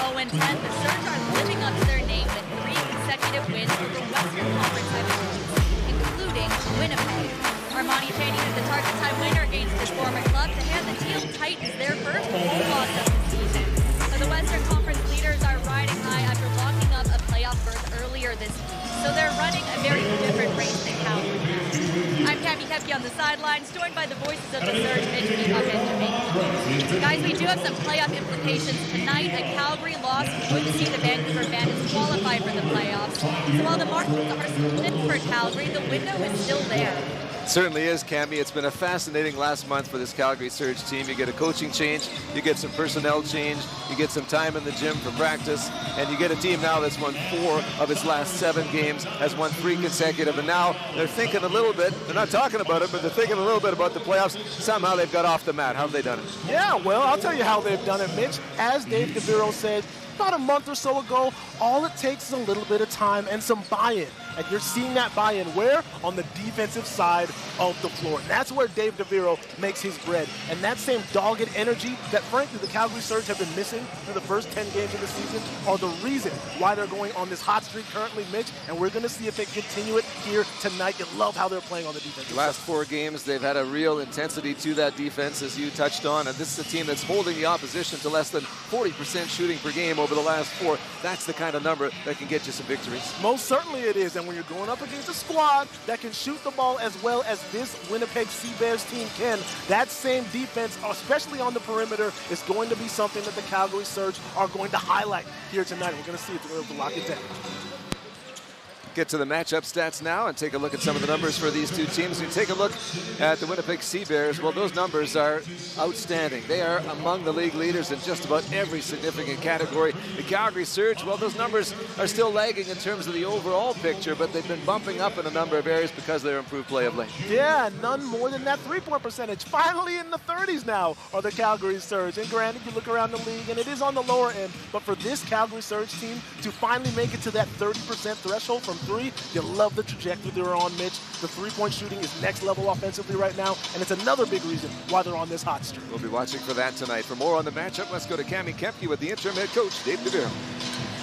0-10, the Surge are living up to their name with 3 consecutive wins over Western Conference rivals, including Winnipeg. Armani Chaney is the target time winner against his former club to hand the Teal Titans their first home loss of the season. So the Western Conference leaders are riding high after locking up a playoff berth earlier this week. So they're running a very different race than Calgary. I'm Cami Kepke on the sidelines, joined by the voices of the Surge, Mitch Peacock and Jermaine. Guys, we do have some playoff implications tonight. A Calgary loss would see the Vancouver Bandits qualify for the playoffs. So while the margins are slim for Calgary, the window is still there. Certainly is, Cammy. It's been a fascinating last month for this Calgary Surge team. You get a coaching change, you get some personnel change, you get some time in the gym for practice, and you get a team now that's won 4 of its last 7 games, has won 3 consecutive, and now they're thinking a little bit, they're not talking about it, but they're thinking a little bit about the playoffs. Somehow they've got off the mat. How have they done it? Yeah, well, I'll tell you how they've done it, Mitch. As Dave DeViro said about a month or so ago, all it takes is a little bit of time and some buy-in. And you're seeing that buy-in where? On the defensive side of the floor. And that's where Dave DeViro makes his bread. And that same dogged energy that, frankly, the Calgary Surge have been missing through the first 10 games of the season are the reason why they're going on this hot streak currently, Mitch. And we're going to see if they continue it here tonight. You love how they're playing on the defensive side. The last 4 games, they've had a real intensity to that defense, as you touched on. And this is a team that's holding the opposition to less than 40% shooting per game over the last 4. That's the kind of number that can get you some victories. Most certainly it is. And when you're going up against a squad that can shoot the ball as well as this Winnipeg Sea Bears team can, that same defense, especially on the perimeter, is going to be something that the Calgary Surge are going to highlight here tonight. We're going to see if they're able to lock it down. Get to the matchup stats now and take a look at some of the numbers for these two teams. We take a look at the Winnipeg Sea Bears. Well, those numbers are outstanding. They are among the league leaders in just about every significant category. The Calgary Surge, well, those numbers are still lagging in terms of the overall picture, but they've been bumping up in a number of areas because of their improved play of late. Yeah, none more than that three-point percentage. Finally in the 30s now are the Calgary Surge. And granted, you look around the league and it is on the lower end, but for this Calgary Surge team to finally make it to that 30% threshold from 3, you love the trajectory they're on, Mitch. The three-point shooting is next level offensively right now, and it's another big reason why they're on this hot streak. We'll be watching for that tonight. For more on the matchup, let's go to Cami Kepke with the interim head coach, Dave DeViro.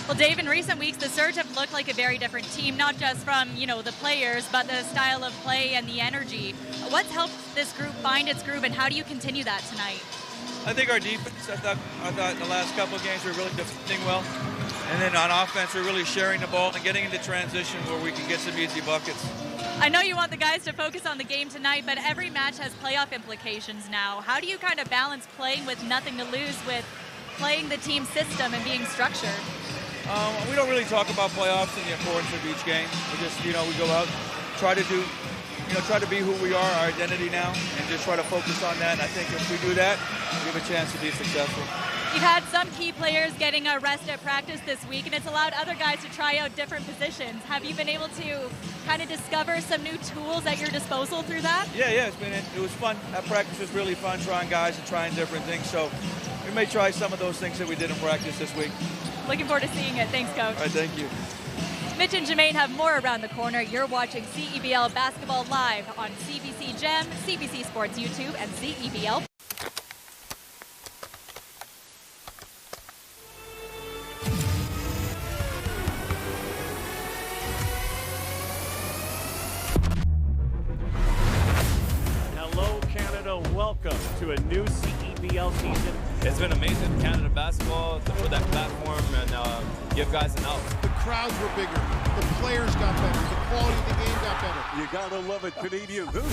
Well, Dave, in recent weeks, the Surge have looked like a very different team, not just from, the players, but the style of play and the energy. What's helped this group find its groove, and how do you continue that tonight? I think our defense, I thought in the last couple of games we were really defending well. And then on offense, we're really sharing the ball and getting into transition where we can get some easy buckets. I know you want the guys to focus on the game tonight, but every match has playoff implications now. How do you kind of balance playing with nothing to lose with playing the team system and being structured? We don't really talk about playoffs and the importance of each game. We just, we go out, try to be who we are, our identity now, and just try to focus on that. And I think if we do that, we have a chance to be successful. You've had some key players getting a rest at practice this week, and it's allowed other guys to try out different positions. Have you been able to kind of discover some new tools at your disposal through that? Yeah, it was fun. That practice was really fun, trying guys and trying different things. So we may try some of those things that we did in practice this week. Looking forward to seeing it. Thanks, Coach. All right, thank you. Mitch and Jermaine have more around the corner. You're watching CEBL Basketball live on CBC Gem, CBC Sports YouTube, and CEBL. Welcome to a new CEBL season. It's been amazing, Canada basketball, to put that platform and give guys an out. The crowds were bigger, the players got better, the quality of the game got better. You gotta love it, Canadian Goose.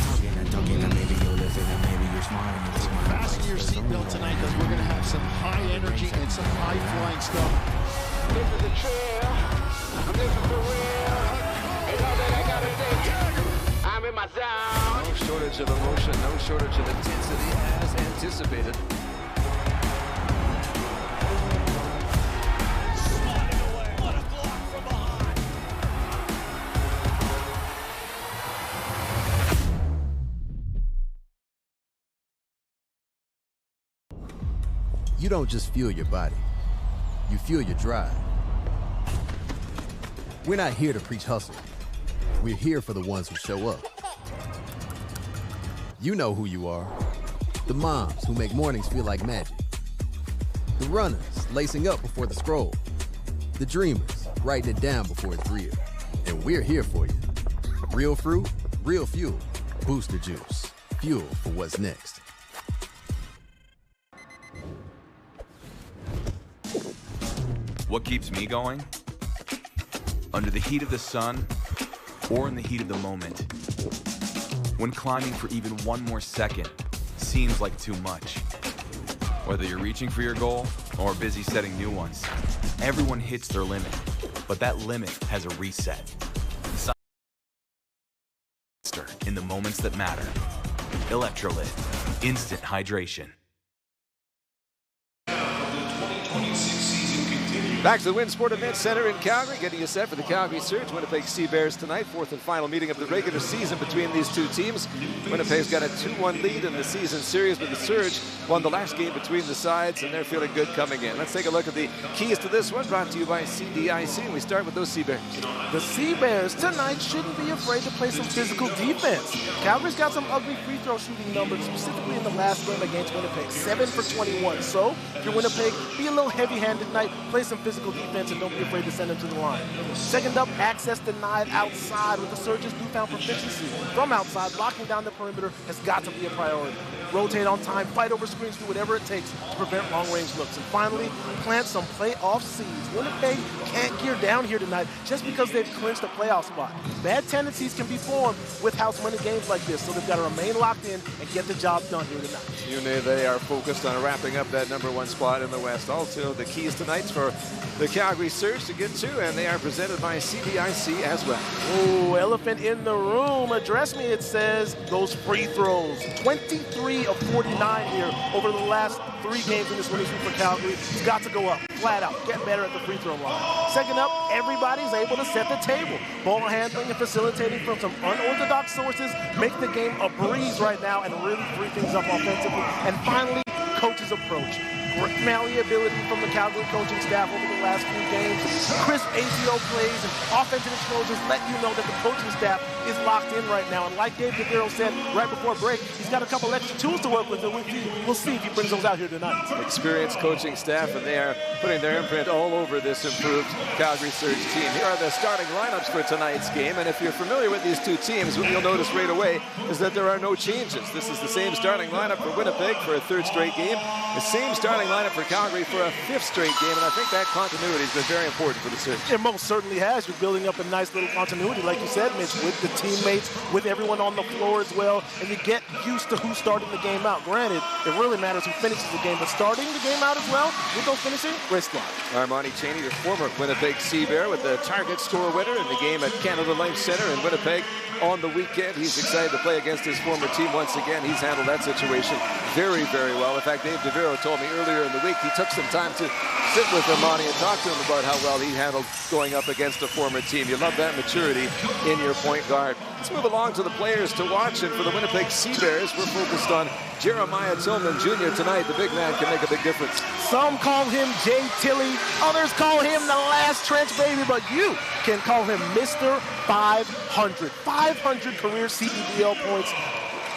Fasten your seatbelt tonight because we're gonna have some high energy and some high flying stuff. This is the trail, this is the real, it's all that I gotta say. I'm in my zone. No shortage of emotion, no shortage of intensity as anticipated. Sliding away, what a block from behind. You don't just fuel your body, you fuel your drive. We're not here to preach hustle. We're here for the ones who show up. You know who you are. The moms who make mornings feel like magic. The runners lacing up before the scroll. The dreamers, writing it down before it's real. And we're here for you. Real fruit, real fuel. Booster Juice. Fuel for what's next. What keeps me going? Under the heat of the sun or in the heat of the moment. When climbing for even one more second seems like too much. Whether you're reaching for your goal or busy setting new ones, everyone hits their limit, but that limit has a reset. In the moments that matter. Electrolyte, instant hydration. Back to the WinSport Event Centre in Calgary, getting you set for the Calgary Surge. Winnipeg Sea Bears tonight, fourth and final meeting of the regular season between these two teams. Winnipeg's got a 2-1 lead in the season series, but the Surge won the last game between the sides, and they're feeling good coming in. Let's take a look at the keys to this one, brought to you by CDIC, and we start with those Sea Bears. The Sea Bears tonight shouldn't be afraid to play some physical defense. Calgary's got some ugly free throw shooting numbers, specifically in the last game against Winnipeg, 7 for 21. So, if you're Winnipeg, be a little heavy-handed tonight, play some physical defense, and don't be afraid to send them to the line. Second up, access denied outside with the Surge's newfound proficiency. From outside, locking down the perimeter has got to be a priority. Rotate on time, fight over screens, do whatever it takes to prevent long-range looks. And finally, plant some playoff seeds. Winnipeg can't gear down here tonight just because they've clinched a playoff spot. Bad tendencies can be formed with house-winning games like this, so they've got to remain locked in and get the job done here tonight. You know they are focused on wrapping up that #1 spot in the West. Also, the keys tonight for the Calgary Surge to get to, and they are presented by CDIC as well. Oh, elephant in the room. Address me, it says. Those free throws. 23 of 49 here over the last 3 games in this winning streak for Calgary. It's got to go up, flat out. Get better at the free throw line. Second up, everybody's able to set the table. Ball handling and facilitating from some unorthodox sources make the game a breeze right now and really free things up offensively. And finally, coach's approach. Great malleability from the Calgary coaching staff over the last few games. Crisp ATO plays and offensive explosions let you know that the coaching staff is locked in right now. And like Dave DeVero said right before break, he's got a couple extra tools to work with, and we'll see if he brings those out here tonight. Experienced coaching staff, and they are putting their imprint all over this improved Calgary Surge team. Here are the starting lineups for tonight's game, and if you're familiar with these two teams, what you'll notice right away is that there are no changes. This is the same starting lineup for Winnipeg for a 3rd straight game, the same starting lineup for Calgary for a 5th straight game, and I think that continuity has been very important for the Surge. It most certainly has. You're building up a nice little continuity, like you said, Mitch, with the teammates, with everyone on the floor as well, and you get used to who's starting the game out. Granted, it really matters who finishes the game, but starting the game out as well, with those finishing, great spot. Armani Chaney, the former Winnipeg Sea Bear, with the target score winner in the game at Canada Life Centre in Winnipeg on the weekend. He's excited to play against his former team once again. He's handled that situation very, very well. In fact, Dave DeVero told me earlier in the week he took some time to sit with Armani and talk to him about how well he handled going up against a former team. You love that maturity in your point guard. Let's move along to the players to watch, and for the Winnipeg Sea Bears, we're focused on Jeremiah Tillman Jr. tonight. The big man can make a big difference. Some call him Jay Tilly, others call him the last trench baby, but you can call him Mr. 500. 500 career CEBL points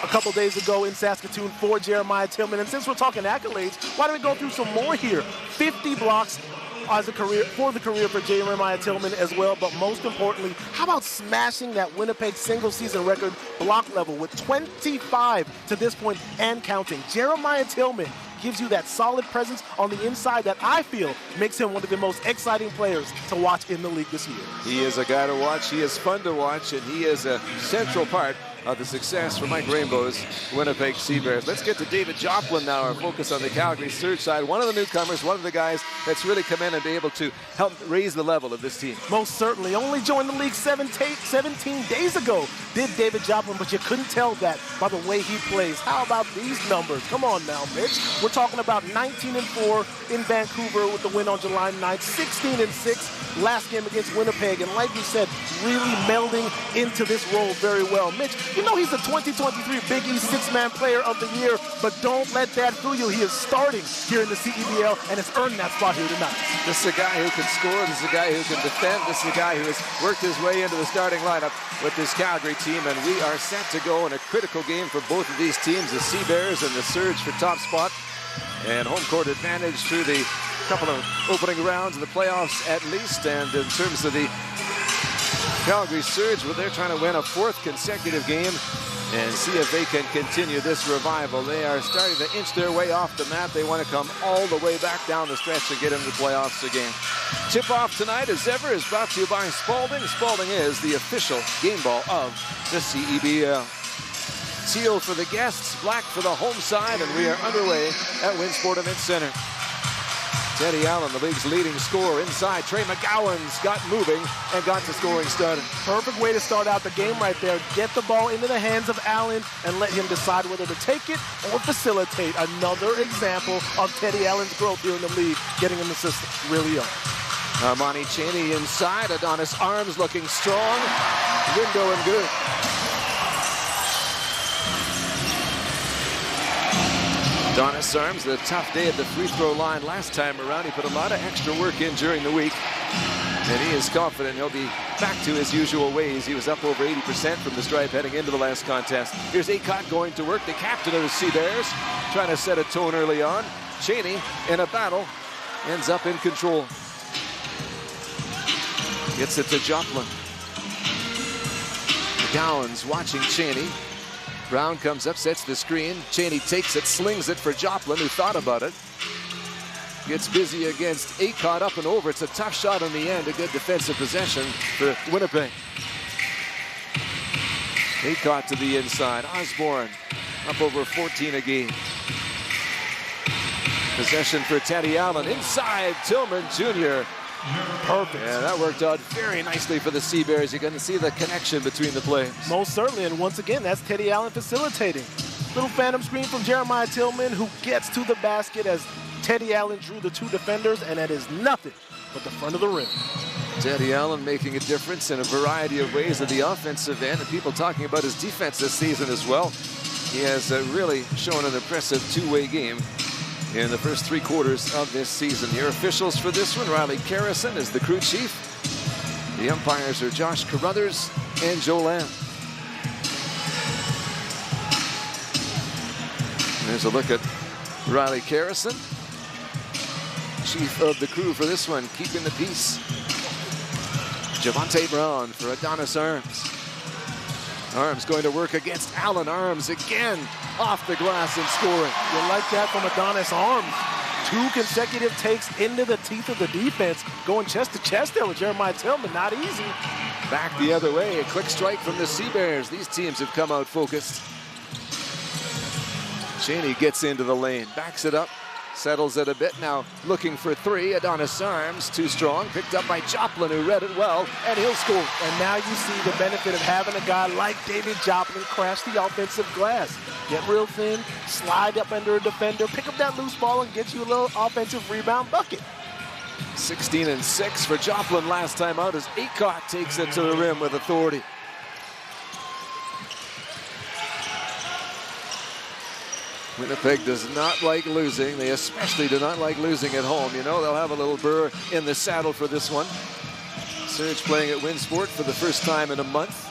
a couple days ago in Saskatoon for Jeremiah Tillman. And since we're talking accolades, why don't we go through some more here? 50 blocks as a career for Jeremiah Tillman as well, but most importantly, how about smashing that Winnipeg single-season record block level with 25 to this point and counting? Jeremiah Tillman gives you that solid presence on the inside that I feel makes him one of the most exciting players to watch in the league this year. He is a guy to watch. He is fun to watch, and he is a central part of the success for Mike Rainbow's Winnipeg Sea Bears. Let's get to David Joplin now, our focus on the Calgary Surge side. One of the newcomers, one of the guys that's really come in and be able to help raise the level of this team. Most certainly. Only joined the league 17 days ago, did David Joplin, but you couldn't tell that by the way he plays. How about these numbers? Come on now, Mitch. We're talking about 19-4 in Vancouver with the win on July 9th, 16-6 last game against Winnipeg, and like you said, really melding into this role very well. Mitch, you know he's the 2023 Big East Six-Man Player of the Year, but don't let that fool you. He is starting here in the CEBL and has earned that spot here tonight. This is a guy who can score. This is a guy who can defend. This is a guy who has worked his way into the starting lineup with this Calgary team, and we are set to go in a critical game for both of these teams, the Sea Bears and the Surge for top spot. And home court advantage through the couple of opening rounds of the playoffs at least. And in terms of the Calgary Surge, well, they're trying to win a 4th consecutive game and see if they can continue this revival. They are starting to inch their way off the map. They want to come all the way back down the stretch and get into the playoffs again. Tip-off tonight, as ever, is brought to you by Spalding. Spalding is the official game ball of the CEBL. Teal for the guests, black for the home side, and we are underway at WinSport Event Centre. Teddy Allen, the league's leading scorer inside. Trey McGowan's got moving and got the scoring started. Perfect way to start out the game right there. Get the ball into the hands of Allen and let him decide whether to take it or facilitate. Another example of Teddy Allen's growth here in the league, getting in the system really young. Armani Chaney inside. Adonis Arms looking strong. Window and good. Adonis Arms, the tough day at the free throw line last time around. He put a lot of extra work in during the week. And he is confident he'll be back to his usual ways. He was up over 80% from the stripe heading into the last contest. Here's Acott going to work, the captain of the Sea Bears, trying to set a tone early on. Chaney in a battle, ends up in control. Gets it to Joplin. McGowan's watching Chaney. Brown comes up, sets the screen. Chaney takes it, slings it for Joplin, who thought about it. Gets busy against Acott, up and over. It's a tough shot in the end, a good defensive possession for Winnipeg. Acott to the inside. Osborne up over 14 a game. Possession for Teddy Allen. Inside, Tillman Jr. Perfect. Yeah, that worked out very nicely for the Sea Bears. You're going to see the connection between the players. Most certainly, and once again, that's Teddy Allen facilitating. Little phantom screen from Jeremiah Tillman, who gets to the basket as Teddy Allen drew the 2 defenders, and that is nothing but the front of the rim. Teddy Allen making a difference in a variety of ways at the offensive end, and people talking about his defense this season as well. He has really shown an impressive 2-way game in the first 3 quarters of this season. Your officials for this one, Riley Carrison is the crew chief. The umpires are Josh Carruthers and Joe Lamb. There's a look at Riley Carrison, chief of the crew for this one, keeping the peace. Javante Brown for Adonis Arms. Arms going to work against Allen. Arms again off the glass and scoring. You like that from Adonis Arms. 2 consecutive takes into the teeth of the defense. Going chest to chest there with Jeremiah Tillman. Not easy. Back the other way. A quick strike from the Sea Bears. These teams have come out focused. Chaney gets into the lane. Backs it up. Settles it a bit. Now looking for 3. Adonis Arms, too strong. Picked up by Joplin, who read it well, and he'll score. And now you see the benefit of having a guy like David Joplin crash the offensive glass. Get real thin, slide up under a defender, pick up that loose ball, and get you a little offensive rebound bucket. 16 and 6 for Joplin last time out as Acott takes it to the rim with authority. Winnipeg does not like losing. They especially do not like losing at home. You know, they'll have a little burr in the saddle for this one. Surge playing at WinSport for the first time in a month.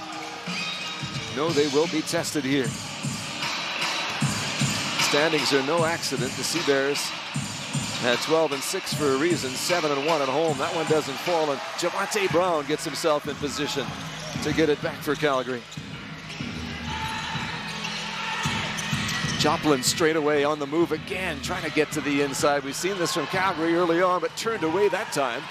No, they will be tested here. Standings are no accident. The Sea Bears had 12 and 6 for a reason, 7 and 1 at home. That one doesn't fall, and Javante Brown gets himself in position to get it back for Calgary. Joplin straight away on the move again, trying to get to the inside. We've seen this from Calgary early on, but turned away that time.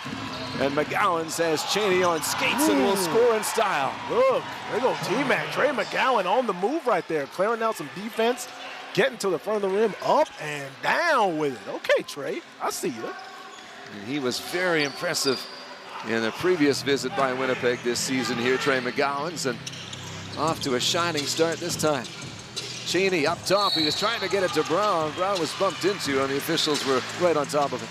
And McGowan says Chaney on skates and will score in style. Look, there goes T-Mac. Trey McGowan on the move right there, clearing out some defense, getting to the front of the rim, up and down with it. Okay, Trey, I see you. And he was very impressive in the previous visit by Winnipeg this season here, Trey McGowan's, and off to a shining start this time. Chaney up top. He was trying to get it to Brown. Brown was bumped into, and the officials were right on top of him.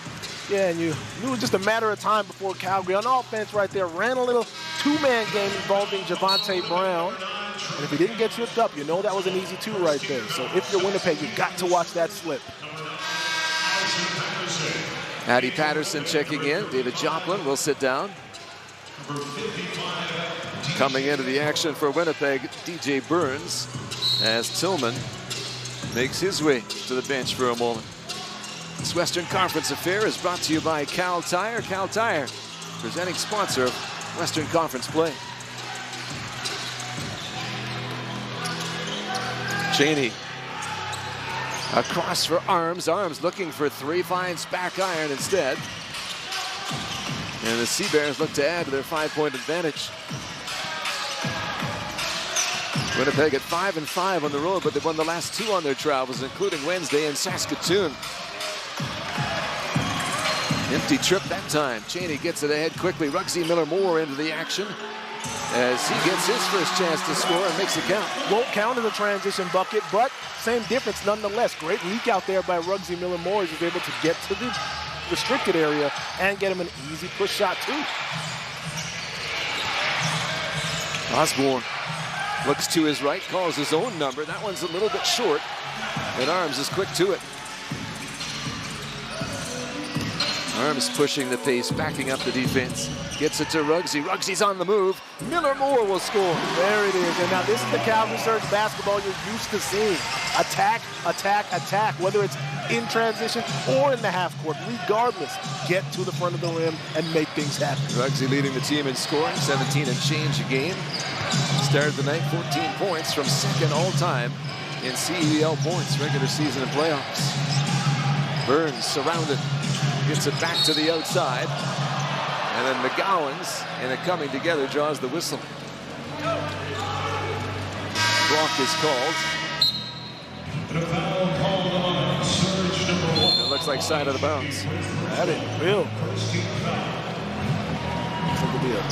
Yeah, and you knew it was just a matter of time before Calgary on offense right there ran a little 2-man game involving Javante Brown. And if he didn't get tripped up, you know that was an easy 2 right there. So if you're Winnipeg, you've got to watch that slip. Addy Patterson checking in. David Joplin will sit down. Coming into the action for Winnipeg, DJ Burns, as Tillman makes his way to the bench for a moment. This Western Conference affair is brought to you by Cal Tire. Cal Tire, presenting sponsor of Western Conference play. Cheney across for Arms. Arms looking for three, finds back iron instead. And the Sea Bears look to add to their 5-point advantage. Winnipeg at 5-5 on the road, but they've won the last 2 on their travels, including Wednesday in Saskatoon. Empty trip that time. Cheney gets it ahead quickly. Rugsy Miller-Moore into the action as he gets his first chance to score and makes it count. Won't count as a transition bucket, but same difference nonetheless. Great leak out there by Rugsy Miller-Moore. He was able to get to the restricted area and get him an easy push shot too. Osborne looks to his right, calls his own number. That one's a little bit short, and Arms is quick to it. Arms pushing the pace, backing up the defense. Gets it to Rugsy. Rugsy's on the move. Miller-Moore will score. There it is. And now this is the Calgary Surge basketball you're used to seeing. Attack, attack, attack. Whether it's in transition or in the half court, regardless, get to the front of the rim and make things happen. Rugsy leading the team in scoring, 17 and change a game. Started the night 14 points from second all-time in CEBL points, regular season and playoffs. Burns surrounded. Gets it back to the outside. And then McGowan's, in a coming together, draws the whistle. Block is called. It looks like side of the bounds. That it will. It'll be a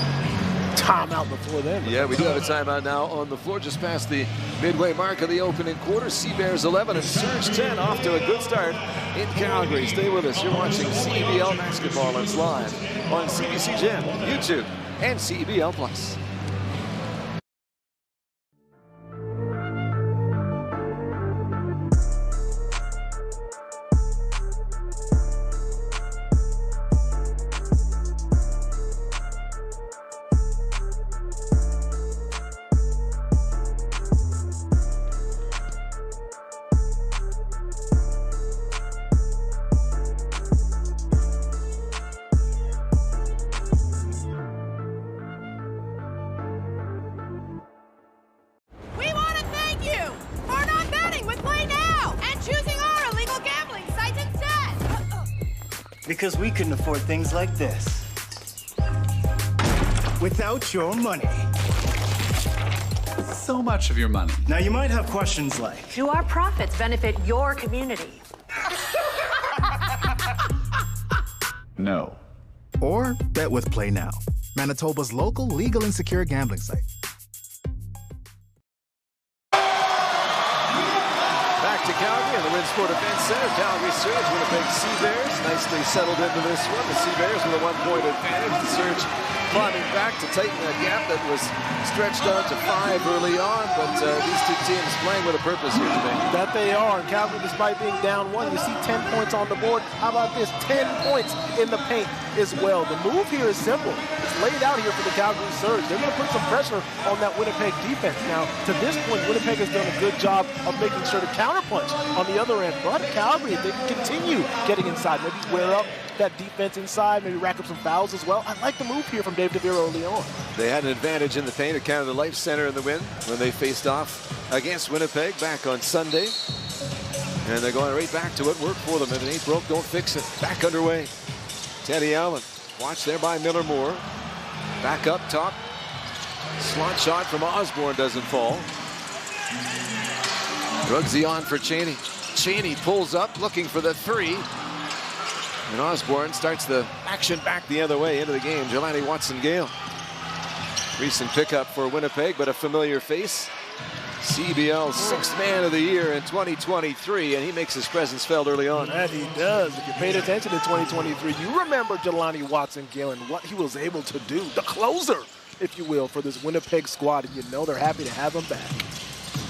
timeout before then. Yeah, we do have a timeout now on the floor, just past the midway mark of the opening quarter. Sea Bears 11 and Surge 10, off to a good start in Calgary. Stay with us. You're watching CEBL basketball. It's live on CBC Gem, YouTube, and CEBL Plus. Because we couldn't afford things like this without your money. So much of your money. Now you might have questions like, do our profits benefit your community? No. Or bet with Play Now, Manitoba's local legal and secure gambling site. Back to Calgary in the WinSport Event Centre. Calgary Surge, Winnipeg Sea Bears, nicely settled into this one. The Sea Bears with a 1-point advantage. The Surge climbing back to tighten a gap that was stretched out to 5 early on, but these two teams playing with a purpose here today. That they are. And Calgary, despite being down 1, you see 10 points on the board. How about this? 10 points in the paint as well. The move here is simple. It's laid out here for the Calgary Surge. They're going to put some pressure on that Winnipeg defense. Now, to this point, Winnipeg has done a good job of making sure to counterpunch on the other end. But Calgary, if they can continue getting inside, maybe wear up that defense inside, maybe rack up some fouls as well. I like the move here from Dave DeVero early on. They had an advantage in the paint at Canada Life Center in the win when they faced off against Winnipeg back on Sunday. And they're going right back to what worked for them. If it ain't broke, don't fix it. Back underway. Teddy Allen, watched there by Miller-Moore. Back up top. Slot shot from Osborne doesn't fall. Rugsy on for Cheney. Cheney pulls up, looking for the 3. And Osborne starts the action back the other way into the game. Jelani Watson-Gale. Recent pickup for Winnipeg, but a familiar face. CEBL's 6th man of the year in 2023, and he makes his presence felt early on. And he does. If you paid attention to 2023, you remember Jelani Watson-Gale and what he was able to do. The closer, if you will, for this Winnipeg squad, and you know they're happy to have him back.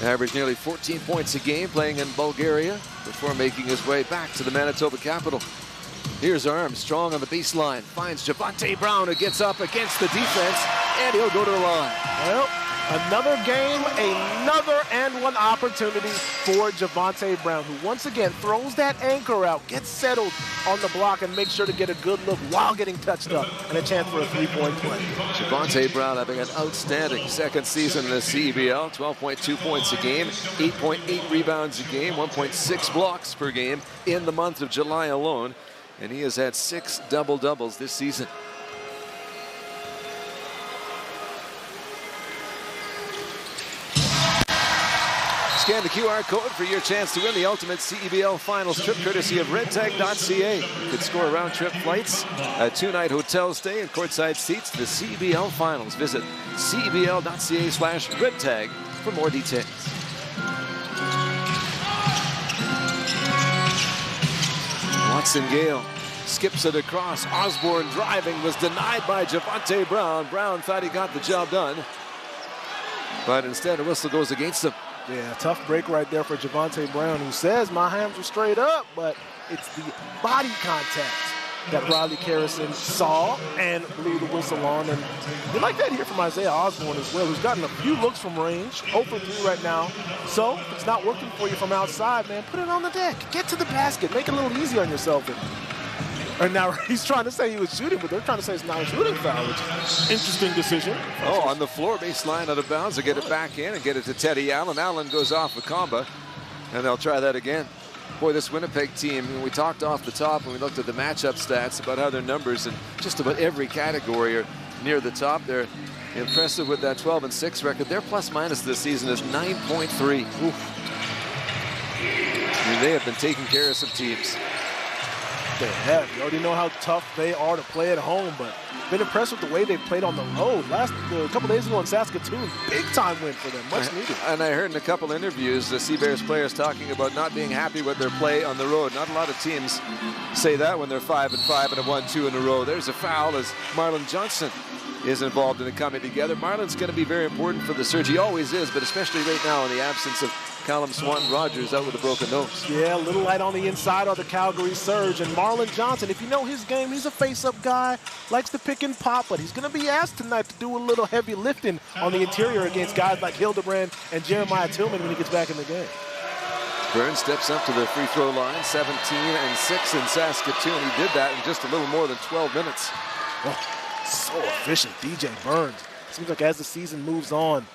Averaged nearly 14 points a game playing in Bulgaria before making his way back to the Manitoba capital. Here's Arms, strong on the baseline, finds Javonte Brown, who gets up against the defense and he'll go to the line. Well, another game, another and one opportunity for Javonte Brown, who once again throws that anchor out, gets settled on the block, and makes sure to get a good look while getting touched up and a chance for a three-point play. Javonte Brown having an outstanding second season in the CEBL, 12.2 points a game, 8.8 rebounds a game, 1.6 blocks per game in the month of July alone, and he has had 6 double-doubles this season. Scan the QR code for your chance to win the ultimate CEBL Finals trip courtesy of redtag.ca. You could score round-trip flights, a 2-night hotel stay, and courtside seats to the CEBL Finals. Visit cebl.ca/redtag for more details. Watson Gale skips it across. Osborne driving was denied by Javonte Brown. Brown thought he got the job done, but instead a whistle goes against him. Yeah, tough break right there for Javonte Brown, who says my hands were straight up, but it's the body contact that Riley Carrison saw and blew the whistle on. And we like that here from Isaiah Osborne as well, who's gotten a few looks from range, 0 for 3 right now. So if it's not working for you from outside, man, put it on the deck. Get to the basket. Make it a little easy on yourself. And now he's trying to say he was shooting, but they're trying to say it's not a shooting foul, which is an interesting decision. Oh, on the floor, baseline out of bounds. They get it back in and get it to Teddy Allen. Allen goes off a combo, and they'll try that again. Boy, this Winnipeg team, when we talked off the top when we looked at the matchup stats about how their numbers in just about every category are near the top. They're impressive with that 12-6 record. Their plus-minus this season is 9.3. Oof. I mean, they have been taking care of some teams. They have. You already know how tough they are to play at home, but been impressed with the way they've played on the road. A couple days ago in Saskatoon, big time win for them, much needed. And I heard in a couple interviews the Sea Bears players talking about not being happy with their play on the road. Not a lot of teams say that when they're 5-5 and have won 2 in a row. There's a foul as Marlon Johnson is involved in it coming together. Marlon's going to be very important for the Surge. He always is, but especially right now in the absence of Callum Swanton-Rogers out with a broken nose. Yeah, a little light on the inside of the Calgary Surge. And Marlon Johnson, if you know his game, he's a face-up guy, likes to pick and pop, but he's going to be asked tonight to do a little heavy lifting on the interior against guys like Hildebrand and Jeremiah Tillman when he gets back in the game. Burns steps up to the free throw line, 17-6 in Saskatoon. He did that in just a little more than 12 minutes. Oh, so efficient, DJ Burns. Seems like as the season moves on,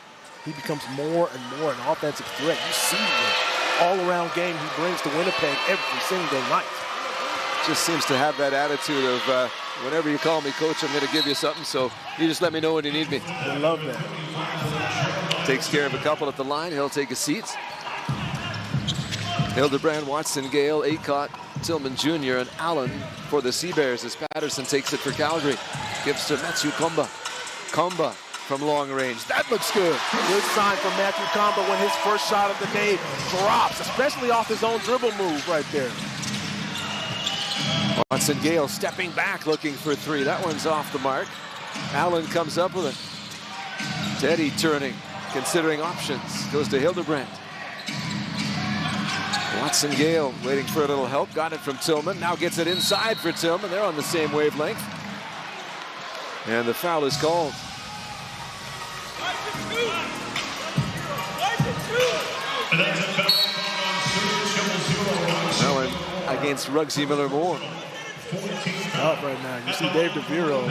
he becomes more and more an offensive threat. You see the all-around game he brings to Winnipeg every single night. Just seems to have that attitude of whenever you call me coach, I'm going to give you something, so you just let me know when you need me. I love that. Takes care of a couple at the line. He'll take a seat. Hildebrand, Watson, Gale, Aycott, Tillman Jr., and Allen for the Sea Bears as Patterson takes it for Calgary. Gives to Matthew Komba. Komba from long range. That looks good. Good sign from Matthew Komba when his first shot of the day drops, especially off his own dribble move right there. Watson Gale stepping back looking for 3. That one's off the mark. Allen comes up with it. Teddy turning, considering options. Goes to Hildebrand. Watson Gale waiting for a little help. Got it from Tillman. Now gets it inside for Tillman. They're on the same wavelength. And the foul is called. Allen against Ruggsy Miller-Moore. Up right now. You see Dave DeViro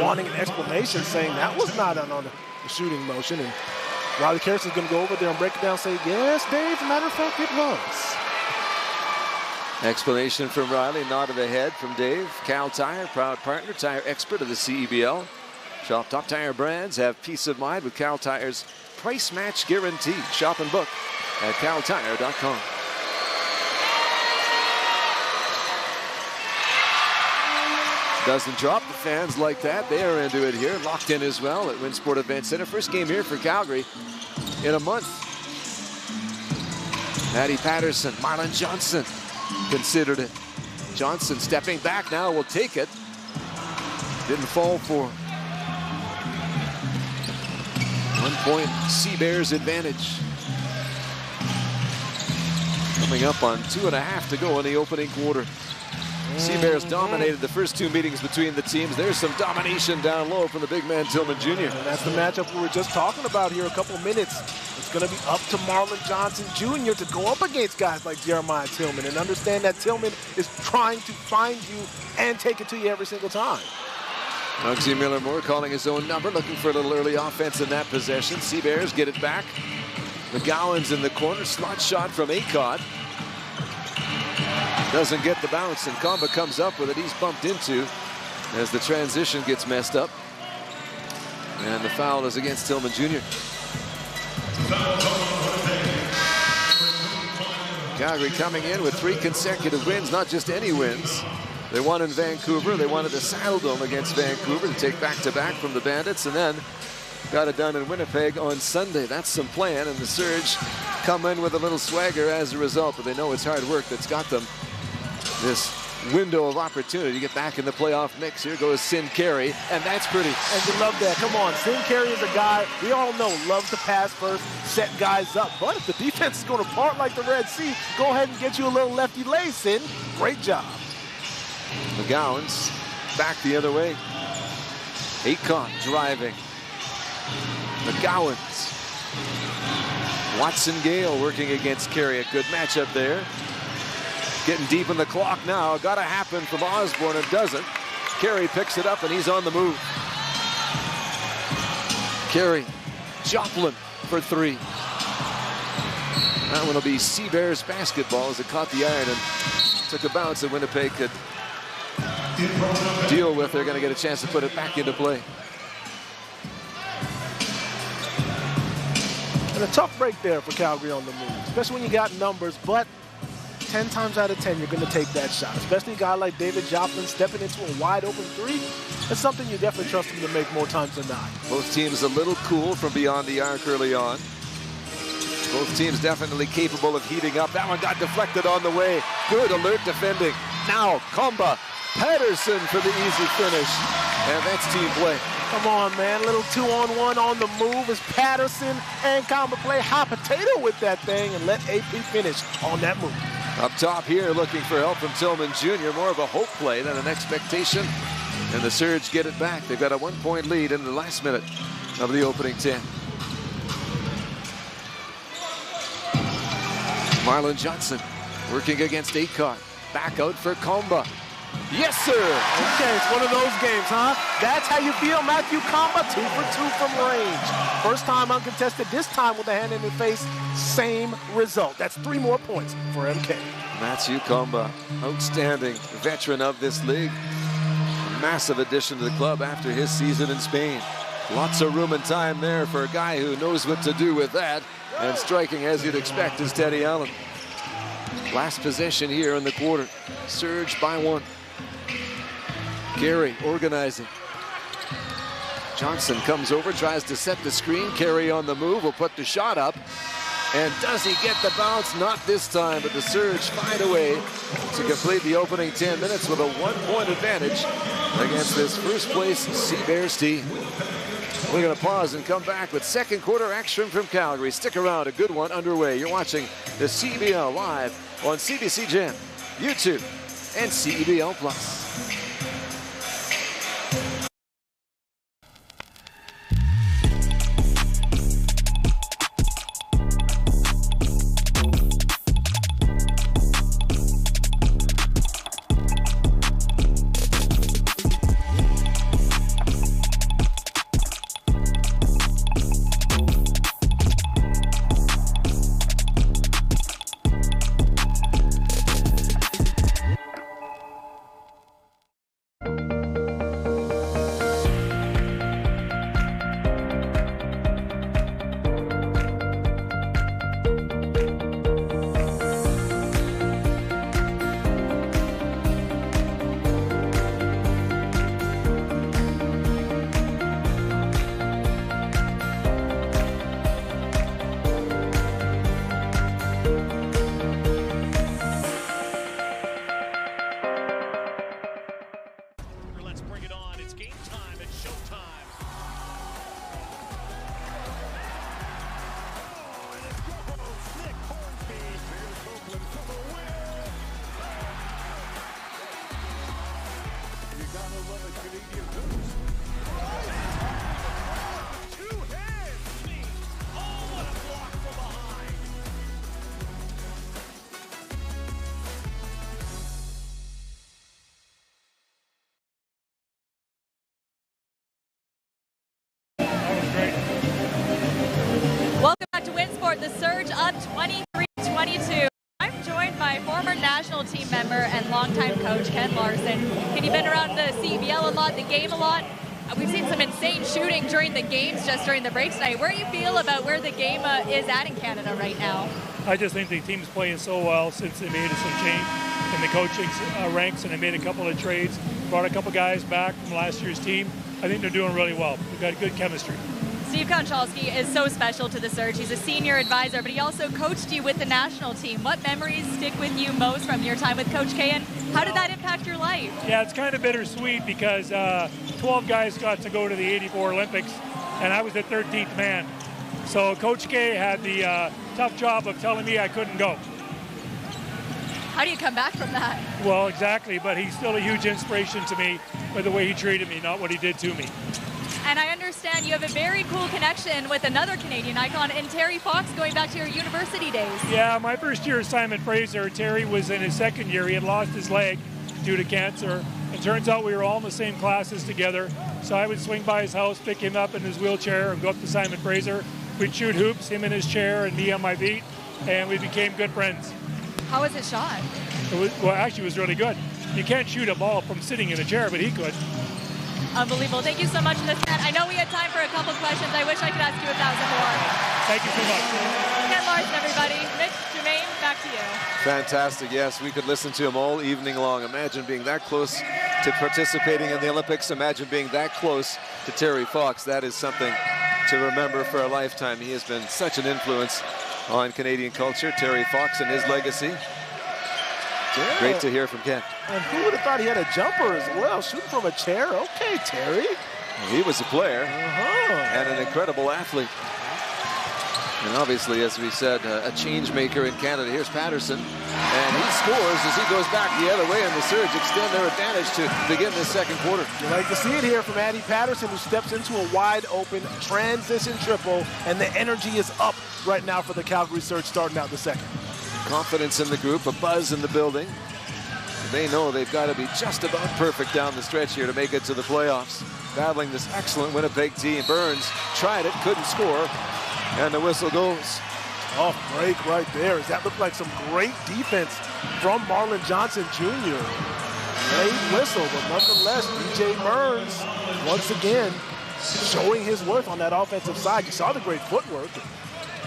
wanting an explanation, saying that was not on the shooting motion. And Riley Carrison's going to go over there and break it down and say, yes, Dave, as a matter of fact, it was. Explanation from Riley, nod of the head from Dave. Cal Tire, proud partner, tire expert of the CEBL. Shop top tire brands, have peace of mind with Cal Tire's price match guarantee. Shop and book at caltire.com. Doesn't drop. The fans like that. They are into it here. Locked in as well at WinSport Event Centre. First game here for Calgary in a month. Matty Patterson, Marlon Johnson considered it. Johnson stepping back now will take it. Didn't fall for 1 point Sea Bears advantage. Coming up on 2.5 to go in the opening quarter. Sea Bears dominated the first two meetings between the teams. There's some domination down low from the big man Tillman Jr. And that's the matchup we were just talking about here a couple minutes. It's going to be up to Marlon Johnson Jr. to go up against guys like Jeremiah Tillman and understand that Tillman is trying to find you and take it to you every single time. Muggsy Miller-Moore calling his own number, looking for a little early offense in that possession. Sea Bears get it back. McGowan's in the corner, slot shot from Acott. Doesn't get the bounce, and Comba comes up with it. He's bumped into as the transition gets messed up. And the foul is against Tillman Jr. Calgary coming in with 3 consecutive wins, not just any wins. They won in Vancouver. They won at the Saddledome against Vancouver to take back-to-back from the Bandits, and then got it done in Winnipeg on Sunday. That's some plan, and the Surge come in with a little swagger as a result, but they know it's hard work that's got them this window of opportunity to get back in the playoff mix. Here goes Sin Carey, and that's pretty. And you love that. Come on, Sin Carey is a guy we all know loves to pass first, set guys up. But if the defense is going to part like the Red Sea, go ahead and get you a little lefty lay, Sin. Great job. McGowan's back the other way. Acott driving. McGowan's. Watson Gale working against Carey. A good matchup there. Getting deep in the clock now. Got to happen from Osborne. It doesn't. Carey picks it up and he's on the move. Carey. Joplin for 3. That one will be Sea Bears basketball as it caught the iron and took a bounce that Winnipeg could deal with. They're going to get a chance to put it back into play. And a tough break there for Calgary on the move, especially when you got numbers, but 10 times out of 10, you're going to take that shot, especially a guy like David Joplin stepping into a wide-open 3. That's something you definitely trust him to make more times than not. Both teams a little cool from beyond the arc early on. Both teams definitely capable of heating up. That one got deflected on the way. Good alert defending. Now, Comba Patterson for the easy finish. And that's team play. Come on, man. A little 2-on-1 on the move as Patterson and Comba play hot potato with that thing and let AP finish on that move. Up top here, looking for help from Tillman Jr. More of a hope play than an expectation. And the Surge get it back. They've got a 1-point lead in the last minute of the opening 10. Marlon Johnson working against Acott. Back out for Comba. Yes, sir. Okay, it's one of those games, huh? That's how you feel, Matthew Comba, 2 for 2 from range. First time uncontested, this time with a hand in the face, same result. That's 3 more points for MK. Matthew Comba, outstanding veteran of this league. A massive addition to the club after his season in Spain. Lots of room and time there for a guy who knows what to do with that. And striking as you'd expect is Teddy Allen. Last possession here in the quarter. Surge by 1. Carey organizing. Johnson comes over, tries to set the screen. Carey on the move will put the shot up. And does he get the bounce? Not this time, but the Surge find a way to complete the opening 10 minutes with a 1-point advantage against this first place Sea Bears team. We're going to pause and come back with second quarter action from Calgary. Stick around, a good one underway. You're watching the CEBL live on CBC Gem, YouTube, and CEBL Plus. Welcome back to WinSport, the Surge up 23-22. I'm joined by former national team member and longtime coach Ken Larson. Ken, you've been around the CEBL a lot, the game a lot. We've seen some insane shooting during the games, just during the breaks tonight. Where do you feel about where the game is at in Canada right now? I just think the team's playing so well since they made some change in the coaching ranks, and they made a couple of trades, brought a couple guys back from last year's team. I think they're doing really well. They've got good chemistry. Steve Konchalski is so special to the Surge. He's a senior advisor, but he also coached you with the national team. What memories stick with you most from your time with Coach K, and how did that impact your life? Yeah, it's kind of bittersweet because 12 guys got to go to the '84 Olympics, and I was the 13th man. So Coach K had the tough job of telling me I couldn't go. How do you come back from that? Well, exactly, but he's still a huge inspiration to me by the way he treated me, not what he did to me. And I understand you have a very cool connection with another Canadian icon in Terry Fox going back to your university days. Yeah, my first year at Simon Fraser, Terry was in his second year. He had lost his leg due to cancer. It turns out we were all in the same classes together. So I would swing by his house, pick him up in his wheelchair, and go up to Simon Fraser. We'd shoot hoops, him in his chair and me on my feet, and we became good friends. How was it shot? Well, actually, it was really good. You can't shoot a ball from sitting in a chair, but he could. Unbelievable. Thank you so much for this, Ken. I know we had time for a couple questions. I wish I could ask you 1,000 more. Thank you so much. Ken Larson, everybody. Mitch, Jermaine, back to you. Fantastic. Yes, we could listen to him all evening long. Imagine being that close to participating in the Olympics. Imagine being that close to Terry Fox. That is something to remember for a lifetime. He has been such an influence on Canadian culture. Terry Fox and his legacy. Yeah. Great to hear from Ken. And who would have thought he had a jumper as well, shooting from a chair? Okay, Terry. He was a player and an incredible athlete. And obviously, as we said, a change maker in Canada. Here's Patterson, and he scores as he goes back the other way, and the Surge extend their advantage to begin this second quarter. You like to see it here from Addy Patterson, who steps into a wide-open transition triple, and the energy is up right now for the Calgary Surge starting out the second. Confidence in the group, a buzz in the building. They know they've got to be just about perfect down the stretch here to make it to the playoffs. Battling this excellent Winnipeg team. Burns tried it, couldn't score, and the whistle goes. Off break right there. That looked like some great defense from Marlon Johnson Jr. Great whistle, but nonetheless, DJ Burns, once again, showing his worth on that offensive side. You saw the great footwork.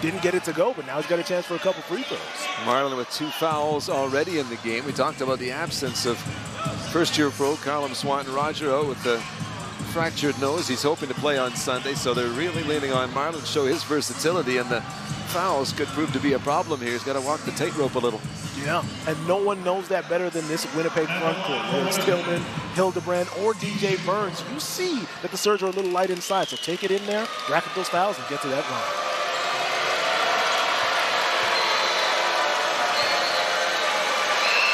Didn't get it to go, but now he's got a chance for a couple free throws. Marlon with 2 fouls already in the game. We talked about the absence of first-year pro Callum Swanton-Roger out with the fractured nose. He's hoping to play on Sunday, so they're really leaning on Marlon to show his versatility, and the fouls could prove to be a problem here. He's got to walk the tightrope a little. Yeah, and no one knows that better than this Winnipeg front court, whether it's Tillman, Hildebrand, or DJ Burns. You see that the Surge are a little light inside, so take it in there, rack up those fouls, and get to that line.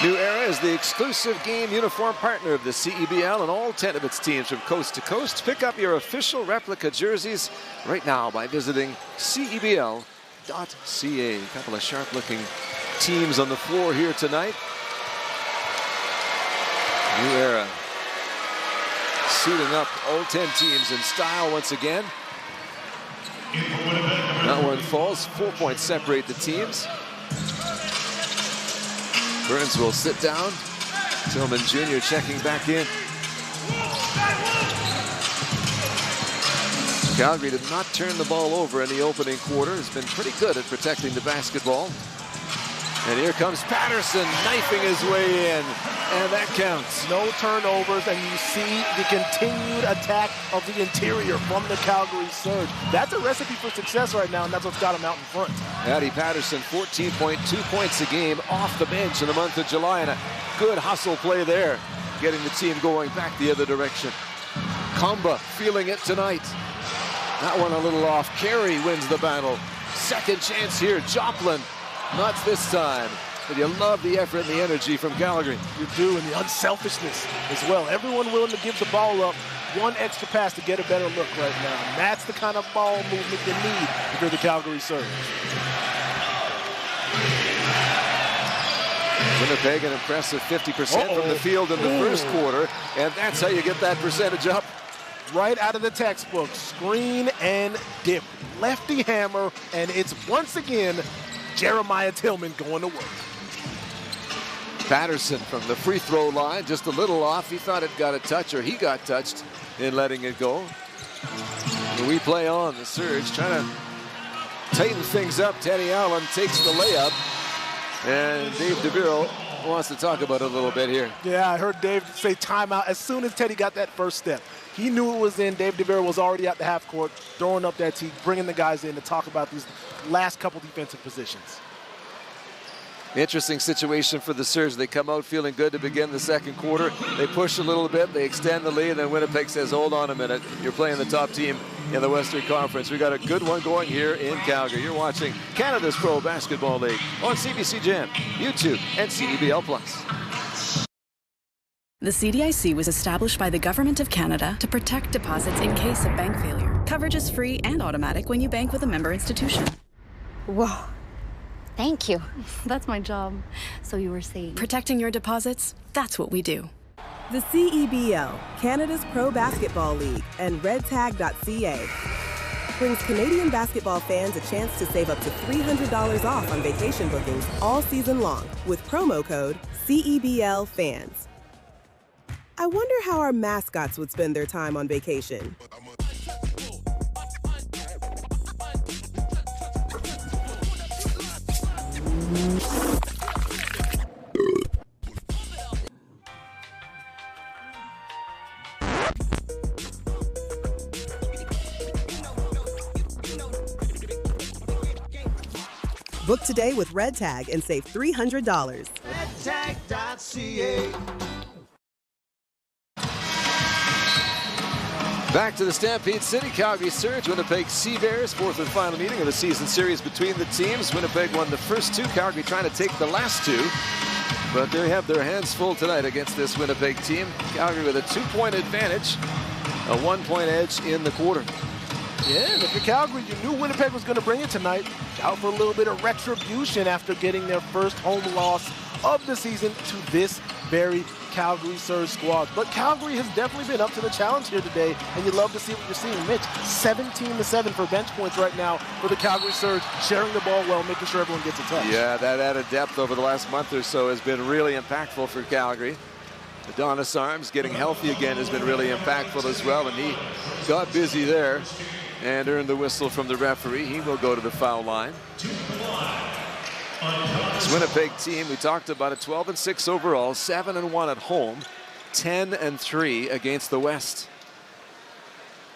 New Era is the exclusive game uniform partner of the CEBL and all 10 of its teams from coast to coast. Pick up your official replica jerseys right now by visiting CEBL.ca. A couple of sharp-looking teams on the floor here tonight. New Era suiting up all 10 teams in style once again. That one falls. 4 points separate the teams. Burns will sit down. Tillman Jr. checking back in. Calgary did not turn the ball over in the opening quarter. Has been pretty good at protecting the basketball. And here comes Patterson knifing his way in. And that counts. No turnovers, and you see the continued attack of the interior from the Calgary Surge. That's a recipe for success right now, and that's what's got him out in front. Addy Patterson, 14.2 points a game off the bench in the month of July, and a good hustle play there, getting the team going back the other direction. Kamba feeling it tonight. That one a little off. Carey wins the battle. Second chance here, Joplin. Not this time. But you love the effort and the energy from Calgary. You do, and the unselfishness as well. Everyone willing to give the ball up one extra pass to get a better look right now. And that's the kind of ball movement you need if you're the Calgary Surge. Winnipeg an impressive 50% from the field in the first quarter, and that's how you get that percentage up. right out of the textbook. Screen and dip. Lefty hammer, and it's once again Jeremiah Tillman going to work. Patterson from the free throw line, just a little off. He thought it got a touch, or he got touched in letting it go. We play on. The Surge trying to tighten things up. Teddy Allen takes the layup, and Dave DeViro wants to talk about it a little bit here. Yeah, I heard Dave say timeout as soon as Teddy got that first step. He knew it was in. Dave DeViro was already at the half court, throwing up that tee, bringing the guys in to talk about these last couple defensive positions. Interesting situation for the Surge. They come out feeling good to begin the second quarter. They push a little bit, they extend the lead, and then Winnipeg says, hold on a minute, you're playing the top team in the Western Conference. We got a good one going here in Calgary. You're watching Canada's Pro Basketball League on CBC Jam, YouTube, and CEBL Plus. The CDIC was established by the Government of Canada to protect deposits in case of bank failure. Coverage is free and automatic when you bank with a member institution. Whoa. Thank you. That's my job. So you were saying... Protecting your deposits, that's what we do. The CEBL, Canada's Pro Basketball League, and redtag.ca brings Canadian basketball fans a chance to save up to $300 off on vacation bookings all season long with promo code CEBLFans. I wonder how our mascots would spend their time on vacation. Book today with Red Tag and save $300. Redtag.ca. Back to the Stampede City. Calgary Surge, Winnipeg Sea Bears, fourth and final meeting of the season series between the teams. Winnipeg won the first two. Calgary trying to take the last two. But they have their hands full tonight against this Winnipeg team. Calgary with a 2-point advantage, a 1-point edge in the quarter. Yeah, and if you're Calgary, you knew Winnipeg was going to bring it tonight. Out for a little bit of retribution after getting their first home loss of the season to this very Calgary Surge squad. But Calgary has definitely been up to the challenge here today, and you love to see what you're seeing. Mitch, 17-7 for bench points right now for the Calgary Surge, sharing the ball well, making sure everyone gets a touch. Yeah, that added depth over the last month or so has been really impactful for Calgary. Adonis Arms getting healthy again has been really impactful as well, and he got busy there and earned the whistle from the referee. He will go to the foul line. This Winnipeg team, we talked about it, 12-6 overall, 7-1 at home, 10-3 against the West.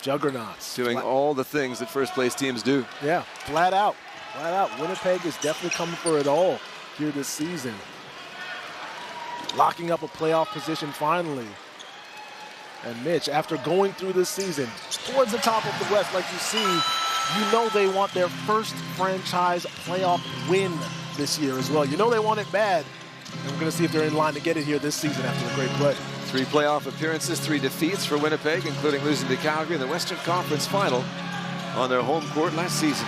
Juggernauts. Doing all the things that first place teams do. Yeah, flat out. Flat out. Winnipeg is definitely coming for it all here this season. Locking up a playoff position finally. And Mitch, after going through this season towards the top of the West, like you see, you know they want their first franchise playoff win this year as well. You know they want it bad. And we're going to see if they're in line to get it here this season after a great play. 3 playoff appearances, 3 defeats for Winnipeg, including losing to Calgary in the Western Conference Final on their home court last season.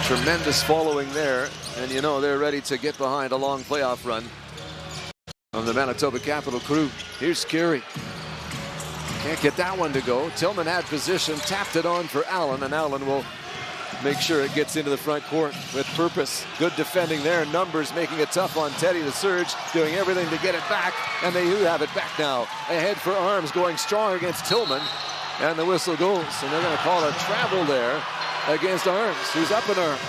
Tremendous following there, and you know they're ready to get behind a long playoff run of the Manitoba Capital crew. Here's Carey. Can't get that one to go. Tillman had position, tapped it on for Allen, and Allen will make sure it gets into the front court with purpose. Good defending there. Numbers making it tough on Teddy. The Surge doing everything to get it back, and they do have it back now. Ahead for Arms, going strong against Tillman, and the whistle goes, and they're going to call a travel there against Arms, who's up in arms.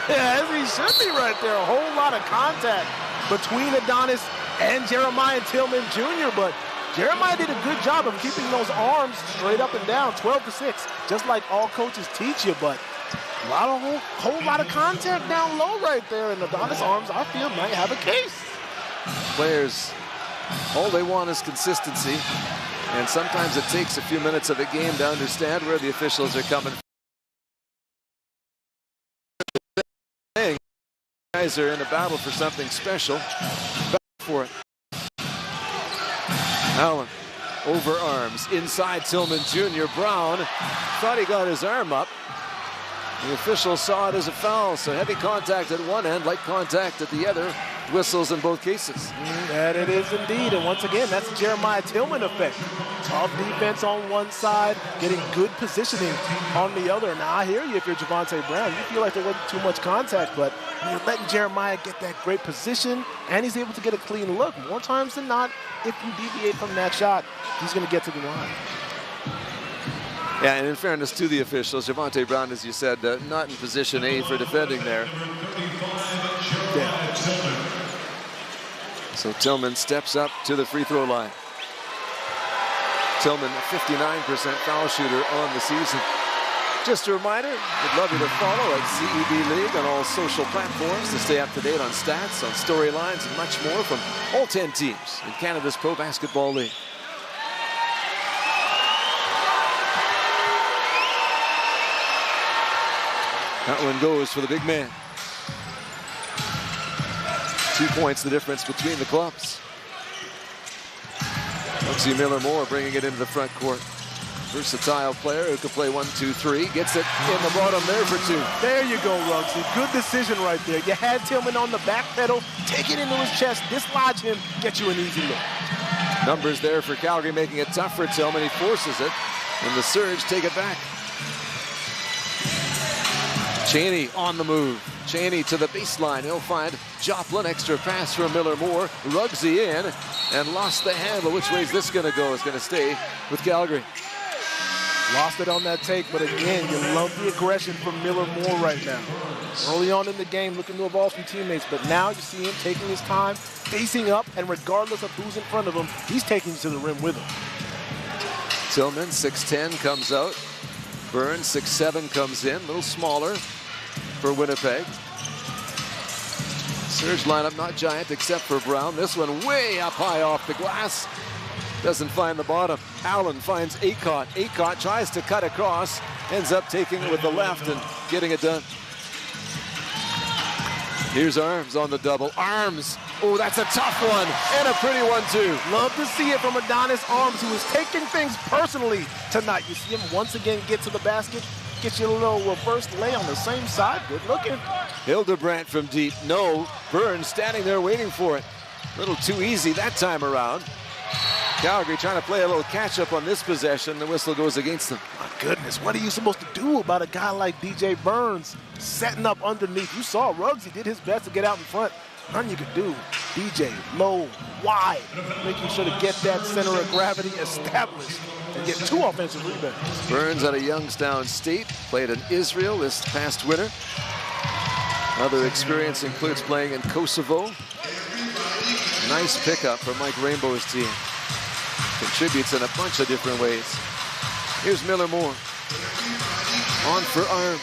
Yeah, as he should be right there. A whole lot of contact between Adonis and Jeremiah Tillman Jr., but Jeremiah did a good job of keeping those arms straight up and down, 12-6, just like all coaches teach you, but a whole lot of contact down low right there, and Adonis Arms, I feel, might have a case. Players, all they want is consistency, and sometimes it takes a few minutes of a game to understand where the officials are coming from. Guys are in a battle for something special. Back for it. Allen over Arms, inside Tillman Jr. Brown thought he got his arm up, The official saw it as a foul, so heavy contact at one end, light contact at the other. Whistles in both cases. That it is indeed, and once again, that's the Jeremiah Tillman effect. Tough defense on one side, getting good positioning on the other. Now, I hear you if you're Javonte Brown. You feel like there wasn't too much contact, but you're letting Jeremiah get that great position, and he's able to get a clean look. More times than not, if you deviate from that shot, he's going to get to the line. Yeah, and in fairness to the officials, Javonte Brown, as you said, not in position A for defending there. Yeah. So Tillman steps up to the free throw line. Tillman, a 59% foul shooter on the season. Just a reminder, we'd love you to follow at CEB League on all social platforms to stay up to date on stats, on storylines, and much more from all 10 teams in Canada's Pro Basketball League. That one goes for the big man. 2 points the difference between the clubs. Luxie Miller-Moore bringing it into the front court. Versatile player who can play 1, 2, 3. Gets it in the bottom there for 2. There you go, Ruggsy. Good decision right there. You had Tillman on the back pedal. Take it into his chest, dislodge him, get you an easy look. Numbers there for Calgary, making it tough for Tillman. He forces it, and the Surge take it back. Cheney on the move. Cheney to the baseline. He'll find Joplin. Extra pass from Miller-Moore. Ruggsy in and lost the handle. Which way is this going to go? It's going to stay with Calgary. Lost it on that take, but again, you love the aggression from Miller-Moore right now. Early on in the game, looking to evolve from teammates, but now you see him taking his time, facing up, and regardless of who's in front of him, he's taking to the rim with him. Tillman, 6'10", comes out. Burns, 6'7", comes in, a little smaller for Winnipeg. Surge lineup not giant except for Brown. This one way up high off the glass. Doesn't find the bottom. Allen finds Aycott. Aycott tries to cut across, ends up taking it with the left and getting it done. Here's Arms on the double. Arms. Oh, that's a tough one and a pretty one too. Love to see it from Adonis Arms, who is taking things personally tonight. You see him once again get to the basket, get you a little reverse lay on the same side. Good looking. Hildebrandt from deep. No. Burns standing there waiting for it. A little too easy that time around. Calgary trying to play a little catch-up on this possession. The whistle goes against them. My goodness, what are you supposed to do about a guy like DJ Burns setting up underneath? You saw Ruggsy did his best to get out in front. Nothing you could do. DJ, low, wide, making sure to get that center of gravity established and get 2 offensive rebounds. Burns out of Youngstown State, played in Israel this past winter. Other experience includes playing in Kosovo. Nice pickup for Mike Rainbow's team. Contributes in a bunch of different ways. Here's Miller-Moore. On for Arms.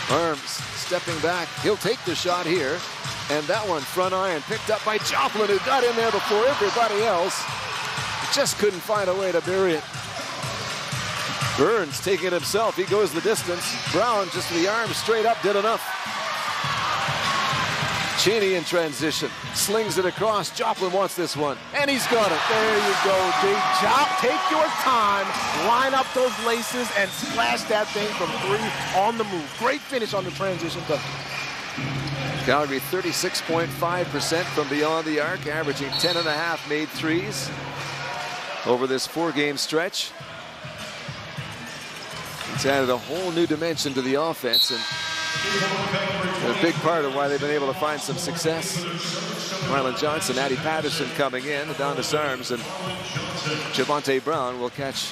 Arms stepping back. He'll take the shot here. And that one, front iron, picked up by Joplin, who got in there before everybody else. Just couldn't find a way to bury it. Burns taking it himself. He goes the distance. Brown just with the arm straight up, did enough. Cheney in transition, slings it across. Joplin wants this one, and he's got it. There you go, Big Jop. Take your time, line up those laces, and splash that thing from 3 on the move. Great finish on the transition bucket. Calgary 36.5% from beyond the arc, averaging 10.5 made threes over this 4-game stretch. It's added a whole new dimension to the offense, and a big part of why they've been able to find some success. Marlon Johnson, Addie Patterson coming in, Adonis Arms, and Javonte Brown will catch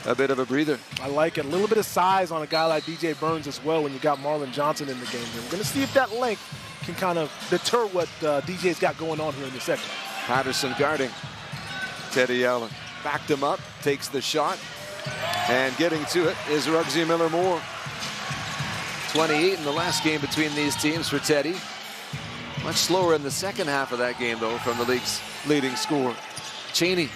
a bit of a breather. I like it. A little bit of size on a guy like DJ Burns as well when you got Marlon Johnson in the game. We're going to see if that length can kind of deter what DJ's got going on here in the second. Patterson guarding Teddy Allen. Backed him up, takes the shot, and getting to it is Ruggsy Miller-Moore. 28 in the last game between these teams for Teddy. Much slower in the second half of that game, though, from the league's leading scorer. Cheney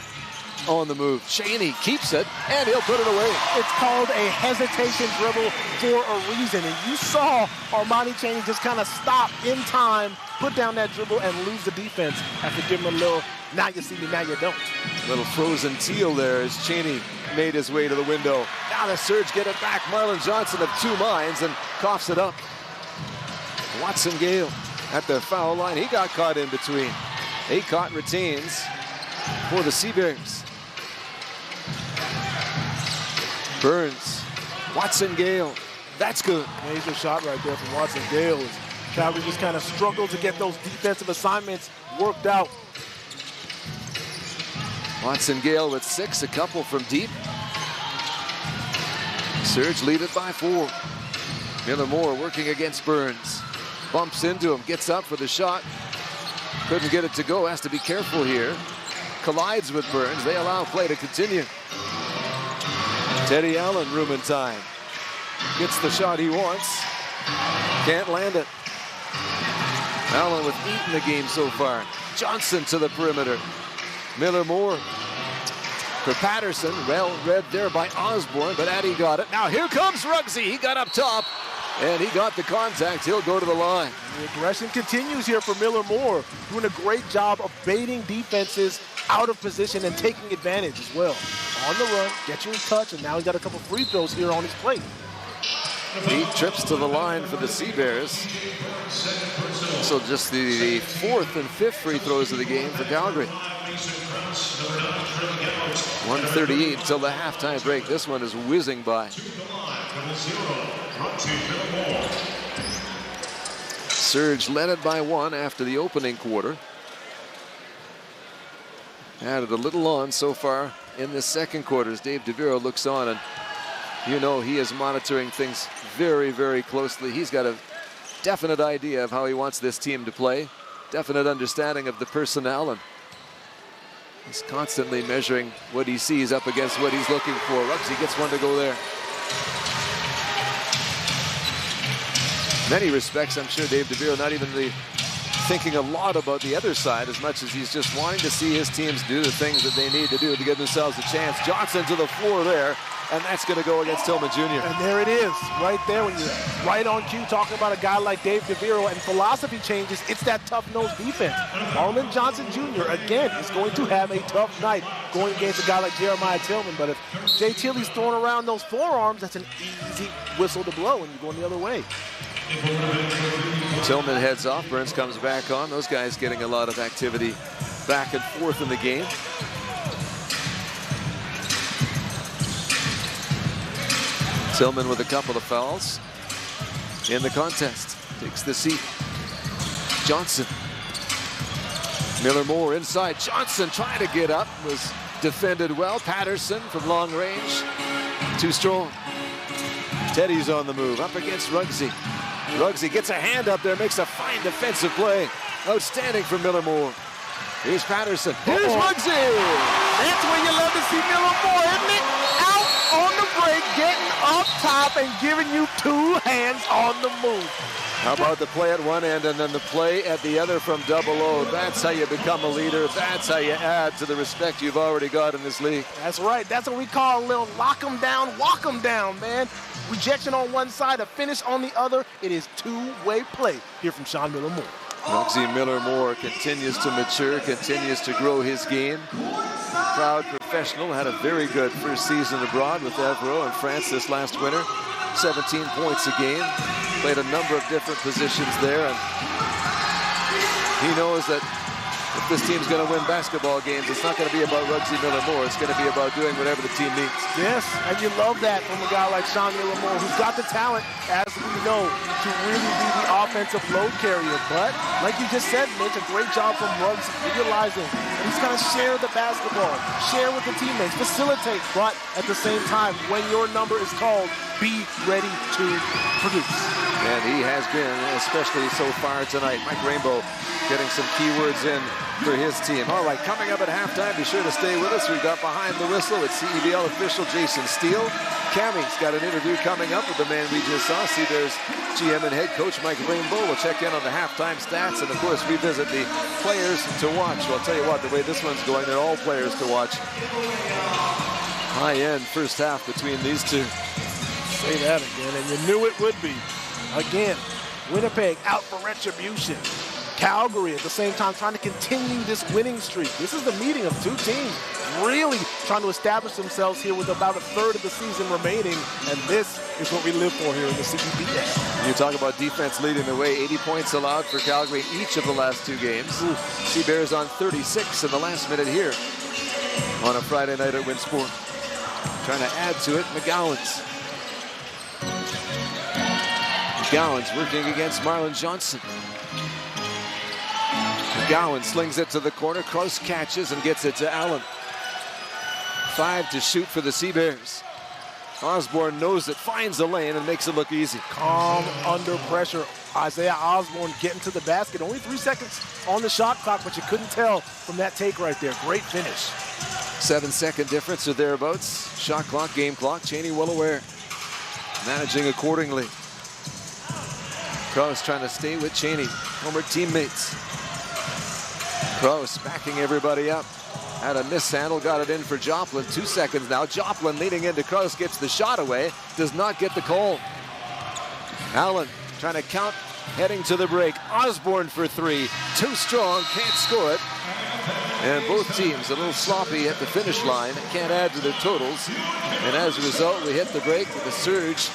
on the move. Cheney keeps it, and he'll put it away. It's called a hesitation dribble for a reason. And you saw Armani Cheney just kind of stop in time, put down that dribble, and lose the defense after giving him a little, now you see me, now you don't. Little frozen teal there as Cheney made his way to the window. Now the Surge get it back. Marlon Johnson of two minds and coughs it up. Watson Gale at the foul line. He got caught in between. Aycott retains for the Sea Bears. Burns, Watson Gale. That's good. Major shot right there from Watson Gale. Calgary just kind of struggled to get those defensive assignments worked out. Watson Gale with 6, a couple from deep. Surge lead it by 4. Miller Moore working against Burns. Bumps into him, gets up for the shot. Couldn't get it to go, has to be careful here. Collides with Burns, they allow play to continue. Teddy Allen, room and time. Gets the shot he wants. Can't land it. Allen with 8 in the game so far. Johnson to the perimeter. Miller Moore for Patterson. Well read there by Osborne, but Addy got it. Now here comes Ruggsy. He got up top, and he got the contact. He'll go to the line. The aggression continues here for Miller Moore, doing a great job of baiting defenses out of position and taking advantage as well. On the run, get you in touch, and now he's got a couple free throws here on his plate. 8 trips to the line for the Sea Bears. So just the 4th and 5th free throws of the game for Calgary. 1:38 until the halftime break. This one is whizzing by. Surge led it by 1 after the opening quarter. Added a little on so far in the second quarter as Dave DeVero looks on, and you know he is monitoring things very, very closely. He's got a definite idea of how he wants this team to play, definite understanding of the personnel, and he's constantly measuring what he sees up against what he's looking for. Ruggsy gets one to go there. In many respects, I'm sure Dave DeVero not even really thinking a lot about the other side as much as he's just wanting to see his teams do the things that they need to do to give themselves a chance. Johnson to the floor there, and that's going to go against Tillman Jr. And there it is, right there when you're right on cue talking about a guy like Dave DeVero and philosophy changes. It's that tough-nosed defense. Marlon Johnson Jr., again, is going to have a tough night going against a guy like Jeremiah Tillman. But if Jay Tilley's throwing around those forearms, that's an easy whistle to blow when you're going the other way. Tillman heads off, Burns comes back on. Those guys getting a lot of activity back and forth in the game. Tillman with a couple of fouls in the contest. Takes the seat. Johnson. Miller Moore inside. Johnson trying to get up. Was defended well. Patterson from long range. Too strong. Teddy's on the move. Up against Ruggsy. Ruggsy gets a hand up there. Makes a fine defensive play. Outstanding from Miller Moore. Here's Patterson. Here's Ruggsy. That's where you love to see Miller Moore, isn't it? Out on the break, getting up top and giving you 2 hands on the move. How about the play at one end and then the play at the other from double O? That's how you become a leader. That's how you add to the respect you've already got in this league. That's right. That's what we call a little lock 'em down, walk 'em down, man. Rejection on one side, a finish on the other. It is two-way play here from Sean Miller Moore. Ruggsy Miller Moore continues to mature, continues to grow his game. Proud professional, had a very good first season abroad with Evro in France this last winter. 17 points a game, played a number of different positions there, and he knows that if this team's going to win basketball games, it's not going to be about Ruggsy Miller Moore. It's going to be about doing whatever the team needs. Yes, and you love that from a guy like Sean Miller Moore, who's got the talent, as we know, to really be the offensive load carrier. But, like you just said, Mitch, a great job from Ruggsy realizing that he's going to share the basketball, share with the teammates, facilitate, but at the same time, when your number is called, be ready to produce. And he has been, especially so far tonight. Mike Rainbow getting some keywords in for his team. All right, coming up at halftime, be sure to stay with us. We've got Behind the Whistle with CEBL official Jason Steele. Cammie's got an interview coming up with the man we just saw, Sea Bears GM and head coach Mike Rainbow. We'll check in on the halftime stats and, of course, revisit the players to watch. Well, I'll tell you what, the way this one's going, they're all players to watch. High-end first half between these two. Say that again, and you knew it would be. Again, Winnipeg out for retribution. Calgary at the same time trying to continue this winning streak. This is the meeting of two teams really trying to establish themselves here with about a third of the season remaining, and this is what we live for here in the CEBL. You talk about defense leading the way, 80 points allowed for Calgary each of the last two games. Sea Bears on 36 in the last minute here on a Friday night at WinSport. Trying to add to it, McGowan's working against Marlon Johnson. McGowan slings it to the corner. Kraus catches and gets it to Allen. 5 to shoot for the Sea Bears. Osborne knows it, finds a lane, and makes it look easy. Calm under pressure. Isaiah Osborne getting to the basket. Only 3 seconds on the shot clock, but you couldn't tell from that take right there. Great finish. 7-second difference or thereabouts. Shot clock, game clock. Cheney well aware. Managing accordingly. Kraus trying to stay with Cheney. Former teammates. Kraus backing everybody up. Had a mishandle, got it in for Joplin. 2 seconds now. Joplin leading into Kraus, gets the shot away. Does not get the call. Allen trying to count, heading to the break. Osborne for 3. Too strong, can't score it. And both teams a little sloppy at the finish line. Can't add to their totals. And as a result, we hit the break with the Surge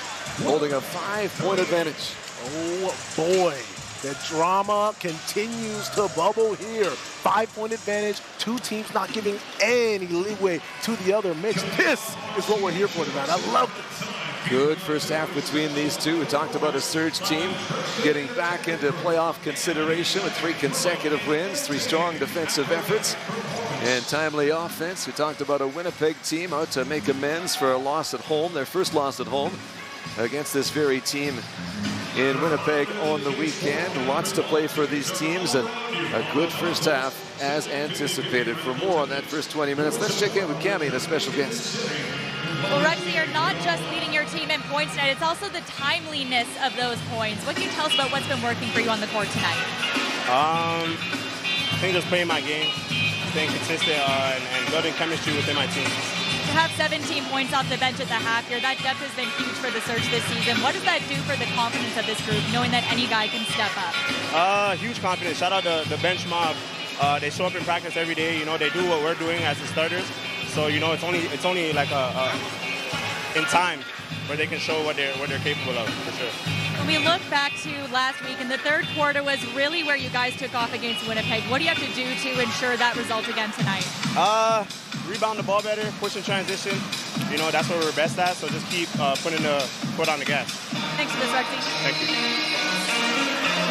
holding a 5-point advantage. Oh boy, the drama continues to bubble here. 5-point advantage, two teams not giving any leeway to the other mix. This is what we're here for tonight. I love this. Good first half between these two. We talked about a Surge team getting back into playoff consideration with 3 consecutive wins, 3 strong defensive efforts, and timely offense. We talked about a Winnipeg team out to make amends for a loss at home, their first loss at home against this very team in Winnipeg on the weekend. Lots to play for these teams, and a good first half as anticipated. For more on that first 20 minutes, let's check in with Cammie and a special guest. Well, Rugsy, you're not just leading your team in points tonight, it's also the timeliness of those points. What can you tell us about what's been working for you on the court tonight? I think just playing my game, staying consistent, and building chemistry within my team. To have 17 points off the bench at the half here, that depth has been huge for the Surge this season. What does that do for the confidence of this group, knowing that any guy can step up? Huge confidence. Shout out the bench mob. They show up in practice every day. You know, they do what we're doing as the starters. So you know, it's only like in time where they can show what they're capable of, for sure. When we look back to last week, and the third quarter was really where you guys took off against Winnipeg. What do you have to do to ensure that result again tonight? Rebound the ball better, push in transition. You know, that's what we're best at, so just keep putting the foot on the gas. Thanks for this, Rugsy. Thank you.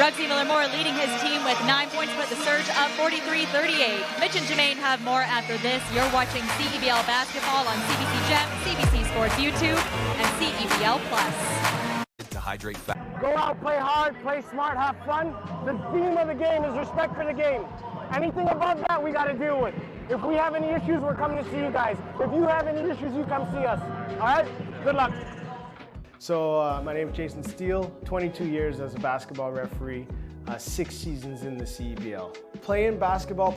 Rugsy Miller-Moore leading his team with 9 points, put the Surge up 43-38. Mitch and Jermaine have more after this. You're watching CEBL basketball on CBC Gem, CBC Sports YouTube, and CEBL Plus. To hydrate fast. Go out, play hard, play smart, have fun. The theme of the game is respect for the game. Anything above that, we got to deal with. If we have any issues, we're coming to see you guys. If you have any issues, you come see us. All right? Good luck. So my name is Jason Steele, 22 years as a basketball referee, 6 seasons in the CEBL. Played basketball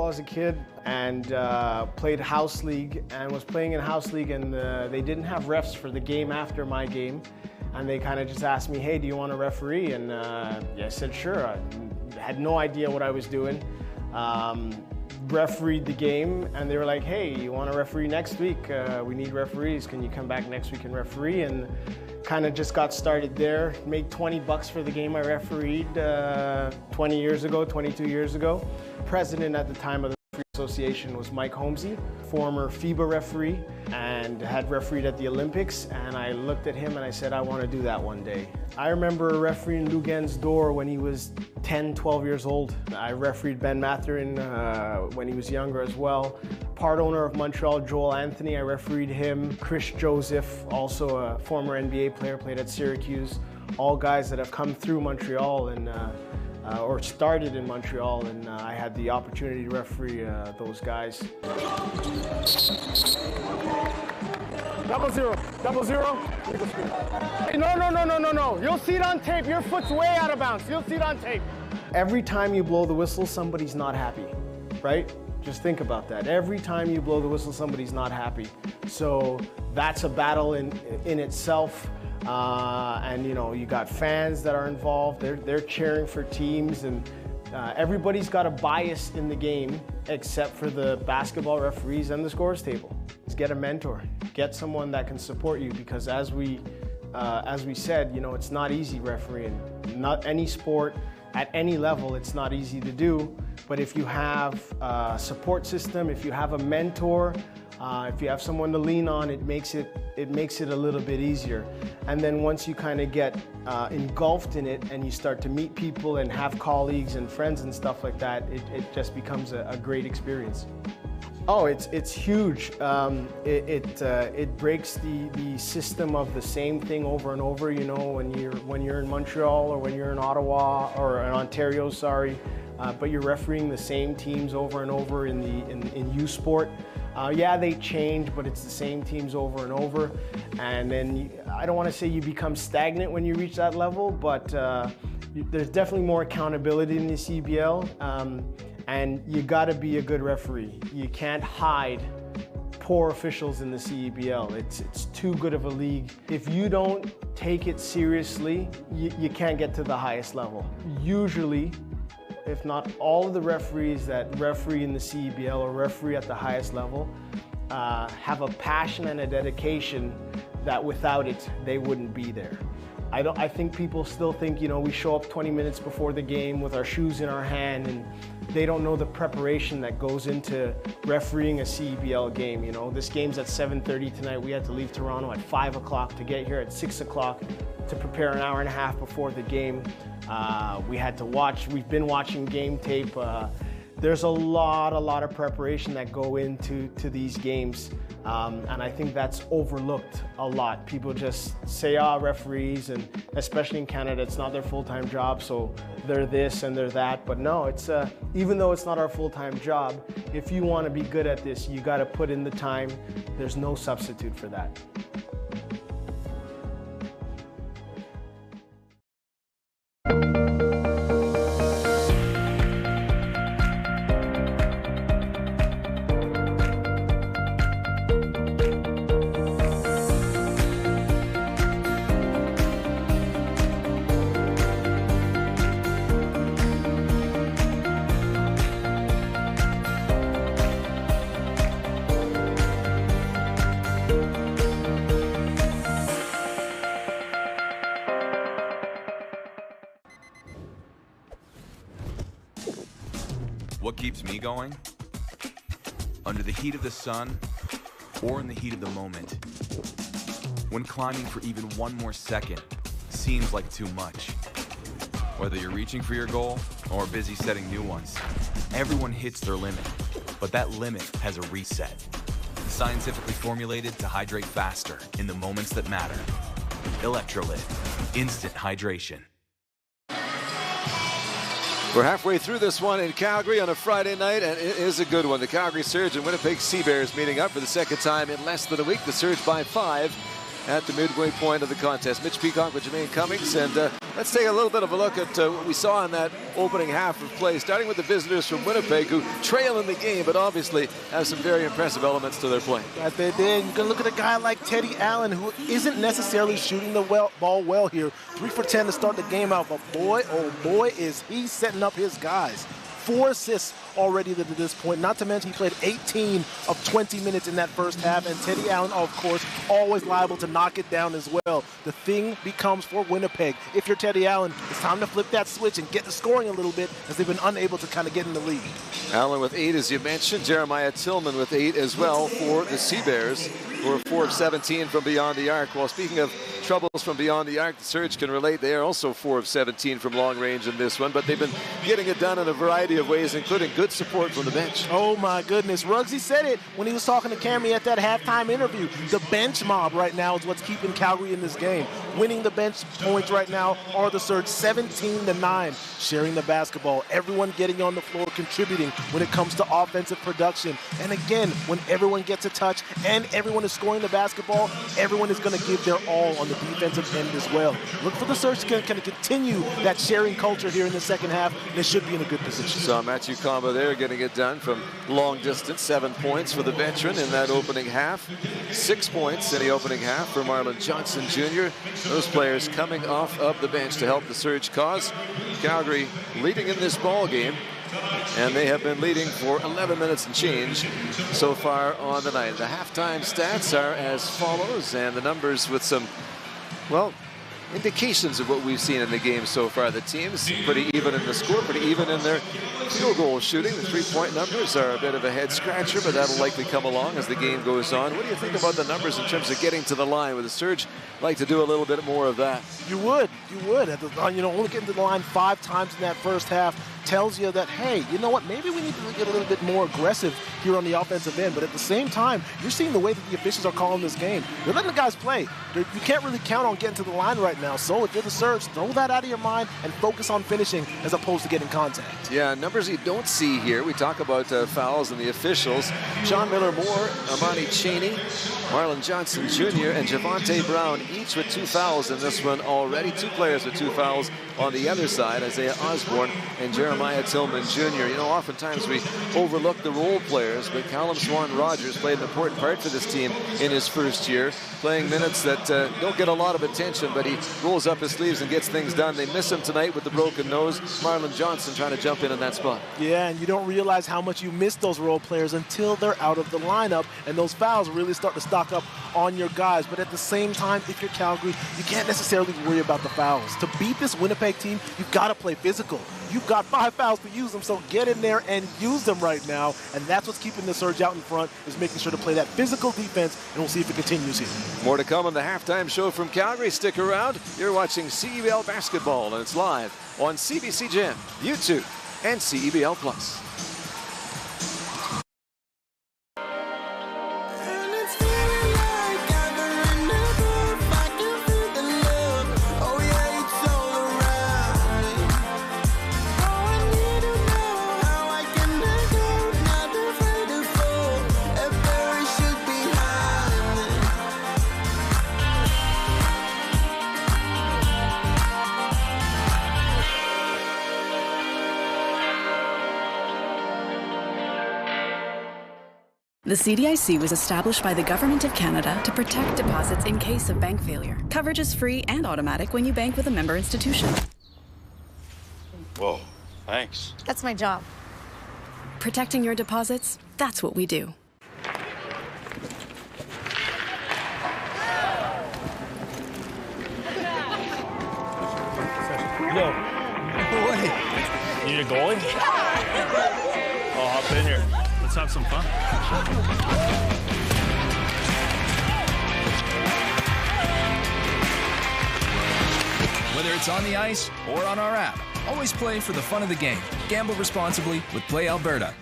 as a kid, and played house league, and was playing in house league, and they didn't have refs for the game after my game, and they kind of just asked me, hey, do you want to referee? And yeah, I said sure. I had no idea what I was doing. Refereed the game, and they were like, hey, you want to referee next week? We need referees. Can you come back next week and referee? And kind of just got started there. Made $20 for the game I refereed 22 years ago. President at the time of the Referee Association was Mike Holmesy, former FIBA referee, and had refereed at the Olympics. And I looked at him and I said, I want to do that one day. I remember refereeing Lou Gensdor when he was 10, 12 years old. I refereed Ben Mathurin when he was younger as well. Part owner of Montreal, Joel Anthony, I refereed him. Chris Joseph, also a former NBA player, played at Syracuse. All guys that have come through Montreal and or started in Montreal, and I had the opportunity to referee those guys. Double zero. Hey, no. You'll see it on tape. Your foot's way out of bounds. You'll see it on tape. Every time you blow the whistle, somebody's not happy, right? Just think about that. Every time you blow the whistle, somebody's not happy. So that's a battle in itself. And you know, you got fans that are involved. They're cheering for teams, and Everybody's got a bias in the game except for the basketball referees and the scores table. Just get a mentor, get someone that can support you, because as we said, you know, it's not easy refereeing. Not any sport at any level, it's not easy to do. But if you have a support system, if you have a mentor, if you have someone to lean on, it makes it a little bit easier. And then once you kind of get engulfed in it and you start to meet people and have colleagues and friends and stuff like that, it just becomes a great experience. Oh, it's huge. It breaks the system of the same thing over and over. You know, when you're in Montreal or when you're in Ottawa or in Ontario, sorry, but you're refereeing the same teams over and over in U Sport. Yeah, they change, but it's the same teams over and over. And then I don't want to say you become stagnant when you reach that level, but there's definitely more accountability in the CEBL. And you got to be a good referee. You can't hide poor officials in the CEBL. It's too good of a league. If you don't take it seriously, you can't get to the highest level. Usually, if not all of the referees that referee in the CEBL or referee at the highest level have a passion and a dedication that without it, they wouldn't be there. I think people still think, you know, we show up 20 minutes before the game with our shoes in our hand, and they don't know the preparation that goes into refereeing a CEBL game. You know, this game's at 7:30 tonight. We had to leave Toronto at 5 o'clock to get here at 6 o'clock to prepare an hour and a half before the game. We've been watching game tape. There's a lot of preparation that go into these games. And I think that's overlooked a lot. People just say, referees, and especially in Canada, it's not their full-time job, so they're this and they're that. But no, it's even though it's not our full-time job, if you want to be good at this, you got to put in the time. There's no substitute for that. What keeps me going? Under the heat of the sun or in the heat of the moment. When climbing for even one more second seems like too much. Whether you're reaching for your goal or busy setting new ones, everyone hits their limit, but that limit has a reset. Scientifically formulated to hydrate faster in the moments that matter. Electrolyte, instant hydration. We're halfway through this one in Calgary on a Friday night, and it is a good one. The Calgary Surge and Winnipeg Sea Bears meeting up for the second time in less than a week. The Surge by 5 at the midway point of the contest. Mitch Peacock with Jermaine Cummings, and let's take a little bit of a look at what we saw in that opening half of play, starting with the visitors from Winnipeg, who trail in the game, but obviously have some very impressive elements to their play. That they did. You can look at a guy like Teddy Allen, who isn't necessarily shooting the ball well here. 3 for 10 to start the game out, but boy, oh boy, is he setting up his guys. 4 assists already to this point, not to mention he played 18 of 20 minutes in that first half, and Teddy Allen, of course, always liable to knock it down as well. The thing becomes for Winnipeg, if you're Teddy Allen, it's time to flip that switch and get the scoring a little bit, as they've been unable to kind of get in the lead. Allen with 8, as you mentioned. Jeremiah Tillman with 8 as well for the Sea Bears, who are 4 of 17 from beyond the arc. Well, speaking of troubles from beyond the arc, the Surge can relate. They are also 4 of 17 from long range in this one, but they've been getting it done in a variety of ways, including good support from the bench. Oh my goodness, Ruggsy said it when he was talking to Cammy at that halftime interview. The bench mob right now is what's keeping Calgary in this game. Winning the bench points right now are the Surge, 17-9, sharing the basketball. Everyone getting on the floor, contributing when it comes to offensive production. And again, when everyone gets a touch and everyone is scoring the basketball, everyone is going to give their all on the defensive end as well. Look for the Surge to kind of continue that sharing culture here in the second half. They should be in a good position. So Matthew Comba there getting it done from long distance. 7 points for the veteran in that opening half. 6 points in the opening half for Marlon Johnson Jr. Those players coming off of the bench to help the Surge cause. Calgary leading in this ball game, and they have been leading for 11 minutes and change so far on the night. The halftime stats are as follows, and the numbers with some, well, indications of what we've seen in the game so far. The teams pretty even in the score, pretty even in their field goal shooting. The three-point numbers are a bit of a head scratcher, but that'll likely come along as the game goes on. What do you think about the numbers in terms of getting to the line? Would the Surge like to do a little bit more of that? You would. You know, only getting to the line 5 times in that first half tells you that, hey, you know what, maybe we need to get a little bit more aggressive here on the offensive end. But at the same time, you're seeing the way that the officials are calling this game. They're letting the guys play. You can't really count on getting to the line right now. So if you're the Surge, throw that out of your mind and focus on finishing as opposed to getting contact. Yeah, numbers you don't see here. We talk about fouls and the officials. John Miller-Moore, Armani Chaney, Marlon Johnson Jr., and Javonte Brown, each with 2 fouls in this one already. 2 players with 2 fouls on the other side, Isaiah Osborne and Jeremiah Tillman Jr. You know, oftentimes we overlook the role players, but Callum Swan Rogers played an important part for this team in his first year, playing minutes that don't get a lot of attention, but he rolls up his sleeves and gets things done. They miss him tonight with the broken nose. Marlon Johnson trying to jump in that spot. Yeah, and you don't realize how much you miss those role players until they're out of the lineup, and those fouls really start to stock up on your guys. But at the same time, if you're Calgary, you can't necessarily worry about the fouls. To beat this Winnipeg team, you've got to play physical. You've got 5 fouls to use them, so get in there and use them right now. And that's what's keeping the Surge out in front, is making sure to play that physical defense, and we'll see if it continues here. More to come on the halftime show from Calgary. Stick around. You're watching CEBL basketball, and it's live on CBC Gem, YouTube, and CEBL Plus. The CDIC was established by the Government of Canada to protect deposits in case of bank failure. Coverage is free and automatic when you bank with a member institution. Whoa, thanks. That's my job. Protecting your deposits, that's what we do. Yo. Boy. You need a goalie? I'll hop in here. Let's have some fun. Whether it's on the ice or on our app, always play for the fun of the game. Gamble responsibly with Play Alberta.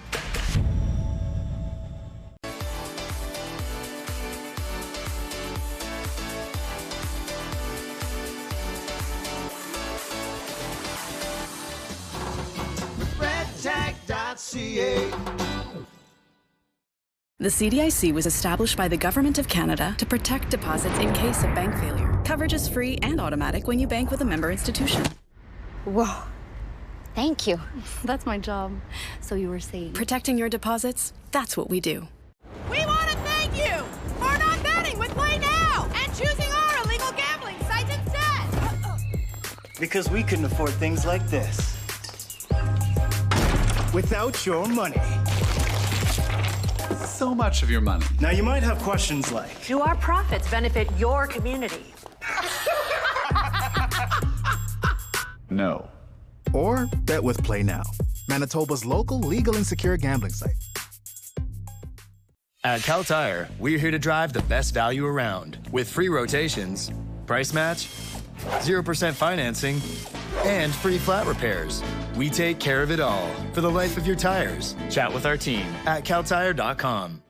RedTag.ca. The CDIC was established by the Government of Canada to protect deposits in case of bank failure. Coverage is free and automatic when you bank with a member institution. Whoa. Thank you. That's my job. So you were saying. Protecting your deposits, that's what we do. We want to thank you for not betting with Play Now and choosing our illegal gambling sites instead. Because we couldn't afford things like this without your money. So much of your money. Now you might have questions like, Do our profits benefit your community? No. Or bet with Play Now, Manitoba's local legal and secure gambling site. At Cal Tire, we're here to drive the best value around with free rotations, price match, 0% financing, and free flat repairs. We take care of it all for the life of your tires. Chat with our team at caltire.com.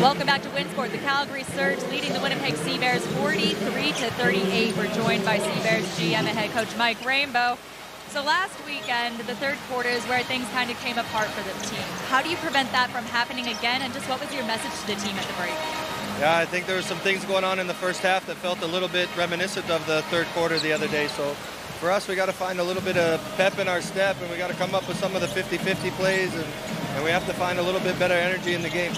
Welcome back to WinSport. The Calgary Surge leading the Winnipeg Sea Bears 43-38. We're joined by Sea Bears GM and head coach Mike Rainbow. So last weekend, the third quarter is where things kind of came apart for the team. How do you prevent that from happening again? And just what was your message to the team at the break? Yeah, I think there were some things going on in the first half that felt a little bit reminiscent of the third quarter the other day. So for us, we got to find a little bit of pep in our step, and we got to come up with some of the 50-50 plays, and we have to find a little bit better energy in the game.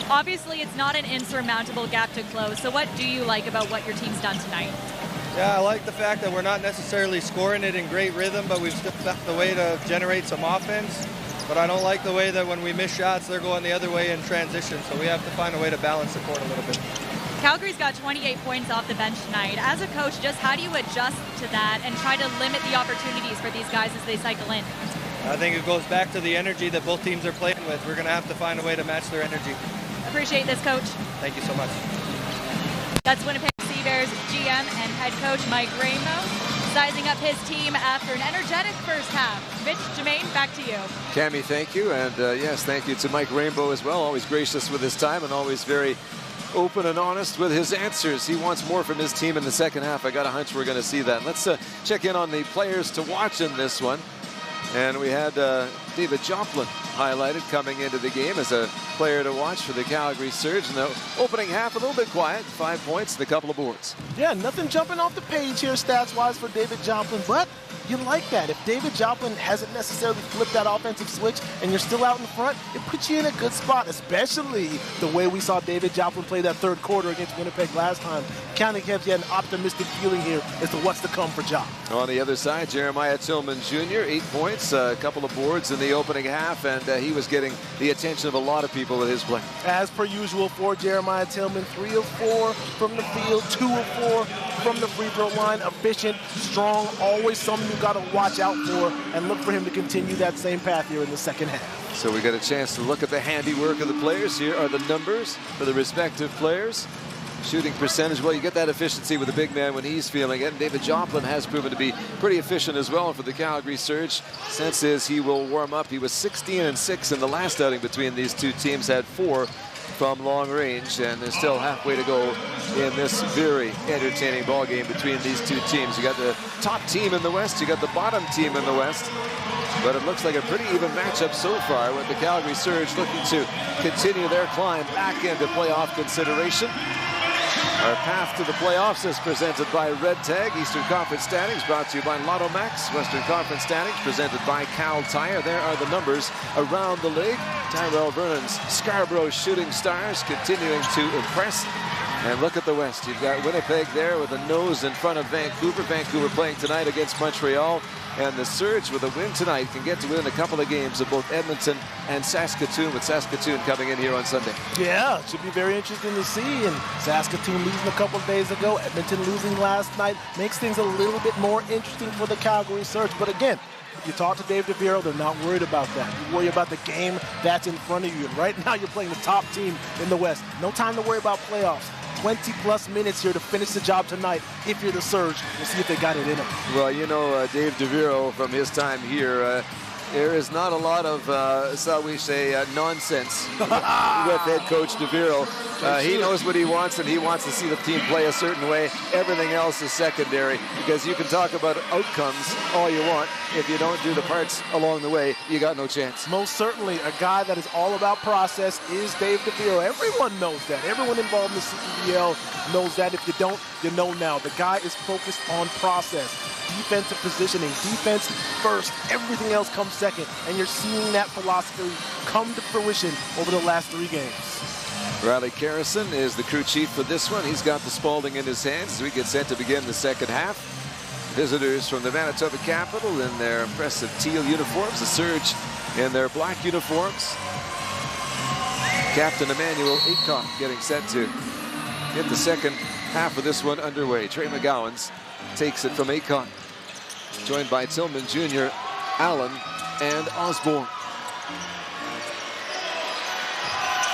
Obviously, it's not an insurmountable gap to close. So what do you like about what your team's done tonight? Yeah, I like the fact that we're not necessarily scoring it in great rhythm, but we've still found a way to generate some offense. But I don't like the way that when we miss shots, they're going the other way in transition. So we have to find a way to balance the court a little bit. Calgary's got 28 points off the bench tonight. As a coach, just how do you adjust to that and try to limit the opportunities for these guys as they cycle in? I think it goes back to the energy that both teams are playing with. We're going to have to find a way to match their energy. Appreciate this, Coach. Thank you so much. That's Winnipeg Sea Bears GM and head coach Mike Rainbow sizing up his team after an energetic first half. Mitch, Jermaine, back to you. Cammie, thank you. And yes, thank you to Mike Rainbow as well. Always gracious with his time and always very open and honest with his answers. He wants more from his team in the second half. I got a hunch we're going to see that. Let's check in on the players to watch in this one. And we had David Joplin highlighted coming into the game as a player to watch for the Calgary Surge. In the opening half, a little bit quiet, 5 points and a couple of boards. Yeah, nothing jumping off the page here stats-wise for David Joplin, but you like that. If David Joplin hasn't necessarily flipped that offensive switch and you're still out in front, it puts you in a good spot, especially the way we saw David Joplin play that third quarter against Winnipeg last time. Kind of gives you an optimistic feeling here as to what's to come for Job. On the other side, Jeremiah Tillman Jr., 8 points, a couple of boards in the opening half, and he was getting the attention of a lot of people with his play. As per usual for Jeremiah Tillman, 3 of 4 from the field, 2 of 4 from the free throw line. Efficient, strong, always something you got to watch out for and look for him to continue that same path here in the second half. So we got a chance to look at the handiwork of the players. Here are the numbers for the respective players. Shooting percentage, well, you get that efficiency with a big man when he's feeling it. And David Joplin has proven to be pretty efficient as well for the Calgary Surge. Sense is he will warm up. He was 16-6 in the last outing between these two teams, had 4 from long range, and there's still halfway to go in this very entertaining ball game between these two teams. You got the top team in the West, you got the bottom team in the West, but it looks like a pretty even matchup so far with the Calgary Surge looking to continue their climb back into playoff consideration. Our path to the playoffs is presented by Red Tag. Eastern Conference standings brought to you by Lotto Max. Western Conference standings presented by Cal Tire. There are the numbers around the league. Tyrell Vernon's Scarborough Shooting Stars continuing to impress. And look at the West. You've got Winnipeg there with a nose in front of Vancouver. Vancouver playing tonight against Montreal. And the Surge with a win tonight can get to win a couple of games of both Edmonton and Saskatoon, with Saskatoon coming in here on Sunday. Yeah, it should be very interesting to see. And Saskatoon losing a couple of days ago, Edmonton losing last night, makes things a little bit more interesting for the Calgary Surge. But again, if you talk to Dave DeVero, they're not worried about that. You worry about the game that's in front of you. And right now you're playing the top team in the West. No time to worry about playoffs. 20-plus minutes here to finish the job tonight if you're the Surge. We'll see if they got it in them. Well, you know, Dave DeVero, from his time here, there is not a lot of, shall we say, nonsense with head coach DeVero. He knows what he wants, and he wants to see the team play a certain way. Everything else is secondary, because you can talk about outcomes all you want. If you don't do the parts along the way, you got no chance. Most certainly, a guy that is all about process is Dave DeVero. Everyone knows that. Everyone involved in the CEBL knows that. If you don't, you know now. The guy is focused on process. Defensive positioning, defense first, everything else comes second, and you're seeing that philosophy come to fruition over the last 3 games. Riley Carrison is the crew chief for this one. He's got the Spalding in his hands as we get set to begin the second half. Visitors from the Manitoba Capital in their impressive teal uniforms, the Surge in their black uniforms. Captain Emmanuel Aycock getting set to get the second half of this one underway. Trey McGowan's takes it from Aycock, joined by Tillman Jr., Allen, and Osborne.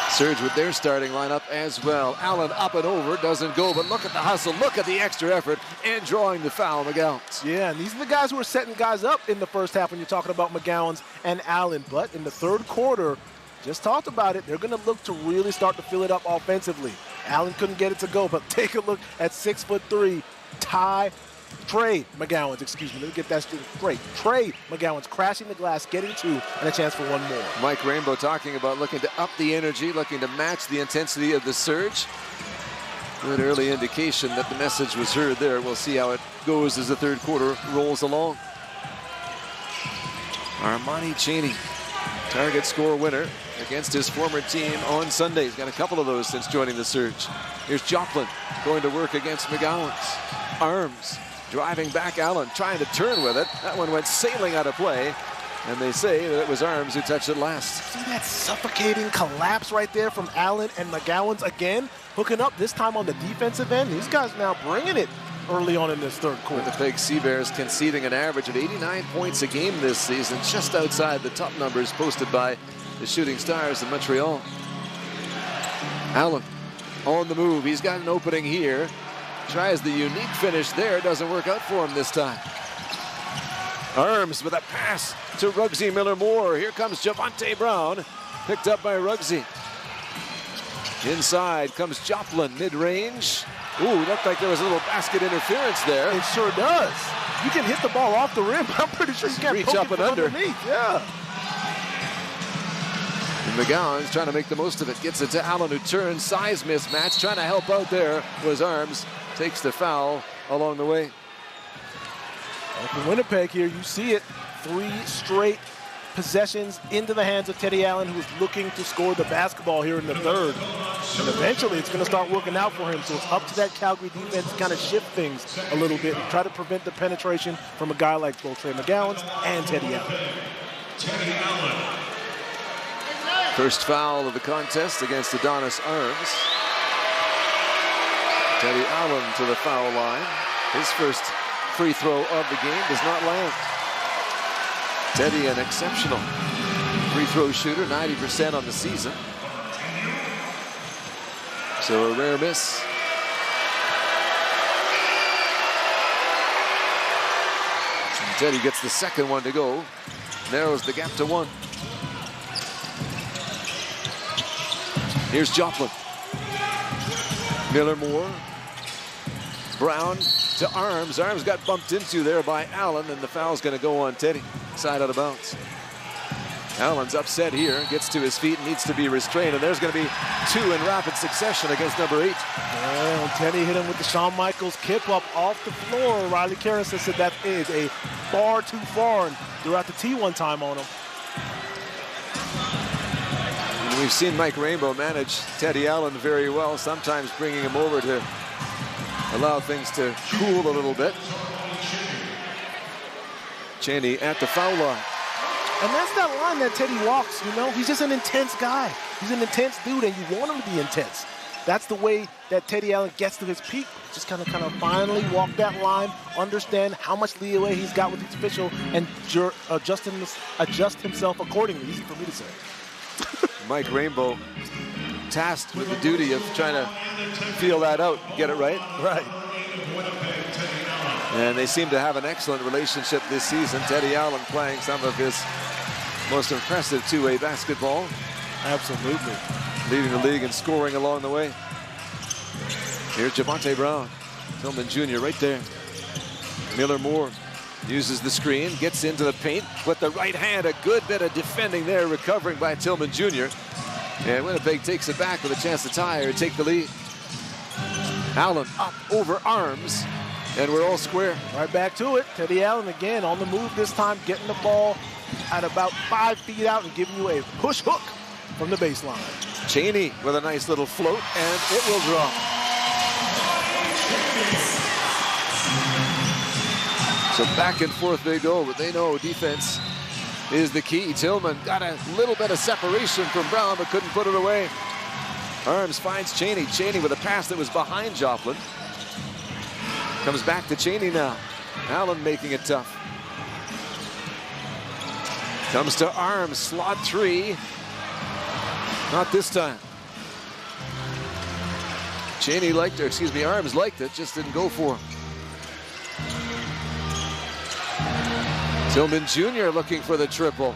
Surge with their starting lineup as well. Allen up and over, doesn't go, but look at the hustle, look at the extra effort, and drawing the foul, McGowan's. Yeah, and these are the guys who are setting guys up in the first half when you're talking about McGowan's and Allen. But in the third quarter, just talked about it, they're going to look to really start to fill it up offensively. Allen couldn't get it to go, but take a look at 6'3", Trey McGowan's, excuse me, let me get that straight. Trey McGowan's crashing the glass, getting 2, and a chance for 1 more. Mike Rainbow talking about looking to up the energy, looking to match the intensity of the Surge. Good early indication that the message was heard there. We'll see how it goes as the third quarter rolls along. Armani Cheney, target score winner against his former team on Sunday. He's got a couple of those since joining the Surge. Here's Joplin going to work against McGowan's. Arms driving back Allen, trying to turn with it. That one went sailing out of play. And they say that it was Arms who touched it last. See that suffocating collapse right there from Allen and McGowan's again, hooking up this time on the defensive end. These guys now bringing it early on in this third quarter. Winnipeg Sea Bears conceding an average of 89 points a game this season, just outside the top numbers posted by the Shooting Stars in Montreal. Allen on the move. He's got an opening here. Tries the unique finish there. Doesn't work out for him this time. Arms with a pass to Ruggsy Miller-Moore. Here comes Javante Brown, picked up by Ruggsy. Inside comes Joplin, mid-range. Ooh, looked like there was a little basket interference there. It sure does. You can hit the ball off the rim. I'm pretty sure you can't reach poke up it and under. Underneath. Yeah. And McGowan's trying to make the most of it. Gets it to Allen, who turns. Size mismatch. Trying to help out there was Arms. Takes the foul along the way. For Winnipeg here, you see it. 3 straight possessions into the hands of Teddy Allen, who is looking to score the basketball here in the third. And eventually it's going to start working out for him. So it's up to that Calgary defense to kind of shift things a little bit and try to prevent the penetration from a guy like both Trey McGowan's and Teddy Allen. First foul of the contest against Adonis Arms. Teddy Allen to the foul line. His first free throw of the game does not land. Teddy, an exceptional free throw shooter, 90% on the season. So a rare miss. And Teddy gets the second one to go. Narrows the gap to 1. Here's Joplin. Miller-Moore. Brown to Arms. Arms got bumped into there by Allen, and the foul's going to go on Teddy. Side out of bounds. Allen's upset here, gets to his feet and needs to be restrained, and there's going to be 2 in rapid succession against number 8. Well, Teddy hit him with the Shawn Michaels kip up off the floor. Riley Carrison said that is a far too far, and threw out the T one time on him. And we've seen Mike Rainbow manage Teddy Allen very well, sometimes bringing him over to allow things to cool a little bit. Cheney at the foul line. And that's that line that Teddy walks, you know. He's just an intense guy. He's an intense dude, and you want him to be intense. That's the way that Teddy Allen gets to his peak. Just kind of finally walk that line, understand how much leeway he's got with each official, and adjust himself accordingly. Easy for me to say. Mike Rainbow tasked with the duty of trying to feel that out, get it right. Right. And they seem to have an excellent relationship this season. Teddy Allen playing some of his most impressive two-way basketball. Absolutely. Leading the league in scoring along the way. Here's Javante Brown. Tillman Jr. right there. Miller-Moore uses the screen, gets into the paint with the right hand. A good bit of defending there, recovering by Tillman Jr. And Winnipeg takes it back with a chance to tie or take the lead. Allen up over Arms, and we're all square. Right back to it. Teddy Allen again on the move this time, getting the ball at about 5 feet out and giving you a push hook from the baseline. Cheney with a nice little float, and it will drop. So back and forth they go, but they know defense is the key. Tillman got a little bit of separation from Brown, but couldn't put it away. Arms finds Cheney. Cheney with a pass that was behind Joplin. Comes back to Cheney now. Allen making it tough. Comes to Arms, slot three. Not this time. Cheney liked it, excuse me, Arms liked it, just didn't go for him. Tillman Jr. looking for the triple.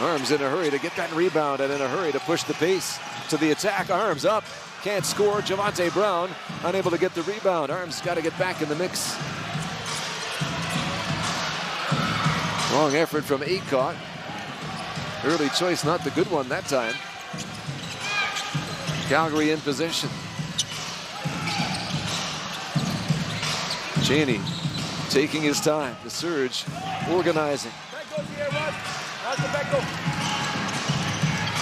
Arms in a hurry to get that rebound and in a hurry to push the pace to the attack. Arms up, can't score. Javante Brown unable to get the rebound. Arms got to get back in the mix. Long effort from Aycock. Early choice, not the good one that time. Calgary in possession. Cheney taking his time. The Surge organizing.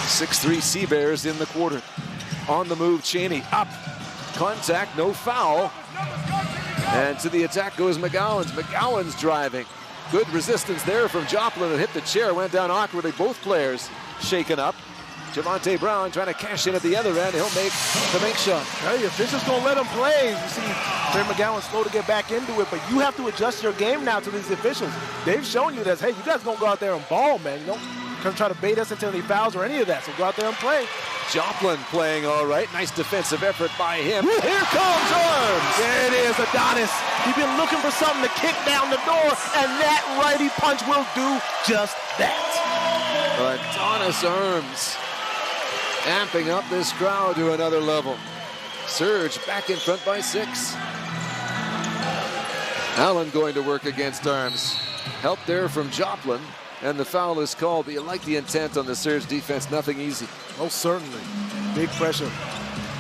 6'3" Sea Bears in the quarter. On the move, Cheney up. Contact, no foul. And to the attack goes McGowan's. McGowan's driving. Good resistance there from Joplin. It hit the chair, went down awkwardly. Both players shaken up. Javante Brown trying to cash in at the other end. He'll make the make shot. Hey, the officials gonna let him play. You see, Trey McGowan's slow to get back into it, but you have to adjust your game now to these officials. They've shown you that, hey, you guys gonna go out there and ball, man. You don't come try to bait us into any fouls or any of that. So go out there and play. Joplin playing all right. Nice defensive effort by him. Here comes Arms. There it is, Adonis. He's been looking for something to kick down the door, and that righty punch will do just that. Adonis Arms amping up this crowd to another level. Surge back in front by 6. Allen going to work against Arms. Help there from Joplin, and the foul is called. But you like the intent on the Surge defense. Nothing easy. Oh, certainly. Big pressure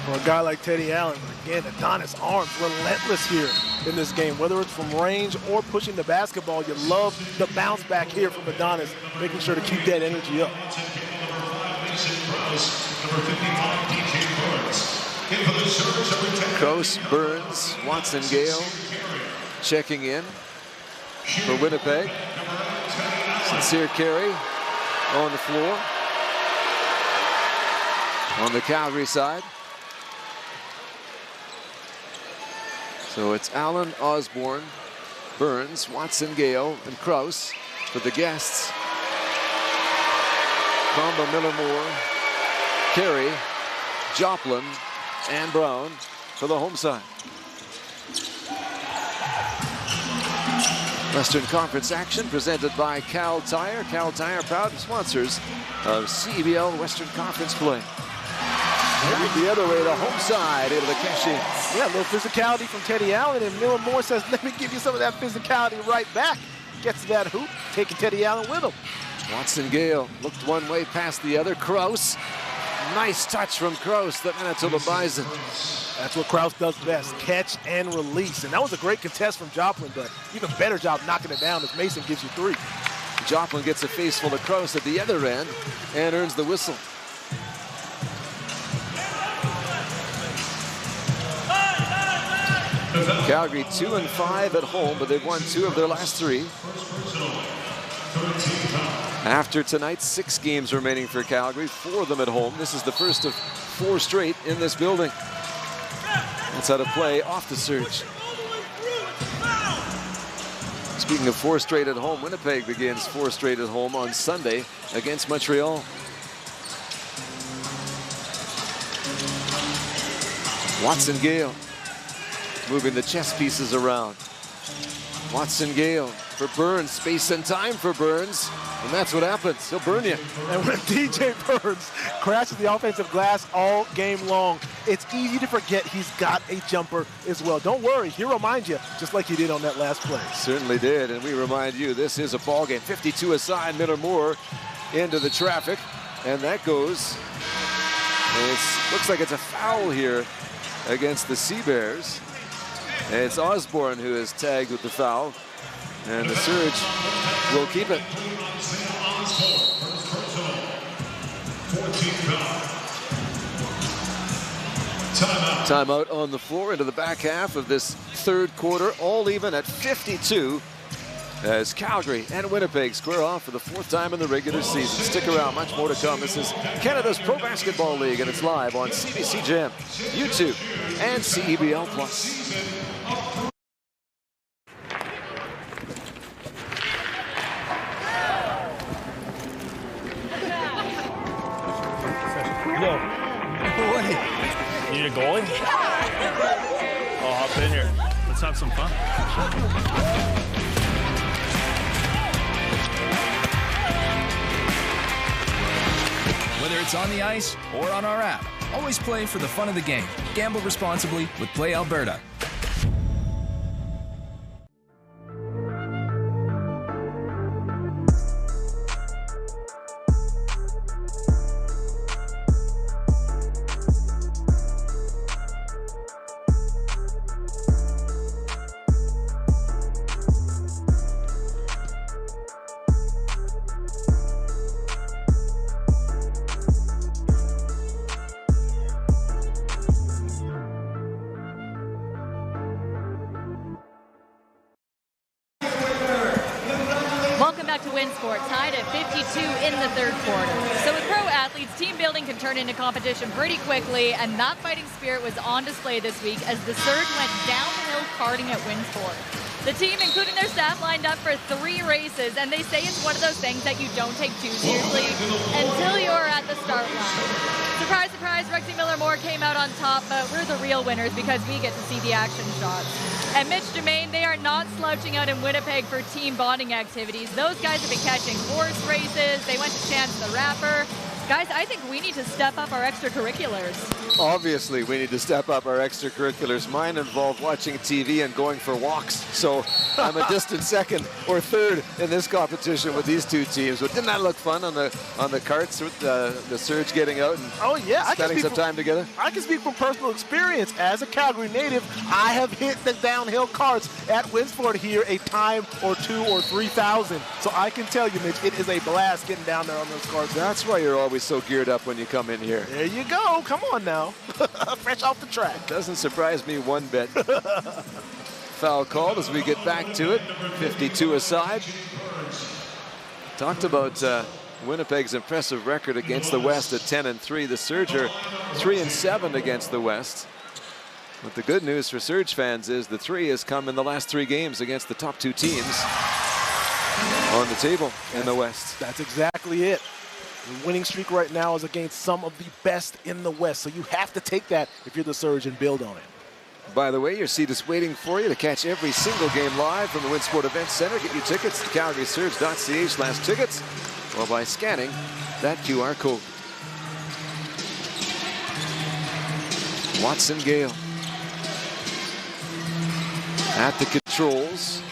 for a guy like Teddy Allen. But again, Adonis Arms relentless here in this game. Whether it's from range or pushing the basketball, you love the bounce back here from Adonis, making sure to keep that energy up. Krause, Burns, Watson, Gale checking in for Winnipeg. Sincere carry on the floor on the Calgary side. So it's Allen, Osborne, Burns, Watson, Gale, and Krause for the guests. Combo, Miller-Moore, Carey, Joplin, and Brown for the home side. Western Conference action presented by Cal Tire. Cal Tire, proud sponsors of CEBL Western Conference play. The other way, the home side able to cash in. Yeah, a little physicality from Teddy Allen, and Miller-Moore says, let me give you some of that physicality right back. Gets to that hoop, taking Teddy Allen with him. Watson Gale looked one way, past the other. Krause, nice touch from Krause, the Manitoba Bison. That's what Krause does best, catch and release. And that was a great contest from Joplin, but even better job knocking it down as Mason gives you 3. Joplin gets a face full of Krause at the other end and earns the whistle. Calgary 2-5 at home, but they've won 2 of their last 3. After tonight, 6 games remaining for Calgary, 4 of them at home. This is the first of 4 straight in this building. That's how to play off the Surge. Speaking of 4 straight at home, Winnipeg begins 4 straight at home on Sunday against Montreal. Watson Gale moving the chess pieces around. Watson Gale for Burns, space and time for Burns, and that's what happens. He'll burn you. And when DJ Burns crashes the offensive glass all game long, it's easy to forget he's got a jumper as well. Don't worry, he'll remind you, just like he did on that last play. Certainly did, and we remind you, this is a ball game. 52 aside, Miller-Moore into the traffic, and that goes. Looks like it's a foul here against the Sea Bears. And it's Osborne who is tagged with the foul, and the Surge will keep it. Timeout on the floor into the back half of this 3rd quarter, all even at 52, as Calgary and Winnipeg square off for the 4th time in the regular season. Stick around, much more to come. This is Canada's Pro Basketball League, and it's live on CBC Gem, YouTube, and CEBL Plus. You need a goalie? I'll hop in here. Let's have some fun. Whether it's on the ice or on our app, always play for the fun of the game. Gamble responsibly with Play Alberta. WinSport tied at 52 in the third quarter. So with pro athletes, team building can turn into competition pretty quickly, and that fighting spirit was on display this week as the Surge went downhill karting at WinSport. The team, including their staff, lined up for 3 races, and they say it's one of those things that you don't take too seriously until you're at the start line. Surprise, surprise, Ruxy Miller-Moore came out on top, but we're the real winners because we get to see the action shots. And Mitch Germain, they are not slouching out in Winnipeg for team bonding activities. Those guys have been catching horse races. They went to Chance the Rapper. Guys, I think we need to step up our extracurriculars. Obviously, we need to step up our extracurriculars. Mine involve watching TV and going for walks. So I'm a distant second or third in this competition with these two teams. But didn't that look fun on the carts with the Surge getting out and spending some time together? I can speak from personal experience. As a Calgary native, I have hit the downhill carts at WinSport here a time or 2 or 3,000. So I can tell you, Mitch, it is a blast getting down there on those carts. That's why you're always so geared up when you come in here. There you go. Come on now. Fresh off the track. Doesn't surprise me one bit. Foul called as we get back to it. 52 aside. Talked about Winnipeg's impressive record against the West at 10-3. The Surge are 3-7 against the West. But the good news for Surge fans is the 3 has come in the last 3 games against the top 2 teams on the table in the West. That's exactly it. The winning streak right now is against some of the best in the West, so you have to take that if you're the Surge and build on it. By the way, your seat is waiting for you to catch every single game live from the WinSport Event Centre. Get your tickets at calgarysurge.ca/tickets or by scanning that QR code. Watson Gale at the controls.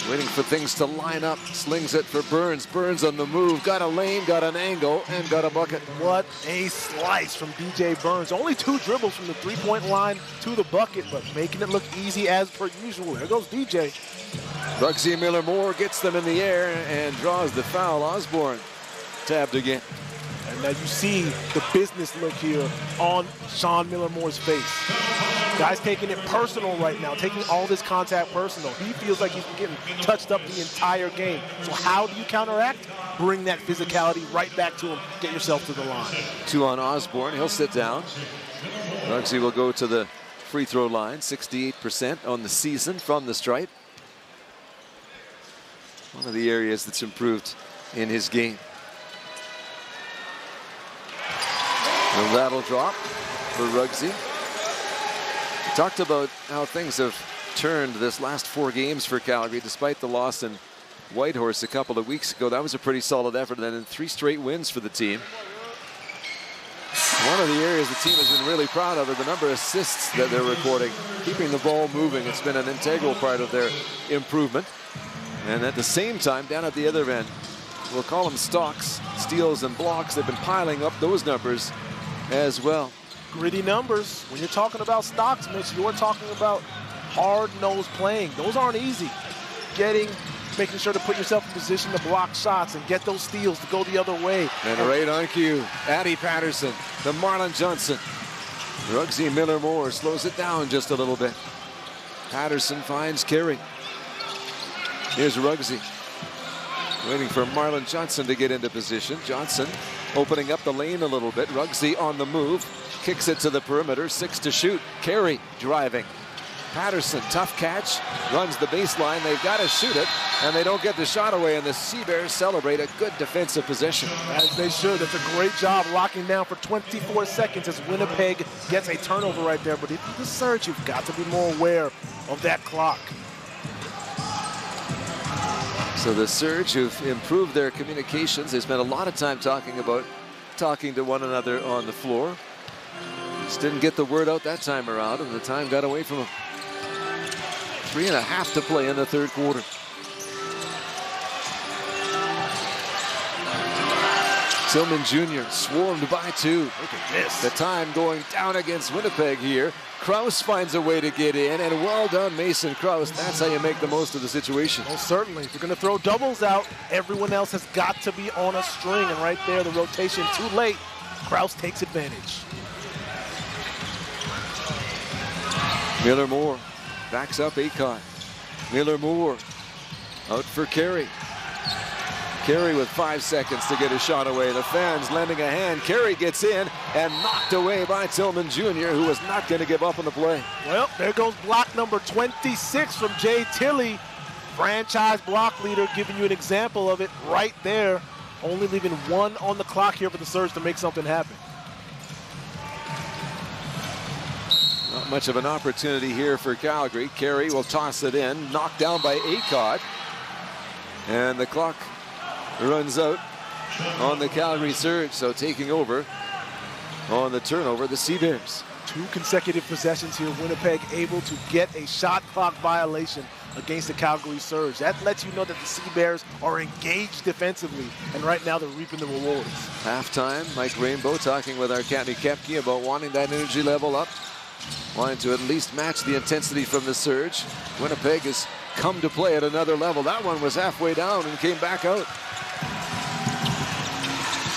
Waiting for things to line up. Slings it for Burns. Burns on the move. Got a lane, got an angle, and got a bucket. What a slice from DJ Burns. Only 2 dribbles from the 3-point line to the bucket, but making it look easy as per usual. There goes DJ. Ruxy Miller-Moore gets them in the air and draws the foul. Osborne tabbed again. And now you see the business look here on Sean Miller-Moore's face. Guy's taking it personal right now, taking all this contact personal. He feels like he's been getting touched up the entire game. So how do you counteract? Bring that physicality right back to him. Get yourself to the line. 2 on Osborne. He'll sit down. Ruxy will go to the free throw line. 68% on the season from the stripe. One of the areas that's improved in his game. And that'll drop for Ruxy. We talked about how things have turned this last 4 games for Calgary, despite the loss in Whitehorse a couple of weeks ago. That was a pretty solid effort, and then 3 straight wins for the team. One of the areas the team has been really proud of are the number of assists that they're recording, keeping the ball moving. It's been an integral part of their improvement. And at the same time, down at the other end, we'll call them stocks, steals, and blocks. They've been piling up those numbers as well. Gritty numbers. When you're talking about stocks, Mitch, you're talking about hard-nosed playing. Those aren't easy. Making sure to put yourself in position to block shots and get those steals to go the other way. And right on cue, Addy Patterson to Marlon Johnson. Ruxy Miller-Moore slows it down just a little bit. Patterson finds Carey. Here's Ruxy. Waiting for Marlon Johnson to get into position. Johnson opening up the lane a little bit. Ruxy on the move. Kicks it to the perimeter. 6 to shoot. Carey driving. Patterson, tough catch. Runs the baseline. They've got to shoot it. And they don't get the shot away. And the Sea Bears celebrate a good defensive possession. As they should. It's a great job locking down for 24 seconds as Winnipeg gets a turnover right there. But if you're the Surge, you've got to be more aware of that clock. So the Surge, who've improved their communications, they spent a lot of time talking to one another on the floor. Just didn't get the word out that time around, and the time got away from them. 3.5 to play in the third quarter. Tillman Jr. swarmed by 2. Look at this. The time going down against Winnipeg here. Krause finds a way to get in, and well done, Mason Krause. That's how you make the most of the situation. Well, certainly. If you're going to throw doubles out, everyone else has got to be on a string, and right there, the rotation too late. Krause takes advantage. Miller-Moore backs up Akon. Miller-Moore out for Carey. Carey with 5 seconds to get a shot away. The fans lending a hand. Carey gets in and knocked away by Tillman Jr., who was not going to give up on the play. Well, there goes block number 26 from Jay Tilley. Franchise block leader, giving you an example of it right there. Only leaving 1 on the clock here for the Surge to make something happen. Not much of an opportunity here for Calgary. Carey will toss it in, knocked down by Acott. And the clock runs out on the Calgary Surge, so taking over on the turnover, the Sea Bears. 2 consecutive possessions here. Winnipeg able to get a shot clock violation against the Calgary Surge. That lets you know that the Sea Bears are engaged defensively, and right now they're reaping the rewards. Halftime, Mike Rainbow talking with Arkady Koepke about wanting that energy level up, wanting to at least match the intensity from the Surge. Winnipeg has come to play at another level. That one was halfway down and came back out.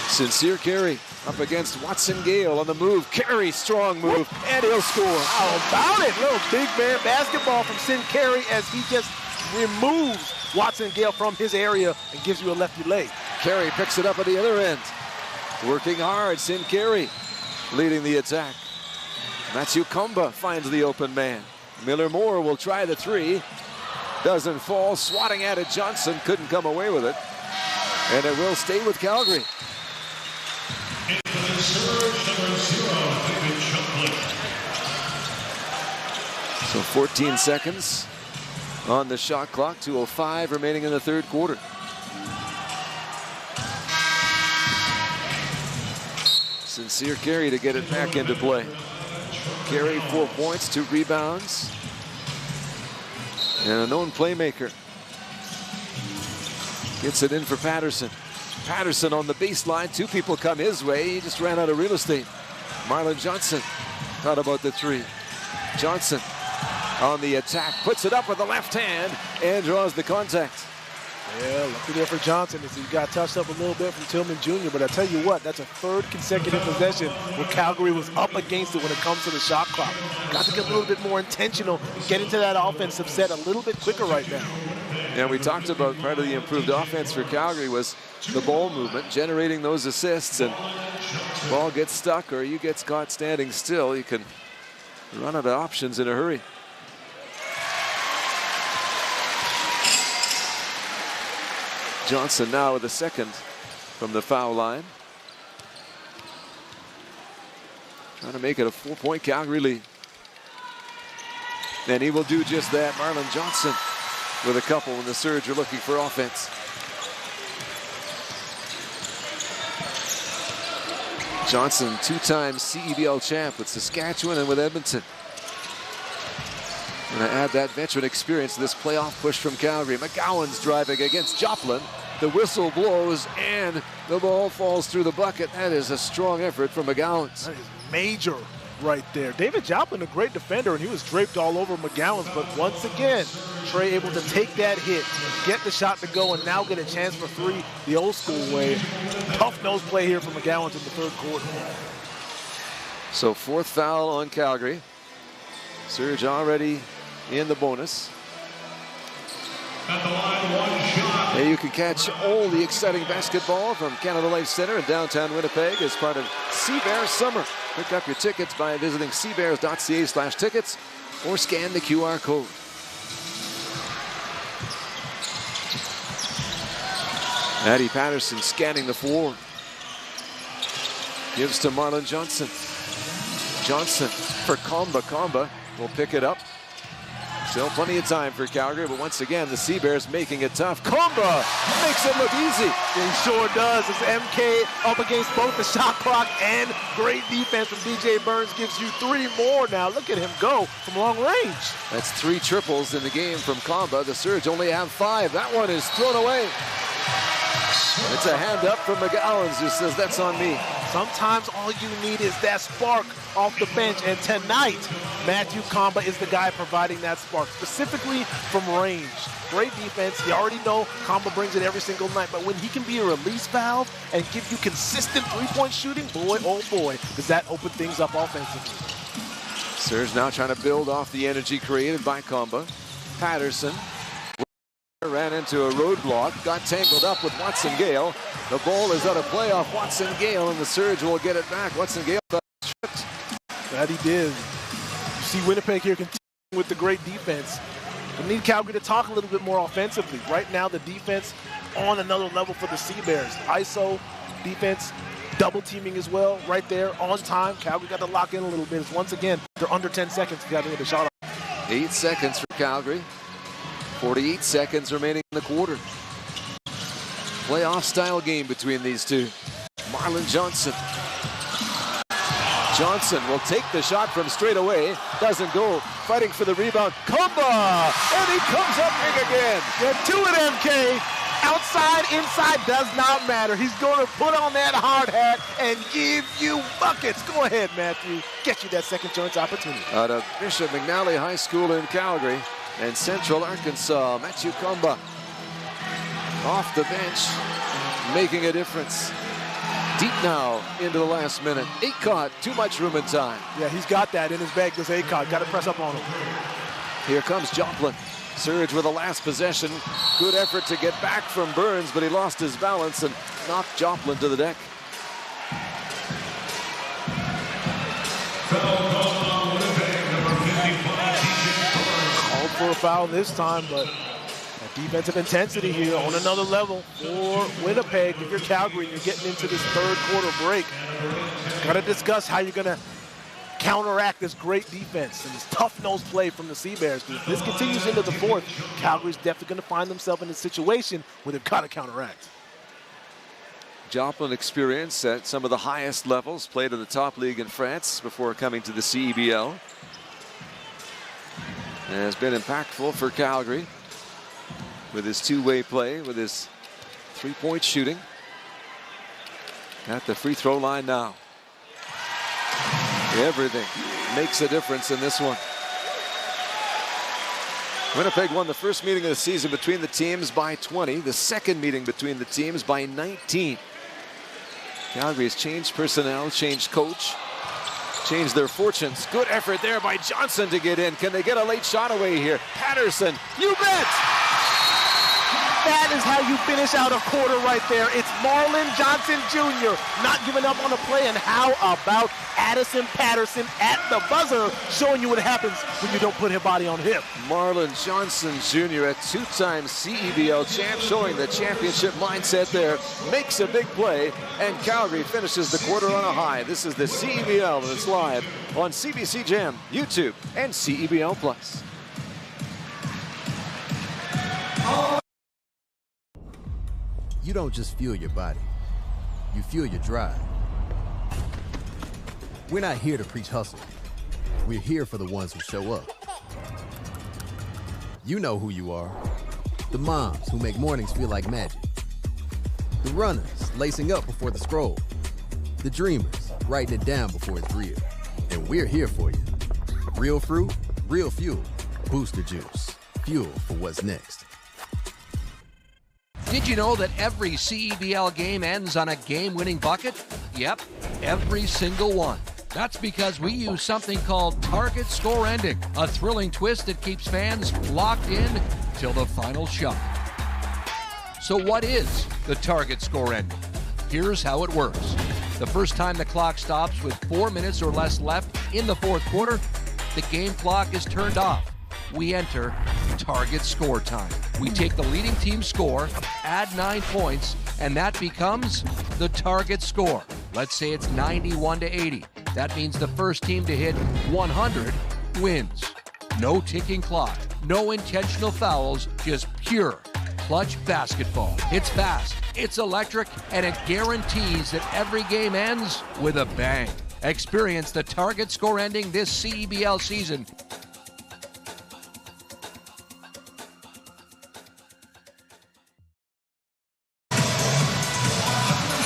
Sincere Carey up against Watson Gale on the move. Carey, strong move, and he'll score. How about it? Little big man basketball from Sin Carey as he just removes Watson Gale from his area and gives you a lefty leg. Carey picks it up at the other end. Working hard, Sin Carey leading the attack. Matthew Comba finds the open man. Miller Moore will try the 3. Doesn't fall, swatting at it. Johnson couldn't come away with it. And it will stay with Calgary. So 14 seconds on the shot clock, 2:05 remaining in the third quarter. Sincere Carey to get it back into play. Carey 4 points, 2 rebounds, and a known playmaker. Gets it in for Patterson. Patterson on the baseline, 2 people come his way. He just ran out of real estate. Marlon Johnson thought about the 3. Johnson on the attack, puts it up with the left hand and draws the contact. Yeah, lucky there for Johnson as he got touched up a little bit from Tillman Jr. But I tell you what, that's a 3rd consecutive possession where Calgary was up against it when it comes to the shot clock. Got to get a little bit more intentional and get into that offensive set a little bit quicker right now. And we talked about part of the improved offense for Calgary was the ball movement, generating those assists, and ball gets stuck or you get caught standing still, you can run out of options in a hurry. Johnson now with a 2nd from the foul line. Trying to make it a 4-point Calgary lead. And he will do just that. Marlon Johnson with a couple when the Surge are looking for offense. Johnson, 2-time CEBL champ with Saskatchewan and with Edmonton. Going to add that veteran experience to this playoff push from Calgary. McGowan's driving against Joplin. The whistle blows and the ball falls through the bucket. That is a strong effort from McGowan's. That is major right there. David Joplin, a great defender, and he was draped all over McGowan's, but once again, Trey able to take that hit, get the shot to go, and now get a chance for 3 the old school way. Tough nose play here from McGowan's in the 3rd quarter. So 4th foul on Calgary. Surge already in the bonus. At the line, 1 shot. And you can catch all the exciting basketball from Canada Life Center in downtown Winnipeg as part of Sea Bears Summer. Pick up your tickets by visiting cbears.ca/tickets or scan the QR code. Matty Patterson scanning the floor. Gives to Marlon Johnson. Johnson for Comba. Comba will pick it up. Still plenty of time for Calgary, but once again, the Sea Bears making it tough. Comba makes it look easy. He sure does. As MK up against both the shot clock and great defense from DJ Burns gives you 3 more now. Look at him go from long range. That's 3 triples in the game from Comba. The Surge only have 5. That one is thrown away. It's a hand up from McGowan's who says, that's on me. Sometimes all you need is that spark off the bench, and tonight, Matthew Comba is the guy providing that spark, specifically from range. Great defense. You already know Comba brings it every single night, but when he can be a release valve and give you consistent 3-point shooting, boy, oh boy, does that open things up offensively. Surge now trying to build off the energy created by Comba. Patterson ran into a roadblock, got tangled up with Watson Gale. The ball is out of play off Watson Gale, and the Surge will get it back. Watson Gale got tripped. That he did. You see Winnipeg here continuing with the great defense. We need Calgary to talk a little bit more offensively. Right now, the defense on another level for the Sea Bears. ISO defense, double teaming as well, right there on time. Calgary got to lock in a little bit. Once again, they're under 10 seconds to get the shot off. 8 seconds for Calgary. 48 seconds remaining in the quarter. Playoff-style game between these two. Marlon Johnson. Johnson will take the shot from straight away. Doesn't go. Fighting for the rebound. Kumba! And he comes up big again. Yeah, do it, MK. Outside, inside, does not matter. He's going to put on that hard hat and give you buckets. Go ahead, Matthew. Get you that second chance opportunity. Out of Bishop McNally High School in Calgary and Central Arkansas, Matthew Kumba off the bench, making a difference. Deep now into the last minute. Aycott, too much room and time. Yeah, he's got that in his bag, this Aycott. Got to press up on him. Here comes Joplin. Surge with the last possession. Good effort to get back from Burns, but he lost his balance and knocked Joplin to the deck. Called for a foul this time, but that defensive intensity here on another level for Winnipeg. If you're Calgary and you're getting into this third quarter break, got to discuss how you're going to counteract this great defense and this tough-nosed play from the Sea Bears. If this continues into the fourth, Calgary's definitely going to find themselves in a situation where they've got to counteract. Joplin experience at some of the highest levels, played in the top league in France before coming to the CEBL. And has been impactful for Calgary with his two-way play, with his three-point shooting. At the free throw line now. Everything makes a difference in this one. Winnipeg won the first meeting of the season between the teams by 20. The second meeting between the teams by 19. Calgary has changed personnel, changed coach, changed their fortunes. Good effort there by Johnson to get in. Can they get a late shot away here? Patterson, you bet! That is how you finish out a quarter right there. It's Marlon Johnson Jr. not giving up on the play. And how about Addison Patterson at the buzzer, showing you what happens when you don't put his body on hip. Marlon Johnson Jr., a two-time CEBL champ, showing the championship mindset there, makes a big play, and Calgary finishes the quarter on a high. This is the CEBL, and it's live on CBC Jam, YouTube, and CEBL Plus. You don't just fuel your body, you fuel your drive. We're not here to preach hustle. We're here for the ones who show up. You know who you are. The moms who make mornings feel like magic. The runners lacing up before the scroll. The dreamers writing it down before it's real. And we're here for you. Real fruit, real fuel. Booster Juice. Fuel for what's next. Did you know that every CEBL game ends on a game-winning bucket? Yep, every single one. That's because we use something called target score ending, a thrilling twist that keeps fans locked in till the final shot. So what is the target score ending? Here's how it works. The first time the clock stops with 4 minutes or less left in the fourth quarter, the game clock is turned off. We enter target score time. We take the leading team score, add 9 points, and that becomes the target score. Let's say it's 91-80. That means the first team to hit 100 wins. No ticking clock, no intentional fouls, just pure clutch basketball. It's fast, it's electric, and it guarantees that every game ends with a bang. Experience the target score ending this CEBL season.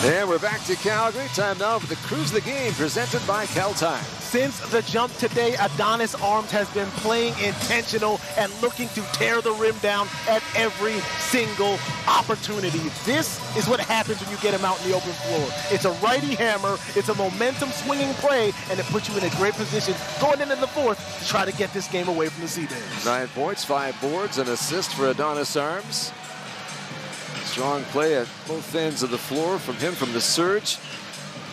And we're back to Calgary. Time now for the Cruise the Game presented by Cal Tires. Since the jump today, Adonis Arms has been playing intentional and looking to tear the rim down at every single opportunity. This is what happens when you get him out in the open floor. It's a righty hammer, it's a momentum swinging play, and it puts you in a great position going into the fourth to try to get this game away from the Sea Bears. 9 points, 5 boards, an assist for Adonis Arms. Strong play at both ends of the floor from him from the Surge.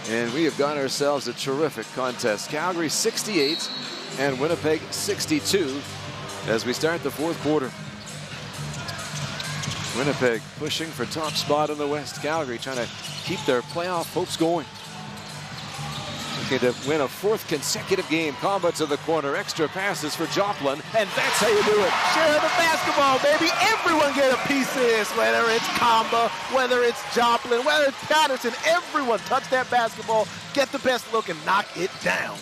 And we have got ourselves a terrific contest. Calgary 68 and Winnipeg 62 as we start the fourth quarter. Winnipeg pushing for top spot in the West. Calgary trying to keep their playoff hopes going. Looking to win a 4th consecutive game. Combo to the corner. Extra passes for Joplin. And that's how you do it. Share the basketball, baby. Everyone get a piece of this. Whether it's Comba, whether it's Joplin, whether it's Patterson. Everyone touch that basketball, get the best look, and knock it down.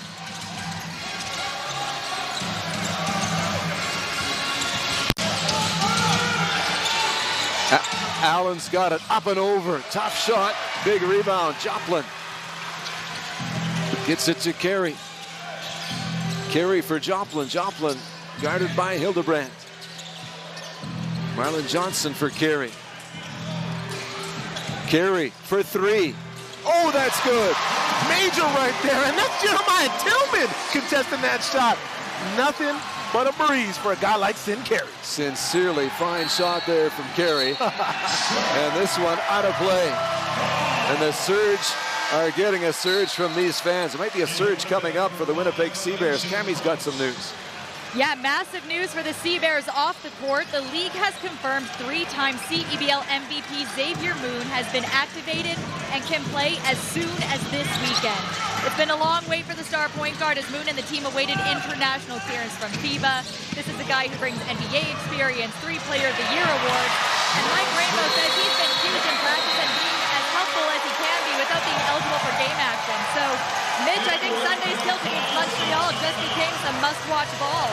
Allen's got it up and over. Top shot. Big rebound. Joplin gets it to Carey. Carey for Joplin. Joplin guarded by Hildebrand. Marlon Johnson for Carey. Carey for 3. Oh, that's good. Major right there, and that's Jeremiah Tillman contesting that shot. Nothing but a breeze for a guy like Sin Carey. Sincerely fine shot there from Carey. And this one out of play. And the Surge are getting a surge from these fans. There might be a surge coming up for the Winnipeg Sea Bears. Cammie's got some news. Yeah, massive news for the Sea Bears off the court. The league has confirmed 3-time CEBL MVP Xavier Moon has been activated and can play as soon as this weekend. It's been a long wait for the star point guard as Moon and the team awaited international clearance from FIBA. This is the guy who brings NBA experience, 3 Player of the Year awards. And Mike Rainbow says he's been huge in practice and being as helpful as he can be without being eligible for game action. So, Mitch, I think Sunday's tilt against Montreal just became some must-watch ball.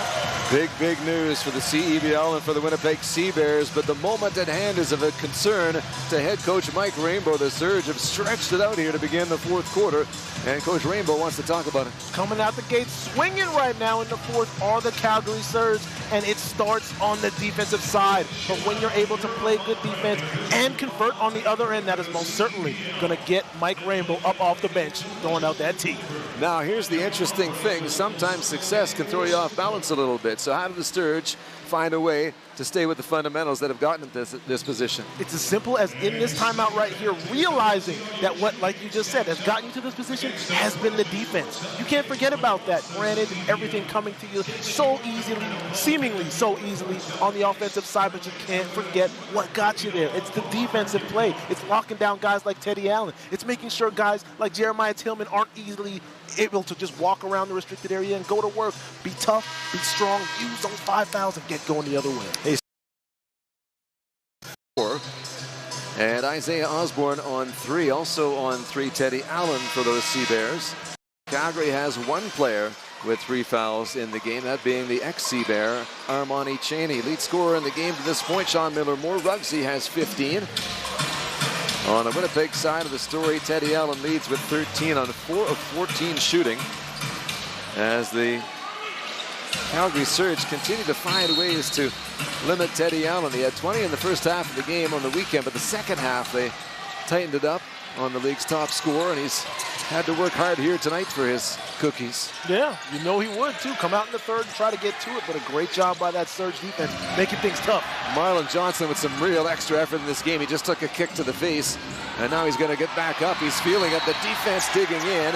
Big news for the CEBL and for the Winnipeg Sea Bears, but the moment at hand is of a concern to head coach Mike Rainbow. The Surge have stretched it out here to begin the fourth quarter, and Coach Rainbow wants to talk about it. Coming out the gate swinging right now in the fourth are the Calgary Surge, and it starts on the defensive side. But when you're able to play good defense and convert on the other end, that is most certainly going to get Mike Rainbow up off the bench, throwing out that tee. Now, here's the interesting thing. Sometimes success can throw you off balance a little bit. So how do the Surge find a way to stay with the fundamentals that have gotten this position? It's as simple as in this timeout right here, realizing that what, like you just said, has gotten you to this position has been the defense. You can't forget about that. Granted, everything coming to you so easily, seemingly so easily on the offensive side, but you can't forget what got you there. It's the defensive play. It's locking down guys like Teddy Allen. It's making sure guys like Jeremiah Tillman aren't easily able to just walk around the restricted area and go to work. Be tough, be strong, use those 5 fouls and get going the other way. And Isaiah Osborne on 3, also on 3 Teddy Allen for those Sea Bears. Calgary has 1 player with 3 fouls in the game, that being the ex-Sea Bear, Armani Chaney. Lead scorer in the game to this point, Sean Miller-Moore. Ruggsy has 15. On the Winnipeg side of the story, Teddy Allen leads with 13 on 4 of 14 shooting as the Calgary Surge continue to find ways to limit Teddy Allen. He had 20 in the first half of the game on the weekend, but the second half they tightened it up on the league's top scorer, and he's had to work hard here tonight for his cookies. Yeah, you know he would too. Come out in the third and try to get to it, but a great job by that Surge defense, making things tough. Marlon Johnson with some real extra effort in this game. He just took a kick to the face, and now he's going to get back up. He's feeling it, the defense digging in,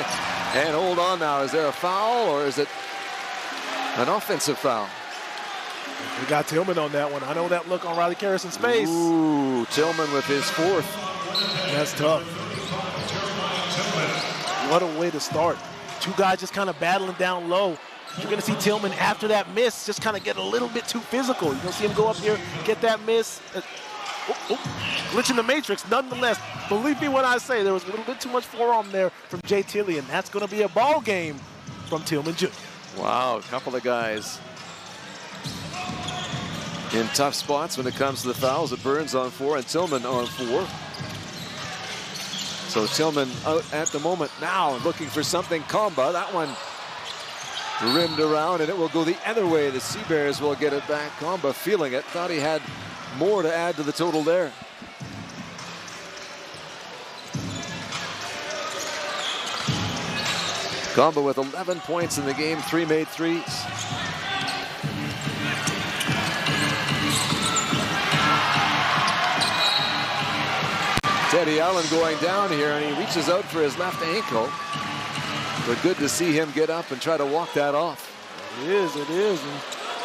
and hold on now. Is there a foul, or is it an offensive foul? We got Tillman on that one. I know that look on Riley Carrison's face. Ooh, Tillman with his 4th. That's tough. What a way to start. 2 guys just kind of battling down low. You're going to see Tillman after that miss just kind of get a little bit too physical. You're going to see him go up here, get that miss. Glitch in the matrix. Nonetheless, believe me when I say there was a little bit too much forearm there from Jay Tilley, and that's going to be a ball game from Tillman Jr. Wow, a couple of guys in tough spots when it comes to the fouls. It Burns on 4 and Tillman on 4. So Tillman out at the moment now looking for something. Comba, that one rimmed around, and it will go the other way. The Sea Bears will get it back. Comba feeling it. Thought he had more to add to the total there. Comba with 11 points in the game, 3 made threes. Teddy Allen going down here, and he reaches out for his left ankle. But good to see him get up and try to walk that off. It is. And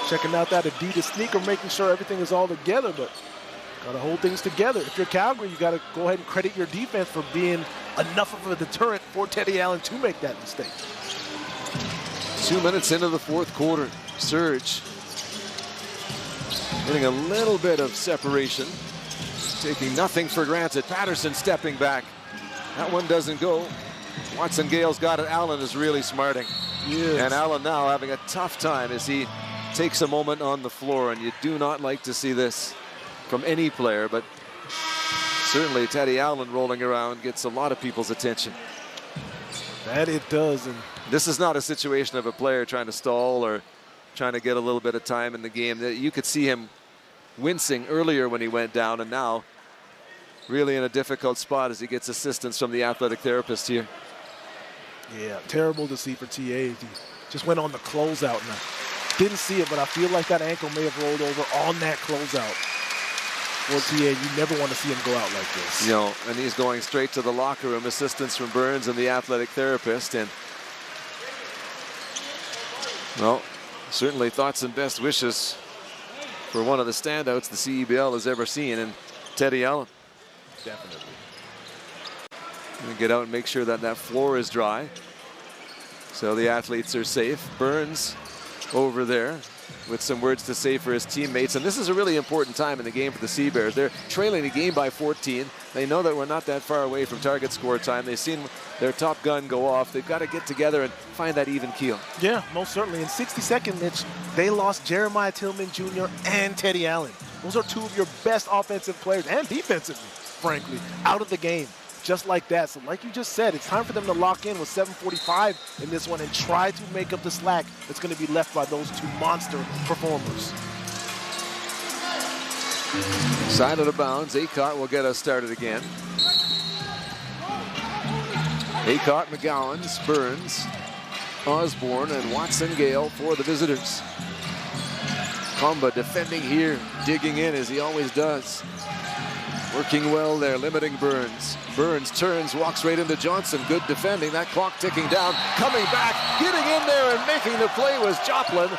checking out that Adidas sneaker, making sure everything is all together, but got to hold things together. If you're Calgary, you got to go ahead and credit your defense for being enough of a deterrent for Teddy Allen to make that mistake. 2 minutes into the fourth quarter. Surge getting a little bit of separation, taking nothing for granted. Patterson stepping back. That one doesn't go. Watson Gale's got it. Allen is really smarting. Yes. And Allen now having a tough time as he takes a moment on the floor, and you do not like to see this from any player, but certainly Teddy Allen rolling around gets a lot of people's attention. That it does. And this is not a situation of a player trying to stall or trying to get a little bit of time in the game. You could see him wincing earlier when he went down, and now really in a difficult spot as he gets assistance from the athletic therapist here. Yeah, terrible to see for TA. He just went on the closeout, and I didn't see it, but I feel like that ankle may have rolled over on that closeout. For TA, you never want to see him go out like this. You know, and he's going straight to the locker room. Assistance from Burns and the athletic therapist, and well, certainly thoughts and best wishes for one of the standouts the CEBL has ever seen, and Teddy Allen. Definitely. Gonna get out and make sure that that floor is dry, so the athletes are safe. Burns over there with some words to say for his teammates, and this is a really important time in the game for the Sea Bears. They're trailing the game by 14. They know that we're not that far away from target score time. They've seen their top gun go off. They've got to get together and find that even keel. Yeah, most certainly. In 60-second, Mitch, they lost Jeremiah Tillman Jr. and Teddy Allen. Those are two of your best offensive players, and defensively, frankly, out of the game. Just like that. So like you just said, it's time for them to lock in with 7:45 in this one and try to make up the slack that's going to be left by those two monster performers. Side of the bounds. Acott will get us started again. Acott, McGowan, Burns, Osborne, and Watson Gale for the visitors. Comba defending here, digging in as he always does. Working well there, limiting Burns. Burns turns, walks right into Johnson. Good defending, that clock ticking down. Coming back, getting in there and making the play was Joplin.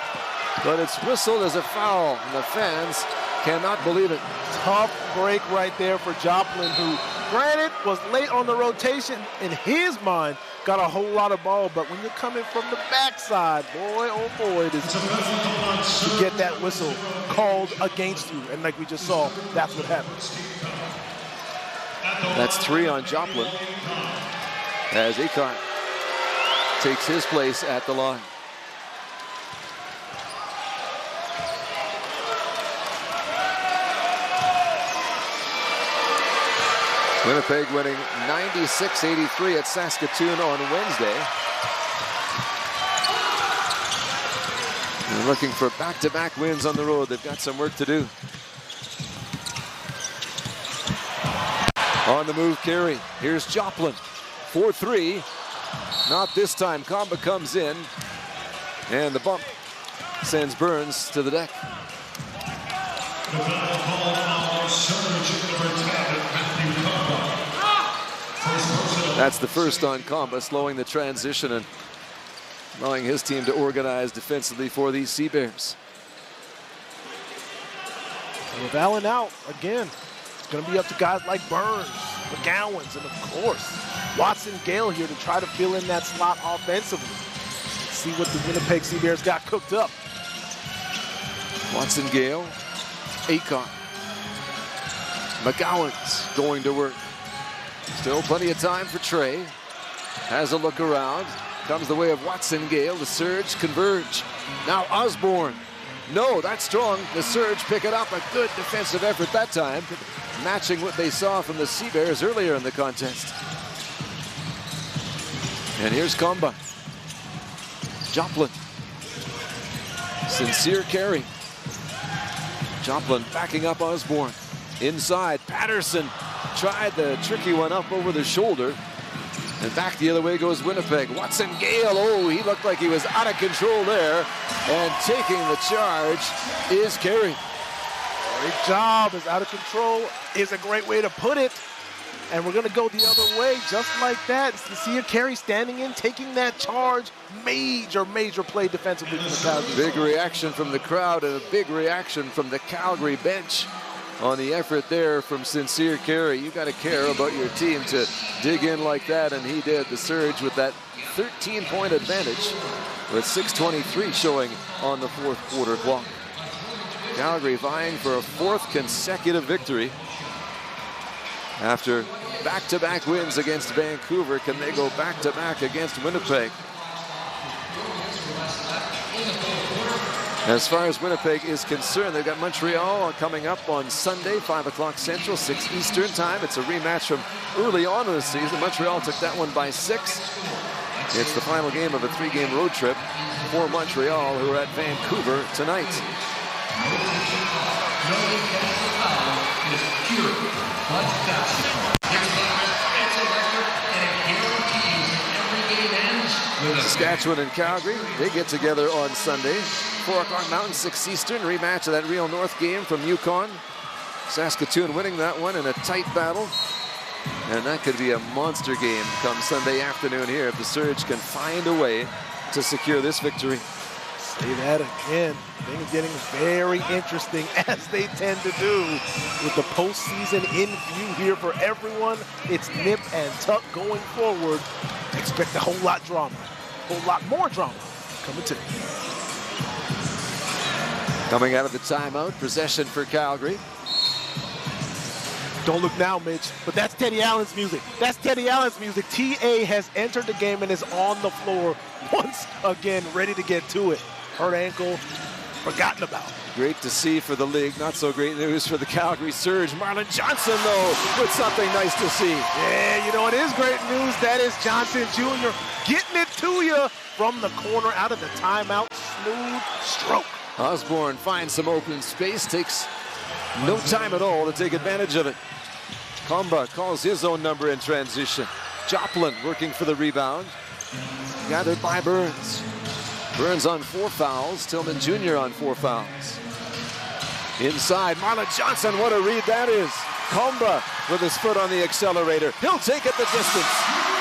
But it's whistled as a foul, and the fans cannot believe it. Tough break right there for Joplin, who, granted, was late on the rotation. In his mind, got a whole lot of ball, but when you're coming from the backside, boy, oh boy, it is easy to get that whistle called against you. And like we just saw, that's what happened. That's 3 on Joplin as Acott takes his place at the line. Winnipeg winning 96-83 at Saskatoon on Wednesday. They're looking for back-to-back wins on the road. They've got some work to do. On the move carry. Here's Joplin. 4-3. Not this time. Comba comes in. And the bump sends Burns to the deck. That's the first on Comba, slowing the transition and allowing his team to organize defensively for these Sea Bears. And with Allen out, again, it's going to be up to guys like Burns, McGowans, and of course, Watson Gale here to try to fill in that slot offensively. Let's see what the Winnipeg Sea Bears got cooked up. Watson Gale, Acott, McGowan's going to work. Still plenty of time for Trey. Has a look around. Comes the way of Watson Gale. The Surge converge. Now Osborne. No, that's strong. The Surge pick it up. A good defensive effort that time, matching what they saw from the Sea Bears earlier in the contest. And here's Comba. Joplin Sincere carry. Joplin backing up Osborne. Inside, Patterson tried the tricky one up over the shoulder. And back the other way goes Winnipeg. Watson Gale, oh, he looked like he was out of control there. And taking the charge is Carey. Great job. Is out of control is a great way to put it. And we're going to go the other way just like that. Sincere Carey standing in, taking that charge. Major play defensively from the Calgary. Big reaction from the crowd and a big reaction from the Calgary bench on the effort there from Sincere Carey. You got to care about your team to dig in like that, and he did. The Surge with that 13-point advantage with 6:23 showing on the fourth quarter clock. Calgary vying for a fourth consecutive victory. After back-to-back wins against Vancouver, can they go back-to-back against Winnipeg? As far as Winnipeg is concerned, they've got Montreal coming up on Sunday, 5 o'clock Central, 6 Eastern time. It's a rematch from early on in the season. Montreal took that one by 6. It's the final game of a 3-game road trip for Montreal, who are at Vancouver tonight. Saskatchewan and Calgary, they get together on Sunday. 4 o'clock Mountain, 6 Eastern, rematch of that Real North game from Yukon. Saskatoon winning that one in a tight battle. And that could be a monster game come Sunday afternoon here if the Surge can find a way to secure this victory. Say that again. Things getting very interesting, as they tend to do, with the postseason in view here for everyone. It's nip and tuck going forward. Expect a whole lot drama, a whole lot more drama coming to you. Coming out of the timeout, possession for Calgary. Don't look now, Mitch, but that's Teddy Allen's music. That's Teddy Allen's music. TA has entered the game and is on the floor once again, ready to get to it. Hurt ankle, forgotten about. Great to see for the league. Not so great news for the Calgary Surge. Marlon Johnson, though, with something nice to see. Yeah, you know, it is great news. That is Johnson Jr. getting it to you from the corner out of the timeout. Smooth stroke. Osborne finds some open space, takes no time at all to take advantage of it. Comba calls his own number in transition. Joplin working for the rebound. Gathered by Burns. Burns on 4 fouls. Tillman Jr. on 4 fouls. Inside, Marlon Johnson, what a read that is. Comba with his foot on the accelerator. He'll take it the distance.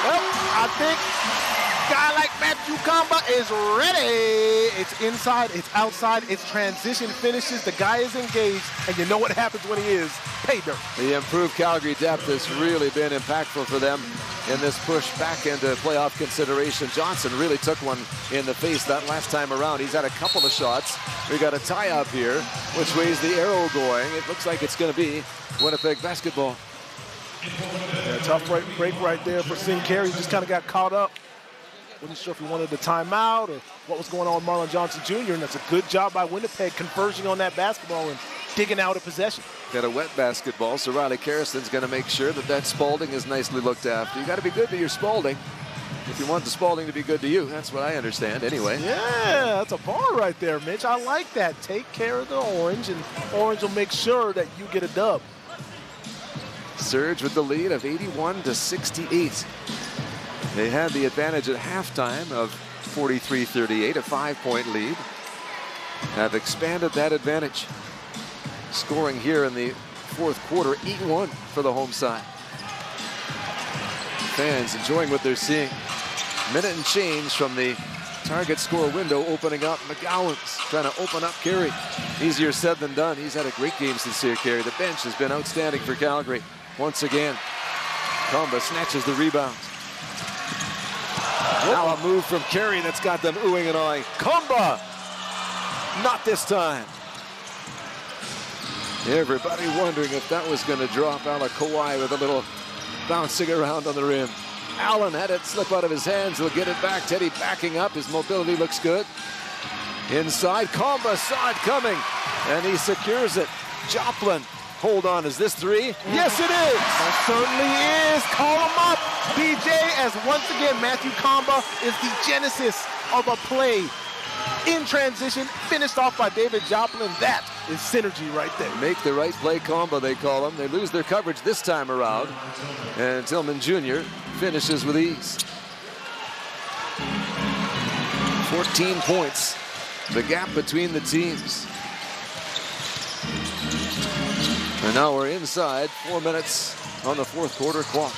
Well, I think a guy like Matthew Comba is ready. It's inside, it's outside, it's transition finishes. The guy is engaged, and you know what happens when he is. Pay dirt. The improved Calgary depth has really been impactful for them in this push back into playoff consideration. Johnson really took one in the face that last time around. He's had a couple of shots. We got a tie-up here. Which way is the arrow going? It looks like it's going to be Winnipeg basketball. Yeah, tough break right there for Sincere. He just kind of got caught up. Wasn't sure if he wanted the timeout or what was going on with Marlon Johnson Jr. And that's a good job by Winnipeg converging on that basketball and digging out a possession. Got a wet basketball, so Riley Carrison's going to make sure that Spalding is nicely looked after. You got to be good to your Spalding if you want the Spalding to be good to you. That's what I understand anyway. Yeah, that's a bar right there, Mitch. I like that. Take care of the Orange, and Orange will make sure that you get a dub. Surge with the lead of 81-68. They had the advantage at halftime of 43-38, a 5-point lead. Have expanded that advantage. Scoring here in the fourth quarter, 8-1 for the home side. Fans enjoying what they're seeing. Minute and change from the target score window opening up. McGowan's trying to open up Carey. Easier said than done. He's had a great game, Sincere Carey. The bench has been outstanding for Calgary. Once again, Comba snatches the rebound. Now a move from Carey that's got them oohing and awing. Comba! Not this time. Everybody wondering if that was going to drop. Ala Kawhi with a little bouncing around on the rim. Allen had it slip out of his hands. He'll get it back. Teddy backing up. His mobility looks good. Inside, Comba saw it coming, and he secures it. Joplin, hold on. Is this 3? Yes, it is. It certainly is. Call him up, DJ, as once again, Matthew Comba is the genesis of a play. in transition, finished off by David Joplin. That is synergy right there. Make the right play combo, they call them. They lose their coverage this time around. And Tillman Jr. finishes with ease. 14 points, the gap between the teams. And now we're inside, 4 minutes on the fourth quarter clock.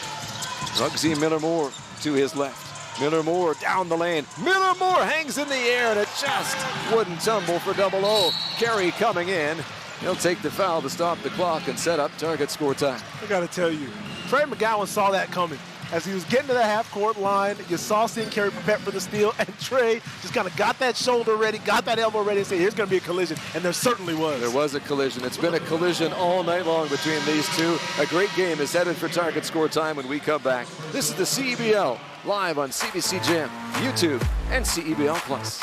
Ruggsy Miller-Moore to his left. Miller-Moore down the lane. Miller-Moore hangs in the air, and it just wouldn't tumble for double O. Carey coming in. He'll take the foul to stop the clock and set up target score time. I got to tell you, Trey McGowan saw that coming. As he was getting to the half-court line, you saw St. Carey prepare for the steal, and Trey just kind of got that shoulder ready, got that elbow ready, and said, here's going to be a collision, and there certainly was. There was a collision. It's been a collision all night long between these two. A great game is headed for target score time when we come back. This is the CEBL, live on CBC Jam, YouTube, and CEBL Plus.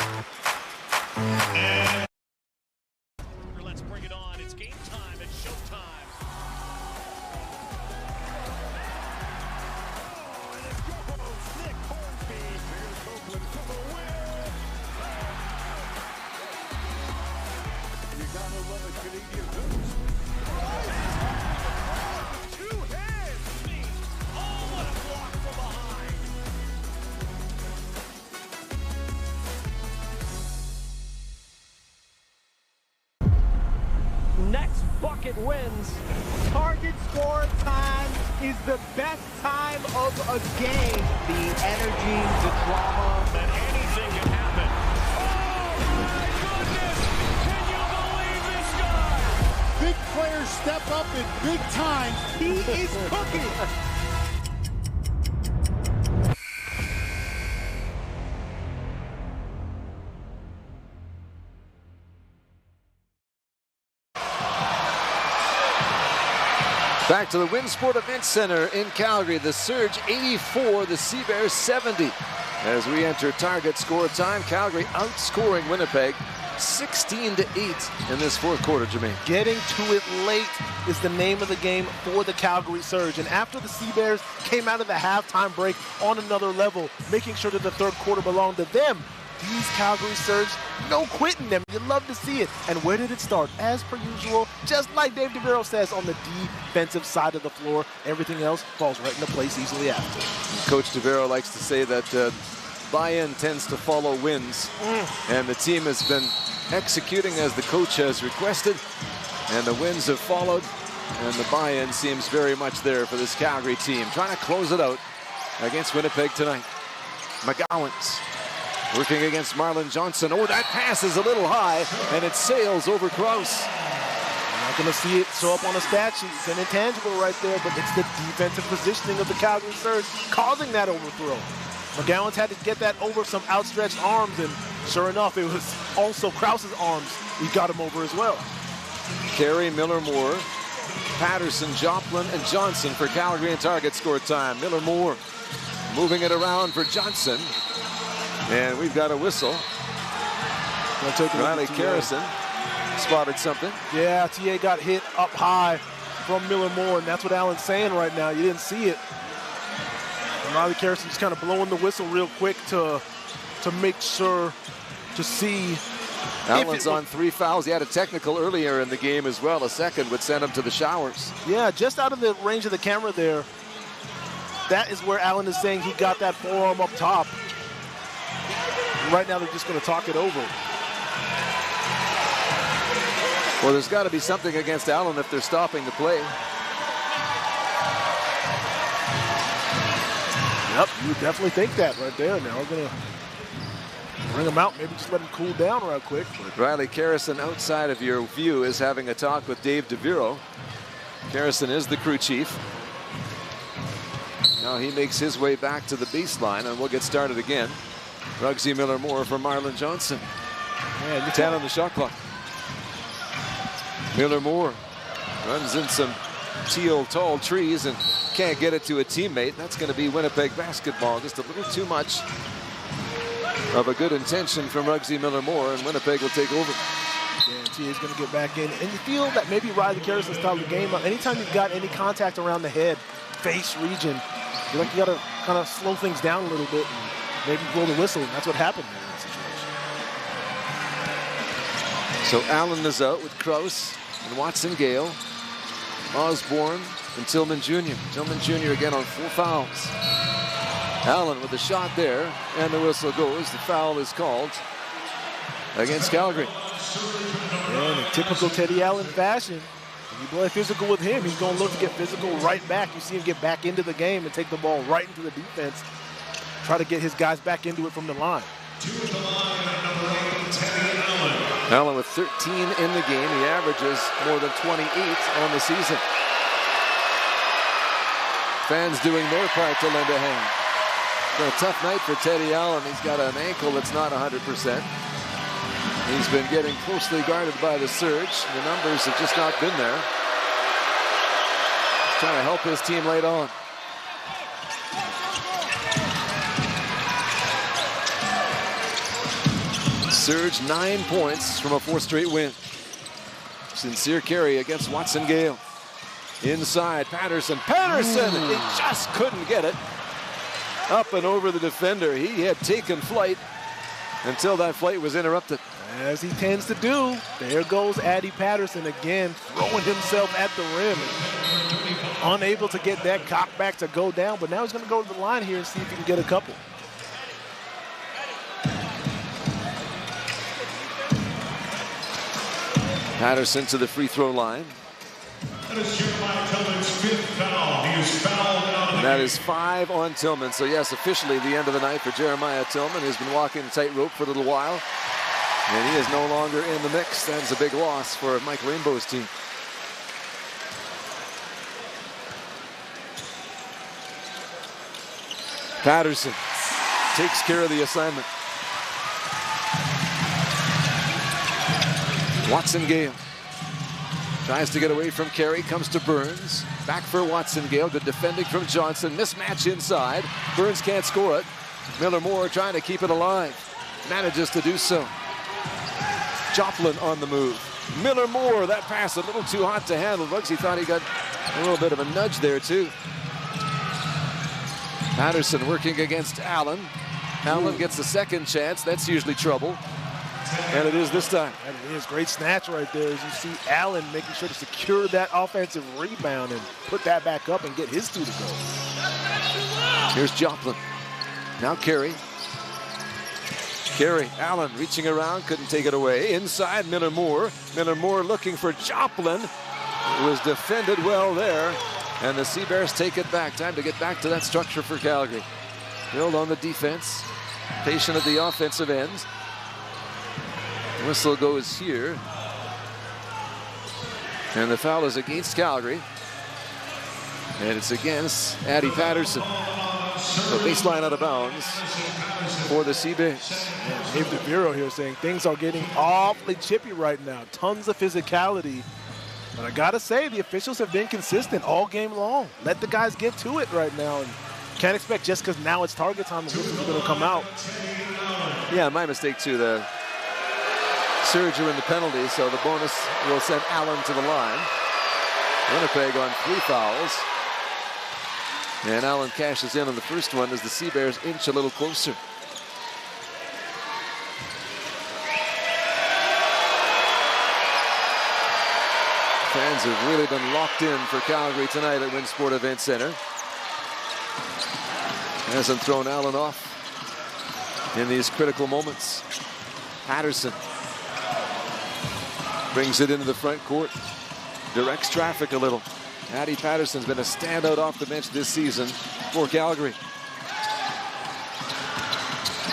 Let's bring it on. It's game time. It's showtime. Next bucket wins. Target score time is the best time of a game. The energy, the drama, That anything can happen. Oh, my goodness! Can you believe this guy? Big players step up in big time. He is cooking. Back to the WinSport Event Centre in Calgary. The Surge 84, the Sea Bears 70. As we enter target score time, Calgary outscoring Winnipeg 16-8 in this fourth quarter, Jermaine. Getting to it late is the name of the game for the Calgary Surge. And after the Sea Bears came out of the halftime break on another level, making sure that the third quarter belonged to them, these Calgary Surge, no quitting them. You love to see it. And where did it start? As per usual, just like Dave DeVero says, on the defensive side of the floor. Everything else falls right into place easily after. Coach DeVero likes to say that buy-in tends to follow wins. And the team has been executing as the coach has requested. And the wins have followed. And the buy-in seems very much there for this Calgary team. Trying to close it out against Winnipeg tonight. McGowan's working against Marlon Johnson. Oh, that pass is a little high, and it sails over Krause. You're not going to see it show up on a stat sheet. It's an intangible right there, but it's the defensive positioning of the Calgary Surge causing that overthrow. McGowan's had to get that over some outstretched arms, and sure enough, it was also Krause's arms. He got him over as well. Carey, Miller-Moore, Patterson, Joplin, and Johnson for Calgary in target score time. Miller-Moore moving it around for Johnson. And we've got a whistle. Riley Carrison spotted something. Yeah, TA got hit up high from Miller-Moore, and that's what Alan's saying right now. You didn't see it. And Riley Carrison just kind of blowing the whistle real quick to make sure to see. Allen's on 3 fouls. He had a technical earlier in the game as well. A second would send him to the showers. Yeah, just out of the range of the camera there. That is where Allen is saying he got that forearm up top. Right now, they're just going to talk it over. Well, there's got to be something against Allen if they're stopping the play. Yep, you definitely think that right there. Now we're going to bring him out, maybe just let him cool down real quick. Riley Carrison, outside of your view, is having a talk with Dave DeVero. Carrison is the crew chief. Now he makes his way back to the baseline, and we'll get started again. Ruggsy Miller-Moore for Marlon Johnson. Man, 10 on the shot clock. Miller-Moore runs in some teal tall trees and can't get it to a teammate. That's going to be Winnipeg basketball. Just a little too much of a good intention from Ruggsy Miller-Moore, and Winnipeg will take over. Yeah, TA's going to get back in. And you feel that maybe Riley Carrison's style of the game, anytime you've got any contact around the head, face region, you got to kind of slow things down a little bit and maybe blow the whistle, and that's what happened in that situation. So Allen is out with Krause and Watson Gale, Osborne and Tillman Jr. Tillman Jr. again on 4 fouls. Allen with the shot there, and the whistle goes. The foul is called against Calgary. And in typical Teddy Allen fashion, when you play physical with him, he's going to look to get physical right back. You see him get back into the game and take the ball right into the defense. Try to get his guys back into it from the line. Allen with 13 in the game. He averages more than 28 on the season. Fans doing their part to lend a hand. It's been a tough night for Teddy Allen. He's got an ankle that's not 100%. He's been getting closely guarded by the Surge. The numbers have just not been there. He's trying to help his team late on. Surge 9 points from a 4th straight win. Sincere carry against Watson Gale. Inside, Patterson. He just couldn't get it. Up and over the defender. He had taken flight until that flight was interrupted. As he tends to do. There goes Addy Patterson again, throwing himself at the rim. Unable to get that cock back to go down, but now he's going to go to the line here and see if he can get a couple. Patterson to the free throw line. That is Jeremiah Tillman's 5th foul. He is fouled out of the That game. is 5 on Tillman. So yes, officially the end of the night for Jeremiah Tillman. He's been walking the tightrope for a little while. And he is no longer in the mix. That is a big loss for Mike Rainbow's team. Patterson takes care of the assignment. Watson Gale tries to get away from Carey, comes to Burns. Back for Watson Gale. Good defending from Johnson. Mismatch inside. Burns can't score it. Miller Moore trying to keep it alive. Manages to do so. Joplin on the move. Miller Moore, that pass a little too hot to handle. Bugsy thought he got a little bit of a nudge there too. Patterson working against Allen. Allen gets a second chance. That's usually trouble. And it is this time. That is great snatch right there as you see Allen making sure to secure that offensive rebound and put that back up and get his 2 to go. Here's Joplin. Now Carey. Allen reaching around, couldn't take it away. Inside, Miller Moore. Miller Moore looking for Joplin. It was defended well there. And the Sea Bears take it back. Time to get back to that structure for Calgary. Build on the defense. Patient at the offensive end. Whistle goes here. And the foul is against Calgary. And it's against Addy Patterson. So baseline out of bounds for the Sea Bears. Dave DeViro here saying things are getting awfully chippy right now. Tons of physicality. But I gotta say, the officials have been consistent all game long. Let the guys get to it right now. And can't expect just because now it's target time, the whistles are gonna come out. Yeah, my mistake too. The Surge are in the penalty, so the bonus will send Allen to the line. Winnipeg on 3 fouls. And Allen cashes in on the first one as the Sea Bears inch a little closer. Fans have really been locked in for Calgary tonight at WinSport Event Centre. Hasn't thrown Allen off in these critical moments. Patterson brings it into the front court, directs traffic a little. Addy Patterson's been a standout off the bench this season for Calgary.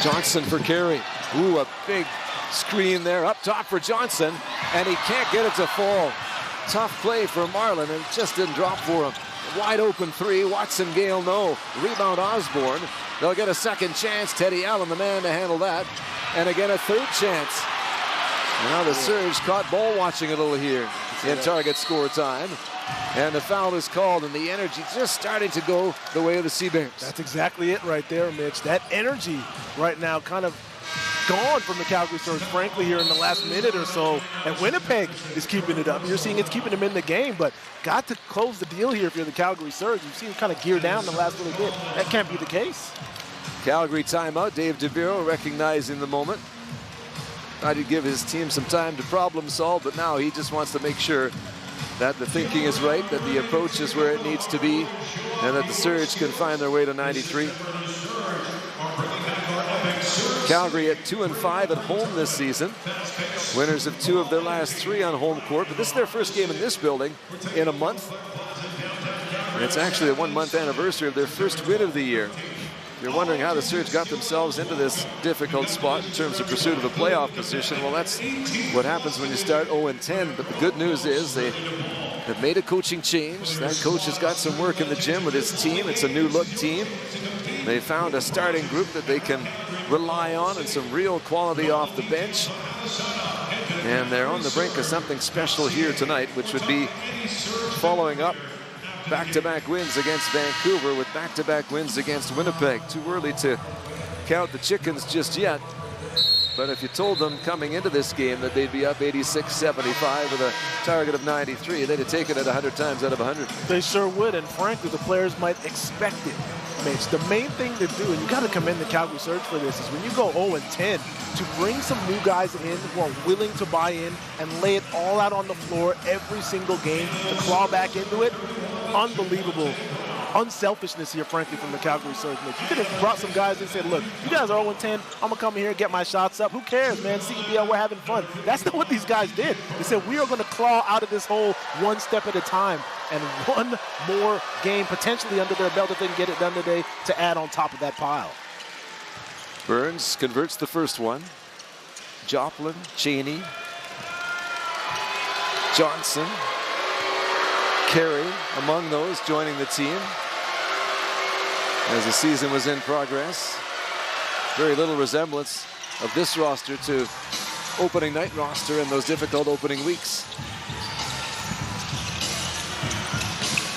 Johnson for Carey. Ooh, a big screen there up top for Johnson, and he can't get it to fall. Tough play for Marlin, and it just didn't drop for him. Wide open 3, Watson Gale, no. Rebound Osborne. They'll get a second chance. Teddy Allen, the man to handle that. And again, a 3rd chance. Now the Surge caught ball watching a little here in target score time. And the foul is called, and the energy just starting to go the way of the Sea Bears. That's exactly it right there, Mitch. That energy right now kind of gone from the Calgary Surge, frankly, here in the last minute or so. And Winnipeg is keeping it up. You're seeing it's keeping them in the game, but got to close the deal here if you're the Calgary Surge. You've seen them kind of gear down the last little bit. That can't be the case. Calgary timeout. Dave DeViro recognizing the moment. Thought he'd give his team some time to problem solve, but now he just wants to make sure that the thinking is right, that the approach is where it needs to be, and that the Surge can find their way to 93. Calgary at 2-5 at home this season. Winners of 2 of their last 3 on home court, but this is their first game in this building in a month. And it's actually a 1-month anniversary of their first win of the year. You're wondering how the Surge got themselves into this difficult spot in terms of pursuit of a playoff position. Well, that's what happens when you start 0-10. But the good news is they have made a coaching change. That coach has got some work in the gym with his team. It's a new look team. They found a starting group that they can rely on and some real quality off the bench. And they're on the brink of something special here tonight, which would be following up back-to-back wins against Vancouver with back-to-back wins against Winnipeg. Too early to count the chickens just yet. But if you told them coming into this game that they'd be up 86-75 with a target of 93, they'd have taken it 100 times out of 100. They sure would, and frankly, the players might expect it. Mitch, the main thing to do, and you got to commend the Calgary Surge for this, is when you go 0-10, to bring some new guys in who are willing to buy in and lay it all out on the floor every single game to claw back into it. Unbelievable unselfishness here, frankly, from the Calgary Surge. Mitch, you could have brought some guys and said, look, you guys are 0-10. I'm going to come here and get my shots up. Who cares, man? CEBL, we're having fun. That's not what these guys did. They said, we are going to claw out of this hole one step at a time, and one more game potentially under their belt if they can get it done today to add on top of that pile. Burns converts the first one. Joplin, Cheney, Johnson, Carey among those joining the team as the season was in progress. Very little resemblance of this roster to opening night roster in those difficult opening weeks.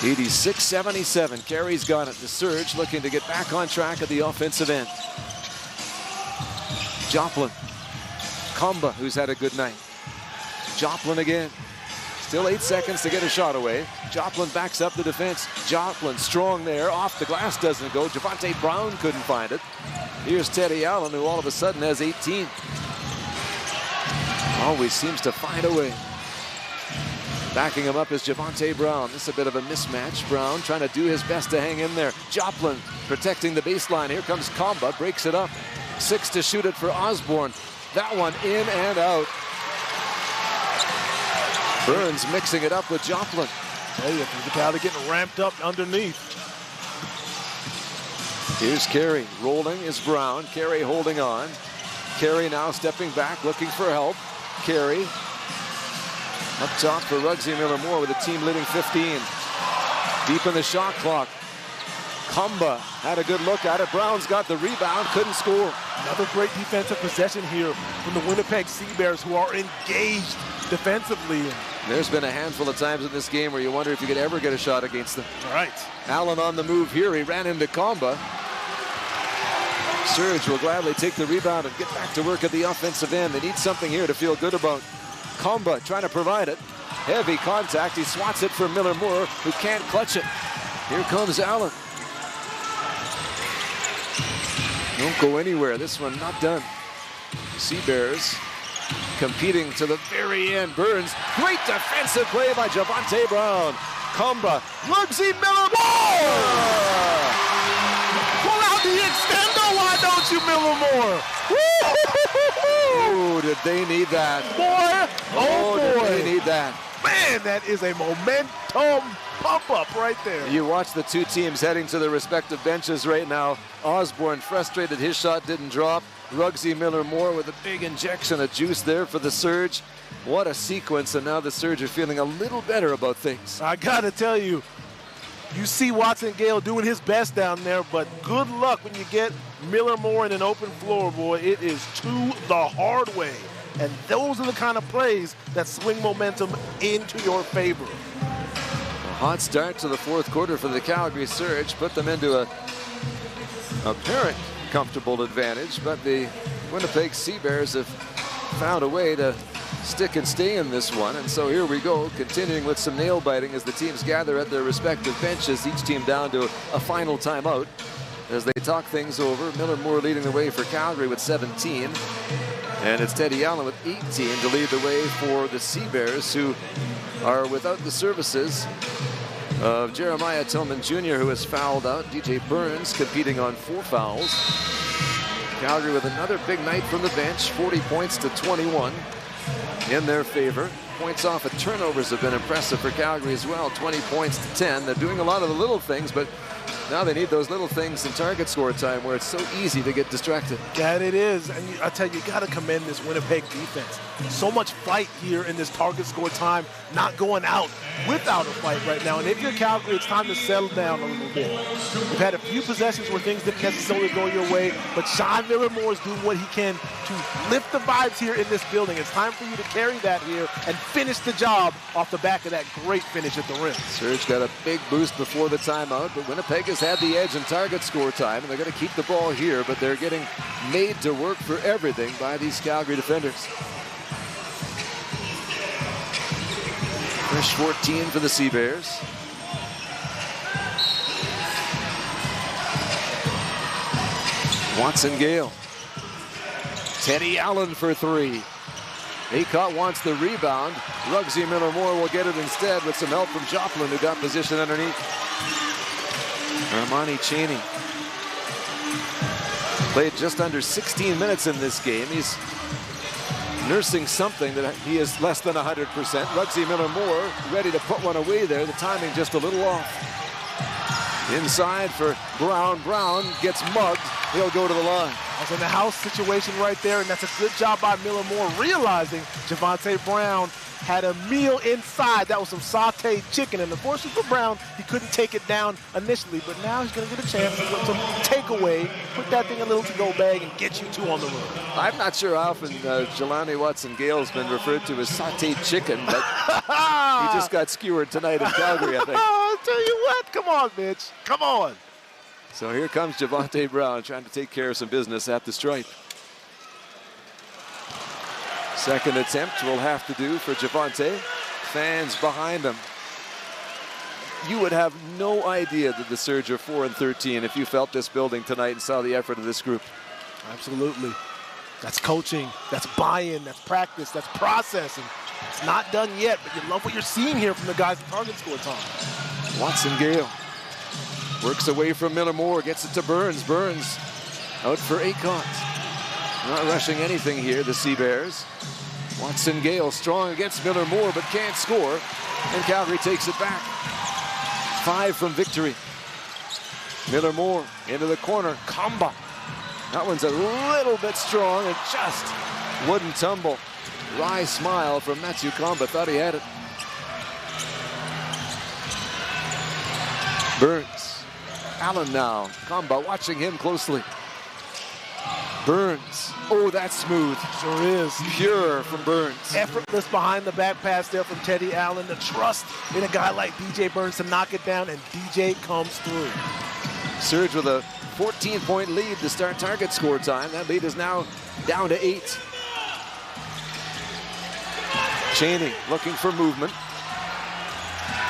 86-77, Carey's got it. The Surge looking to get back on track at the offensive end. Joplin, Comba, who's had a good night. Joplin again. Still 8 seconds to get a shot away. Joplin backs up the defense. Joplin strong there. Off the glass doesn't go. Javonte Brown couldn't find it. Here's Teddy Allen, who all of a sudden has 18. Always seems to find a way. Backing him up is Javonte Brown. This is a bit of a mismatch. Brown trying to do his best to hang in there. Joplin protecting the baseline. Here comes Comba, breaks it up. 6 to shoot it for Osborne. That one in and out. Burns mixing it up with Joplin. Hey, the guy getting ramped up underneath. Here's Carey. Rolling is Brown. Carey holding on. Carey now stepping back, looking for help. Carey up top for Ruggsy Miller-Moore with the team leading 15. Deep in the shot clock. Comba had a good look at it. Brown's got the rebound, couldn't score. Another great defensive possession here from the Winnipeg Sea Bears, who are engaged defensively. There's been a handful of times in this game where you wonder if you could ever get a shot against them. All right. Allen on the move here. He ran into Comba. Surge will gladly take the rebound and get back to work at the offensive end. They need something here to feel good about. Comba trying to provide it. Heavy contact. He swats it for Miller-Moore, who can't clutch it. Here comes Allen. Don't go anywhere. This one not done. Sea Bears competing to the very end. Burns, great defensive play by Javonte Brown. Comba, Ruggsy Miller-Moore! Pull out the extender, why don't you, Miller-Moore? Ooh, did they need that? Boy, oh boy. Did they need that? Man, that is a momentum pump-up right there. You watch the two teams heading to their respective benches right now. Osborne frustrated, his shot didn't drop. Ruggsy Miller-Moore with a big injection of juice there for the Surge. What a sequence, and now the Surge are feeling a little better about things. I gotta tell you, you see Watson Gale doing his best down there, but good luck when you get Miller-Moore in an open floor, boy. It is to the hard way. And those are the kind of plays that swing momentum into your favor. A hot start to the fourth quarter for the Calgary Surge put them into a apparent comfortable advantage, but the Winnipeg Sea Bears have found a way to stick and stay in this one. And so here we go, continuing with some nail biting as the teams gather at their respective benches, each team down to a final timeout as they talk things over. Miller-Moore leading the way for Calgary with 17. And it's Teddy Allen with 18 to lead the way for the Sea Bears, who are without the services of Jeremiah Tillman Jr., who has fouled out. DJ Burns competing on 4 fouls. Calgary with another big night from the bench, 40 points to 21 in their favor. Points off of turnovers have been impressive for Calgary as well, 20 points to 10. They're doing a lot of the little things, but now they need those little things in target score time where it's so easy to get distracted. Yeah, it is. And I tell you, you got to commend this Winnipeg defense. So much fight here in this target score time, not going out without a fight right now. And if you're Calgary, it's time to settle down a little bit. We've had a few possessions where things didn't necessarily go your way, but Sean Miller-Moore is doing what he can to lift the vibes here in this building. It's time for you to carry that here and finish the job off the back of that great finish at the rim. Surge got a big boost before the timeout, but Winnipeg has had the edge in target score time, and they're going to keep the ball here, but they're getting made to work for everything by these Calgary defenders. Fresh 14 for the Sea Bears. Watson Gale. Teddy Allen for 3. Aycott wants the rebound. Ruggsy Miller-Moore will get it instead with some help from Joplin, who got position underneath. Armani Chaney played just under 16 minutes in this game. He's nursing something that he is less than 100%. Ruggsy Miller-Moore ready to put one away there. The timing just a little off. Inside for Brown. Brown gets mugged. He'll go to the line. That's in the house situation right there, and that's a good job by Miller-Moore realizing Javonte Brown had a meal inside. That was some sauteed chicken, and unfortunately for Brown, he couldn't take it down initially, but now he's going to get a chance to put some takeaway, put that thing in a little to-go bag, and get you 2 on the road. I'm not sure how often Jelani Watson-Gale's been referred to as sauteed chicken, but he just got skewered tonight in Calgary, I think. I'll tell you what, come on, Mitch, come on. So here comes Javonte Brown trying to take care of some business at the stripe. Second attempt will have to do for Javonte. Fans behind him. You would have no idea that the Surge are 4-13 if you felt this building tonight and saw the effort of this group. Absolutely. That's coaching, that's buy-in, that's practice, that's process. And it's not done yet, but you love what you're seeing here from the guys at target score time. Watson Gale works away from Miller-Moore, gets it to Burns. Burns out for Aycott. Not rushing anything here, the Sea Bears. Watson Gale strong against Miller-Moore, but can't score. And Calgary takes it back. 5 from victory. Miller-Moore into the corner. Kamba. That one's a little bit strong and just wouldn't tumble. Wry smile from Matthew Kamba. Thought he had it. Burns. Allen now. Kamba watching him closely. Burns. Oh, that's smooth. Sure is. Pure from Burns. Effortless behind the back pass there from Teddy Allen. The trust in a guy like DJ Burns to knock it down, and DJ comes through. Surge with a 14-point lead to start target score time. That lead is now down to 8. Chaney looking for movement.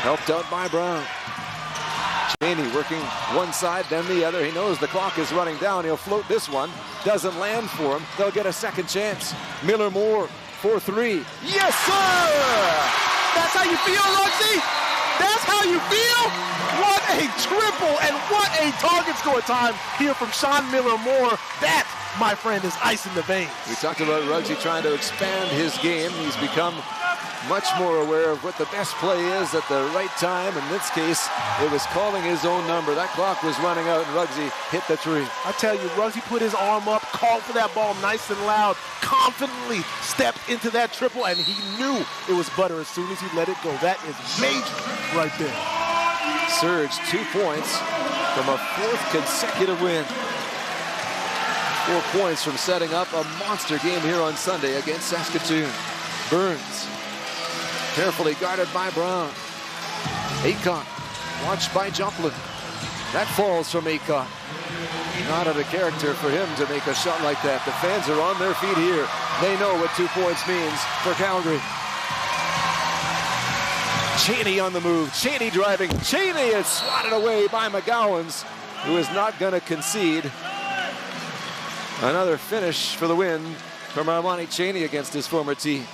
Helped out by Brown. Chaney working one side, then the other. He knows the clock is running down. He'll float this one. Doesn't land for him. They'll get a second chance. Miller-Moore for 3. Yes, sir! That's how you feel, Ruggsy? That's how you feel? What a triple and what a target score time here from Sean Miller-Moore. That, my friend, is ice in the veins. We talked about Ruggsy trying to expand his game. He's become much more aware of what the best play is at the right time. In this case, it was calling his own number. That clock was running out, and Ruggsy hit the 3. I tell you, Ruggsy put his arm up, called for that ball nice and loud, confidently stepped into that triple, and he knew it was butter as soon as he let it go. That is major right there. Surge 2 points from a 4th consecutive win. 4 points from setting up a monster game here on Sunday against Saskatoon. Burns. Carefully guarded by Brown. Aycott, watched by Joplin. That falls from Aycott. Not out of character for him to make a shot like that. The fans are on their feet here. They know what 2 points means for Calgary. Chaney on the move. Chaney driving. Chaney is swatted away by McGowans, who is not going to concede. Another finish for the win from Armani Chaney against his former team.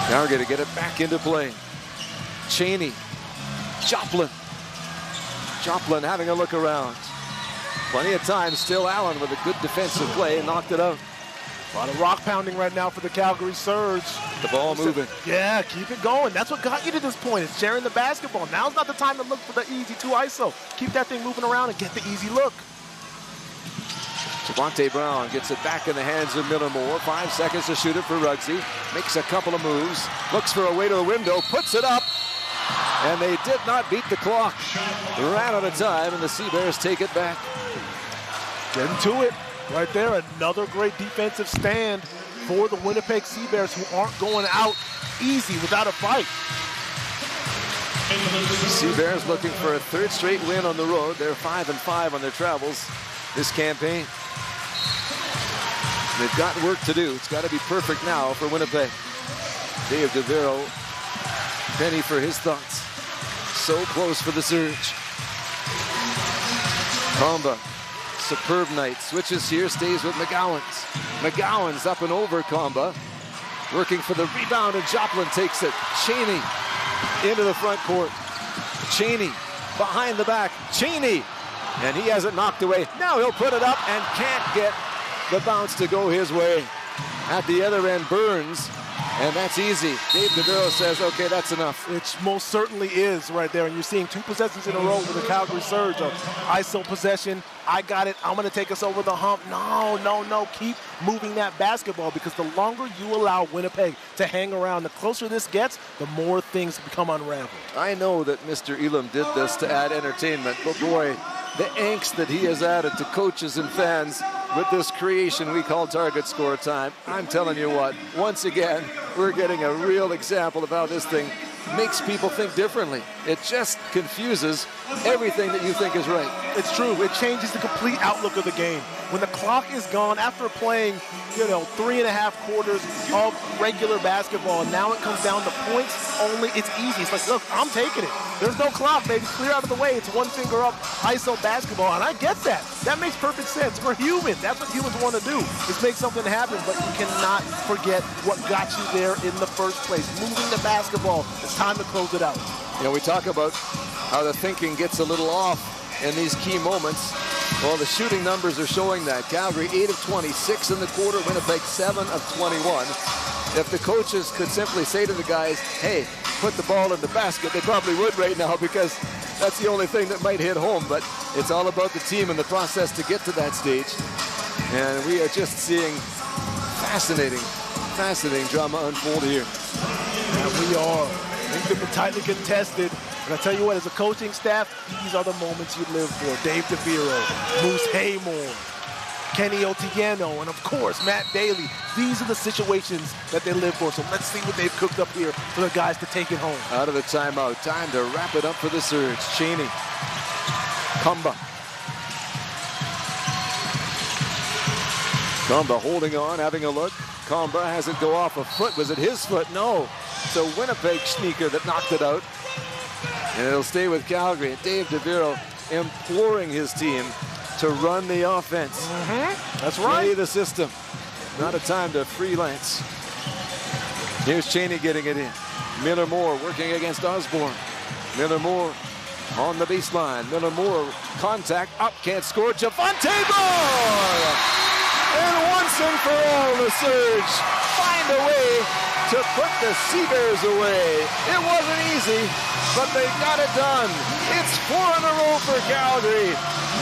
Calgary to get it back into play. Chaney, Joplin. Joplin having a look around. Plenty of time still. Allen with a good defensive play and knocked it out. A lot of rock pounding right now for the Calgary Surge. The ball moving. Yeah, keep it going. That's what got you to this point, is sharing the basketball. Now's not the time to look for the easy 2 ISO. Keep that thing moving around and get the easy look. Javonte Brown gets it back in the hands of Miller Moore. 5 seconds to shoot it for Ruggsy. Makes a couple of moves. Looks for a way to the window. Puts it up. And they did not beat the clock. Ran out of time, and the Sea Bears take it back. Getting to it. Right there, another great defensive stand for the Winnipeg Sea Bears, who aren't going out easy without a fight. Sea Bears looking for a 3rd straight win on the road. They're 5-5 on their travels this campaign. They've got work to do. It's got to be perfect now for Winnipeg. Dave DeVero, penny for his thoughts. So close for the Surge. Comba, superb night. Switches here, stays with McGowan's. McGowan's up and over Comba. Working for the rebound, and Joplin takes it. Chaney into the front court. Chaney behind the back. Chaney, and he has it knocked away. Now he'll put it up and can't get the bounce to go his way. At the other end, Burns, and that's easy. Dave DeVero says, okay, that's enough. It most certainly is right there, and you're seeing 2 possessions in a row with the Calgary Surge. ISO possession. I got it. I'm going to take us over the hump. No. Keep moving that basketball, because the longer you allow Winnipeg to hang around, the closer this gets, the more things become unraveled. I know that Mr. Elam did this to add entertainment, but boy, the angst that he has added to coaches and fans with this creation we call target score time. I'm telling you what, once again, we're getting a real example of how this thing makes people think differently. It just confuses everything that you think is right. It's true. It changes the complete outlook of the game. When the clock is gone, after playing, 3.5 quarters of regular basketball, and now it comes down to points only, it's easy. It's like, look, I'm taking it. There's no clock, baby. Clear out of the way. It's 1 finger up, ISO basketball, and I get that. That makes perfect sense. We're human. That's what humans want to do, is make something happen, but you cannot forget what got you there in the first place. Moving the basketball. It's time to close it out. We talk about how the thinking gets a little off in these key moments. Well, the shooting numbers are showing that. Calgary 8 of 26 in the quarter, Winnipeg 7 of 21. If the coaches could simply say to the guys, hey, put the ball in the basket, they probably would right now, because that's the only thing that might hit home. But it's all about the team and the process to get to that stage. And we are just seeing fascinating drama unfold here. And we are. Things have been tightly contested. But I tell you what, as a coaching staff, these are the moments you live for. Dave DeVero, Moose Haymore, Kenny Otieno, and of course, Matt Bailey. These are the situations that they live for. So let's see what they've cooked up here for the guys to take it home. Out of the timeout, time to wrap it up for the Surge. Chaney, Comba holding on, having a look. Comba has it go off a foot. Was it his foot? No. It's a Winnipeg sneaker that knocked it out. And it'll stay with Calgary. Dave DeVero imploring his team to run the offense. That's right. Play the system. Not a time to freelance. Here's Chaney getting it in. Miller Moore working against Osborne. Miller Moore on the baseline. Miller Moore, contact, up, can't score. Javonte Moore! And once and for all, the Surge find a way to put the Sea Bears away. It wasn't easy, but they got it done. It's 4 in a row for Calgary,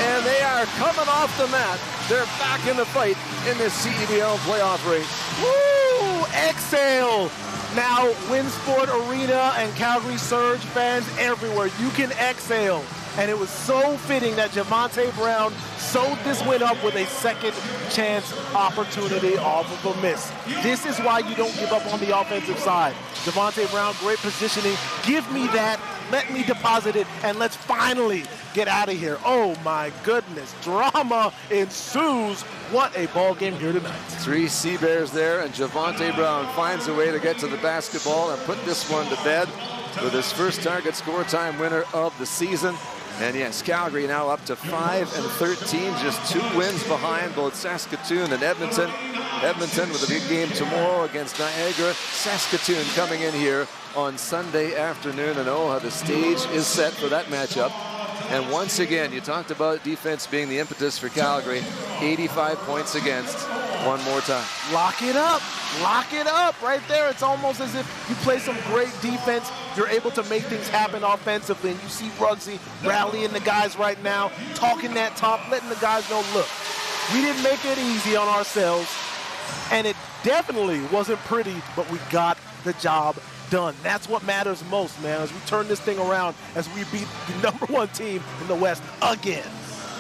and they are coming off the mat. They're back in the fight in this CEBL playoff race. Woo! Exhale! Now, WinSport Arena and Calgary Surge fans everywhere, you can exhale. And it was so fitting that Javonte Brown sewed this win up with a second chance opportunity off of a miss. This is why you don't give up on the offensive side. Javonte Brown, great positioning. Give me that. Let me deposit it, and let's finally get out of here. Oh, my goodness. Drama ensues. What a ball game here tonight. 3 Sea Bears there, and Javonte Brown finds a way to get to the basketball and put this one to bed with his first target score time winner of the season. And yes, Calgary now up to 5-13, just 2 wins behind both Saskatoon and Edmonton. Edmonton with a big game tomorrow against Niagara. Saskatoon coming in here on Sunday afternoon, and oh, how the stage is set for that matchup. And once again, you talked about defense being the impetus for Calgary. 85 points against. One more time. Lock it up. Lock it up right there. It's almost as if you play some great defense. You're able to make things happen offensively. And you see Ruggsy rallying the guys right now, talking that talk, letting the guys know, look, we didn't make it easy on ourselves. And it definitely wasn't pretty, but we got the job done. That's what matters most, man, as we turn this thing around, as we beat the #1 team in the West again.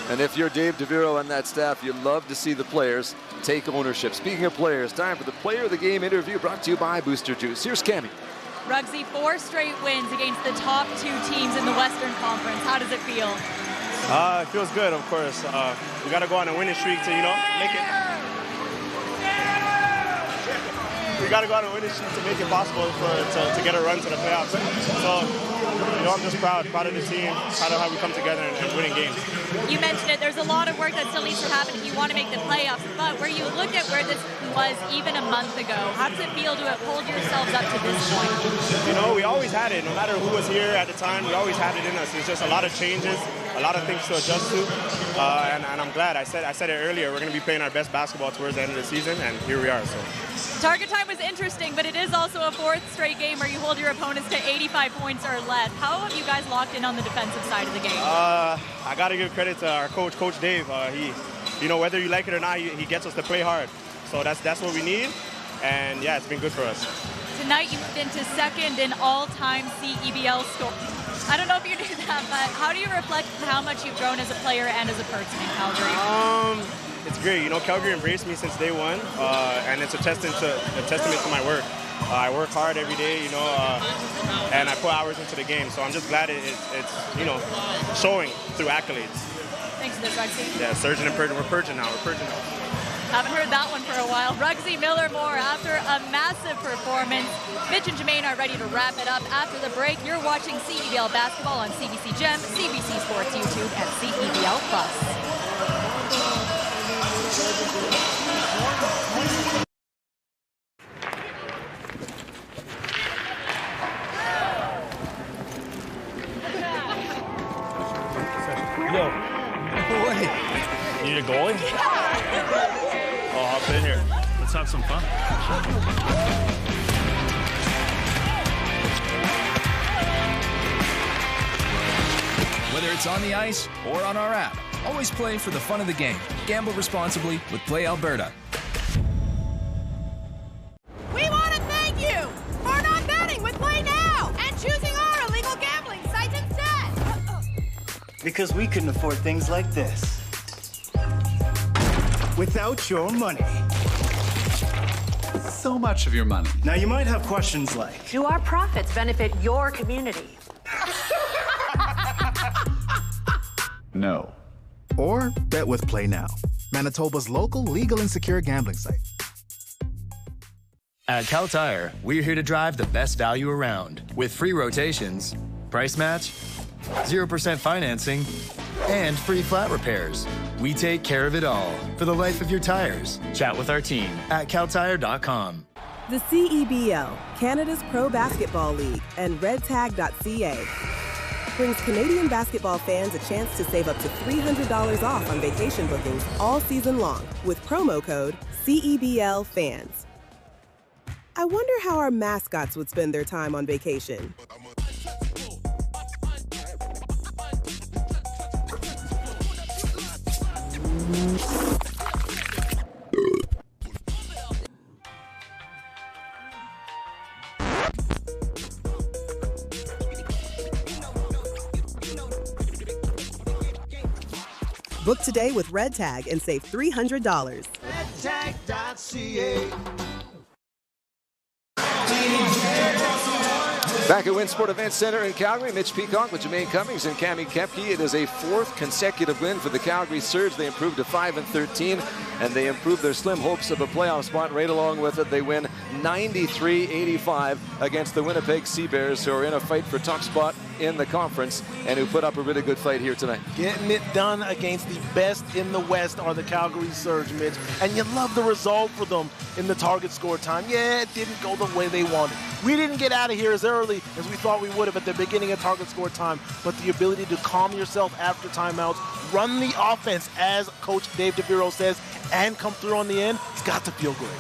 And if you're Dave DeViro and that staff, you love to see the players take ownership. Speaking of players, time for the Player of the Game interview brought to you by Booster Juice. Here's Cammy. Ruggsy, 4 straight wins against the top 2 teams in the Western Conference. How does it feel? It feels good, of course. We got to go on a winning streak to, make it. We got to go on a winning streak to make it possible to get a run to the playoffs. So, I'm just proud of the team, proud of how we come together and winning games. You mentioned it. There's a lot of work that still needs to happen if you want to make the playoffs. But where you look at where this was even a month ago, how does it feel to have pulled yourselves up to this point? We always had it. No matter who was here at the time, we always had it in us. It's just a lot of changes, a lot of things to adjust to. And I'm glad. I said it earlier. We're going to be playing our best basketball towards the end of the season, and here we are. So. Target time was interesting, but it is also a 4th straight game where you hold your opponents to 85 points or less. How have you guys locked in on the defensive side of the game? I got to give credit to our coach, Coach Dave. Whether you like it or not, he gets us to play hard. So that's what we need, and yeah, it's been good for us. Tonight you moved into 2nd in all-time CEBL score. I don't know if you knew that, but how do you reflect on how much you've grown as a player and as a person in Calgary? It's great. Calgary embraced me since day one, and it's a testament to my work. I work hard every day, and I put hours into the game. So I'm just glad it's showing through accolades. Thanks for this, Ruggsy. Yeah, surging and purging. We're purging now. Haven't heard that one for a while. Ruggsy Miller-Moore, after a massive performance. Mitch and Jermaine are ready to wrap it up. After the break, you're watching CEBL basketball on CBC Gem, CBC Sports YouTube, and CEBL Plus. Yo. What? You need a goalie? I'll hop in here. Let's have some fun. Whether it's on the ice or on our app, always play for the fun of the game. Gamble responsibly with Play Alberta. We want to thank you for not betting with Play Now and choosing our illegal gambling sites instead. Because we couldn't afford things like this without your money. So much of your money. Now you might have questions like, Do our profits benefit your community? No. Or bet with Play Now, Manitoba's local legal and secure gambling site. At Cal Tire, we're here to drive the best value around with free rotations, price match, 0% financing, and free flat repairs. We take care of it all for the life of your tires. Chat with our team at caltire.com. The CEBL, Canada's Pro Basketball League, and redtag.ca brings Canadian basketball fans a chance to save up to $300 off on vacation bookings all season long with promo code CEBLFans. I wonder how our mascots would spend their time on vacation. Book today with Red Tag and save $300. Redtag.ca. Back at WinSport Event Centre in Calgary, Mitch Peacock with Jermaine Cummings and Cammie Kepke. It is a 4th consecutive win for the Calgary Surge. They improved to 5-13, and they improved their slim hopes of a playoff spot. Right along with it, they win 93-85 against the Winnipeg Sea Bears, who are in a fight for top spot in the conference and who put up a really good fight here tonight. Getting it done against the best in the West are the Calgary Surge, Mitch, and you love the result for them in the target score time. Yeah, it didn't go the way they wanted. We didn't get out of here as early as we thought we would have at the beginning of target score time, but the ability to calm yourself after timeouts, run the offense, as Coach Dave DeViro says, and come through on the end, it's got to feel great.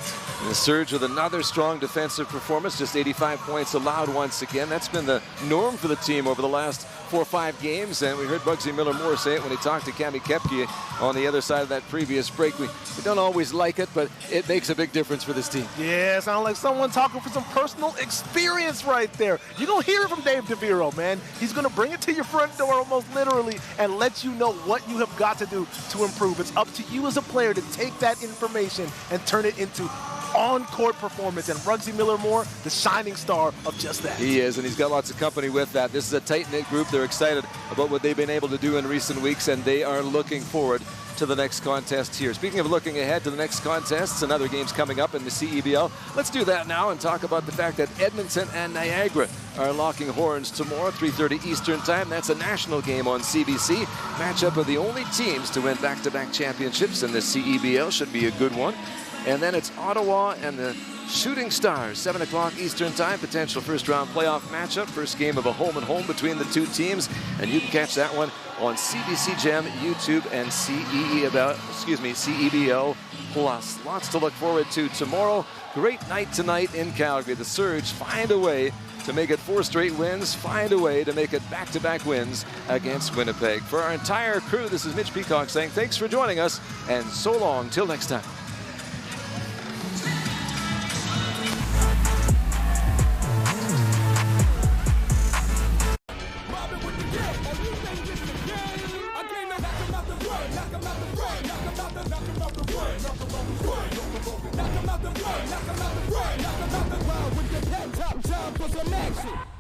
The Surge with another strong defensive performance, just 85 points allowed once again. That's been the norm for the team over the last 4 or 5 games, and we heard Bugsy Miller-Moore say it when he talked to Cammie Kepke on the other side of that previous break. We don't always like it, but it makes a big difference for this team. Yeah, it sounds like someone talking for some personal experience right there. You're going to hear it from Dave DeViro, man. He's going to bring it to your front door almost literally and let you know what you have got to do to improve. It's up to you as a player to take that information and turn it into on-court performance, and Bugsy Miller-Moore, the shining star of just that. He is, and he's got lots of company with that. This is a tight-knit group. They're excited about what they've been able to do in recent weeks, and they are looking forward to the next contest here. Speaking of looking ahead to the next contests and other games coming up in the CEBL, let's do that now and talk about the fact that Edmonton and Niagara are locking horns tomorrow, 3:30 Eastern Time. That's a national game on CBC. Matchup of the only teams to win back-to-back championships in the CEBL. Should be a good one. And then it's Ottawa and the Shooting Stars, 7 o'clock Eastern Time, potential first-round playoff matchup. First game of a home-and-home between the two teams, and you can catch that one on CBC Gem, YouTube, and CEBL Plus. Lots to look forward to tomorrow. Great night tonight in Calgary. The Surge find a way to make it 4 straight wins, find a way to make it back-to-back wins against Winnipeg. For our entire crew, this is Mitch Peacock saying thanks for joining us, and so long till next time. Knock 'em out the run, knock 'em out the run, knock 'em out the run with your head top, time for some action.